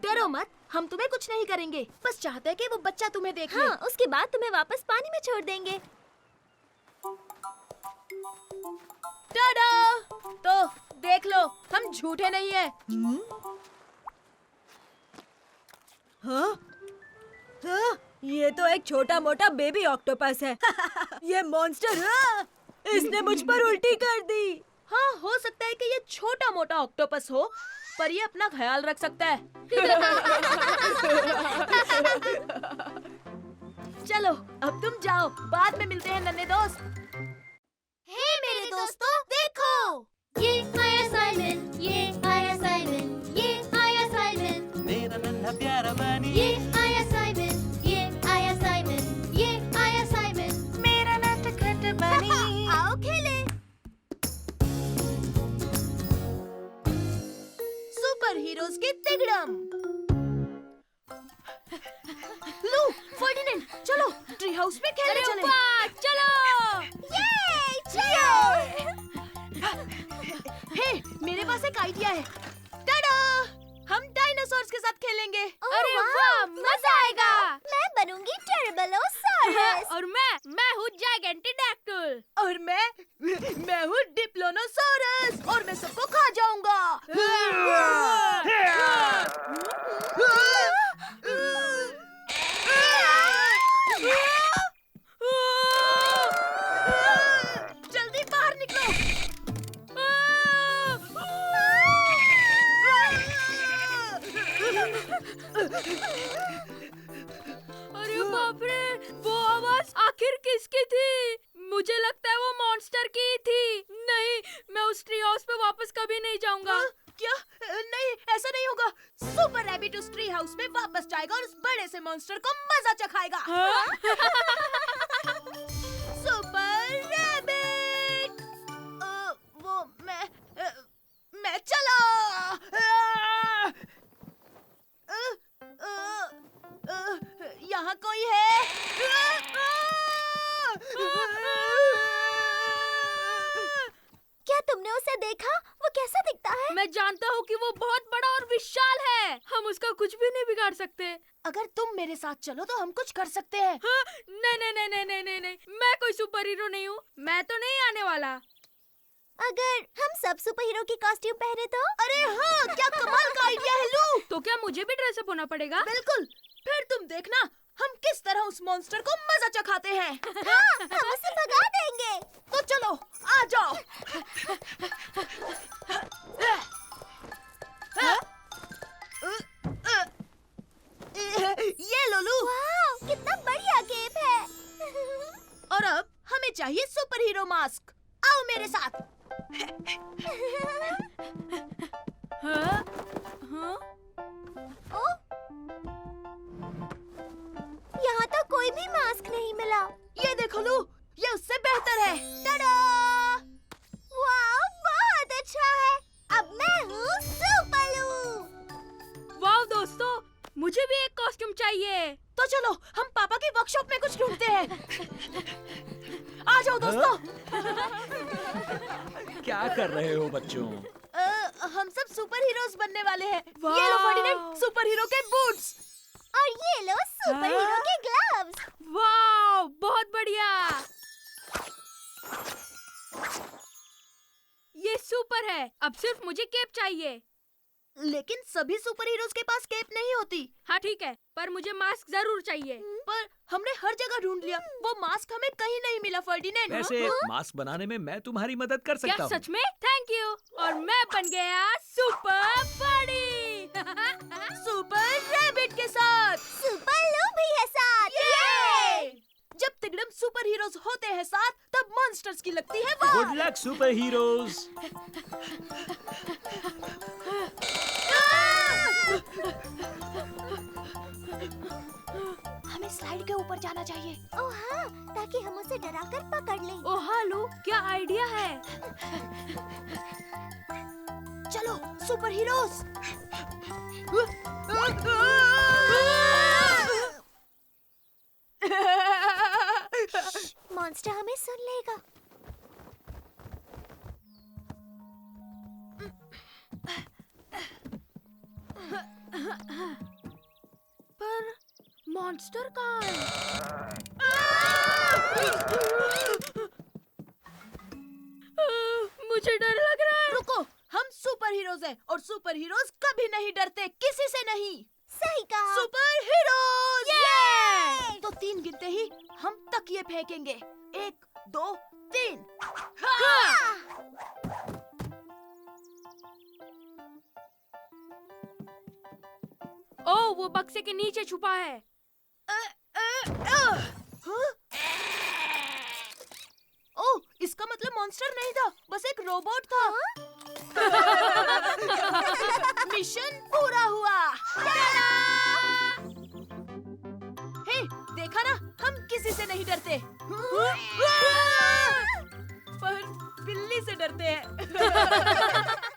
डरो मत, हम तुम्हें कुछ नहीं करेंगे। बस चाहते हैं कि वो बच्चा तुम्हें देख ले। हाँ, उसके बाद तुम्हें वापस पानी में छोड़ देंगे। टाडा! तो देख लो, हम झूठे नहीं हैं। हाँ? हाँ? ये तो एक छोटा मोटा बेबी ऑक्टोपस है। ये मॉन्स्टर, इसने मुझ पर उल्टी कर दी। हाँ, हो सकता है कि ये छोटा मोटा ऑक्टोपस हो, पर ये अपना ख्याल रख सकता है। चलो, अब तुम जाओ, बाद में मिलते हैं नन्हे दोस्त। हे मेरे दोस्तों, देखो! ये आया साइमन, ये आया साइमन, ये आया साइमन। मेरा नन्हा प्यारा बनी ये आया साइमन, ये आया साइमन, ये आया साइमन। मेरा नटखट बनी आओ खेले। सुपर हीरोज के तिगड़म। लू, फर्डिनेंड, चलो ट्री हाउस में खेलने चले। चलो! ये चलो! हे, मेरे पास एक आइडिया है। टाडा! हम डायनासोर्स के साथ खेलेंगे। अरे वाह, मजा आएगा। मैं बनूंगी टेरेबलोसॉरस। और मैं हूँ जायगेंटिडैक्टल। और मैं हूँ डिप्लोनोसॉरस। और मैं सबको खा जाऊंगा। जल्दी बाहर निकलो। अरे बाप रे, वो आवाज आखिर किसकी थी? मुझे लगता है वो मॉन्स्टर की ही थी। नहीं, मैं उस ट्री हाउस पे वापस कभी नहीं जाऊंगा। क्या? नहीं, ऐसा नहीं होगा। सुपर रैबिट उस ट्री हाउस में वापस जाएगा और उस बड़े से मॉन्स्टर को मजा चखाएगा। Super rabbit! वो मैं चला। यहाँ कोई है? क्या तुमने उसे देखा? वो कैसा दिखता है? मैं जानता हूँ कि वो बहुत बड़ा और विशाल है। हम उसका कुछ भी नहीं बिगाड़ सकते। अगर तुम मेरे साथ चलो तो हम कुछ कर सकते हैं। हाँ? नहीं नहीं नहीं नहीं नहीं नहीं नहीं, मैं कोई सुपर हीरो नहीं हूँ। मैं तो नहीं आने वाला। अगर हम सब सुपर हीरो की कॉस्ट्यूम पहने तो? अरे हाँ, क्या कमाल का आइडिया है लू। तो क्या मुझे भी ड्रेसअप होना पड़ेगा? बिल्कुल। फिर तुम देखना हम किस तरह उस मॉन्स्टर को मजा चखाते हैं। हाँ, हम उसे भगा देंगे। तो चलो, आ जाओ। ये लो लू। वाह, कितना बढ़िया केप है। और अब हमें चाहिए सुपर हीरो मास्क। आओ मेरे साथ। हाँ? हाँ? ओ, यहाँ तो कोई भी मास्क नहीं मिला। ये देखो लू, ये उससे बेहतर है। टाडा! वाह, बहुत अच्छा है। अब मैं हूँ सुपरलू। वाह दोस्तों, मुझे भी एक कॉस्ट्यूम चाहिए। तो चलो, हम पापा की वर्कशॉप में कुछ ढूंढते हैं। आ जाओ दोस्तों। क्या कर रहे हो बच्चों? हम सब सुपर हीरोज बनने वाले हैं। वाह! ये लो फर्डिनेंड, सुपर हीरो के बूट्स। और ये लो सुपर हीरो के ग्लव्स। वाह, बहुत बढ़िया। ये सुपर है। अब सिर्फ मुझे केप चाहिए। लेकिन सभी सुपर हीरोज के पास केप नहीं होती। हाँ ठीक है, पर मुझे मास्क जरूर चाहिए। पर हमने हर जगह ढूंढ लिया, वो मास्क हमें कहीं नहीं मिला फर्डिनेंड। वैसे मास्क बनाने में मैं तुम्हारी मदद कर क्या सकता हूँ। सच में? Thank you. और मैं बन गया सुपर बड़ी। सुपर रैबिट के साथ। सुपरलू भी है साथ। ये! जब तिगड़म सुपर हीरोज होते हैं साथ, तब मॉन्स्टर्स की लगती है वार। Good luck superheroes. हमें स्लाइड के ऊपर जाना चाहिए। ओह हाँ, ताकि हम उसे डराकर पकड़ लें। ओह हालू, क्या आइडिया है। चलो सुपर हीरोज। मॉन्स्टर हमें सुन लेगा। पर मॉन्स्टर कहाँ है? मुझे डर लग रहा है। रुको, हम सुपर हीरोज हैं और सुपर हीरोज कभी नहीं डरते, किसी से नहीं। सही कहा। Super heroes. ये! तो 3 गिनते ही हम तकिए फेंकेंगे। 1 2 3। ओह, वो बक्से के नीचे छुपा है। ओह, इसका मतलब मॉन्स्टर नहीं था, बस एक रोबोट था। मिशन पूरा हुआ। हे, देखा ना, हम किसी से नहीं डरते। पर बिल्ली से डरते हैं।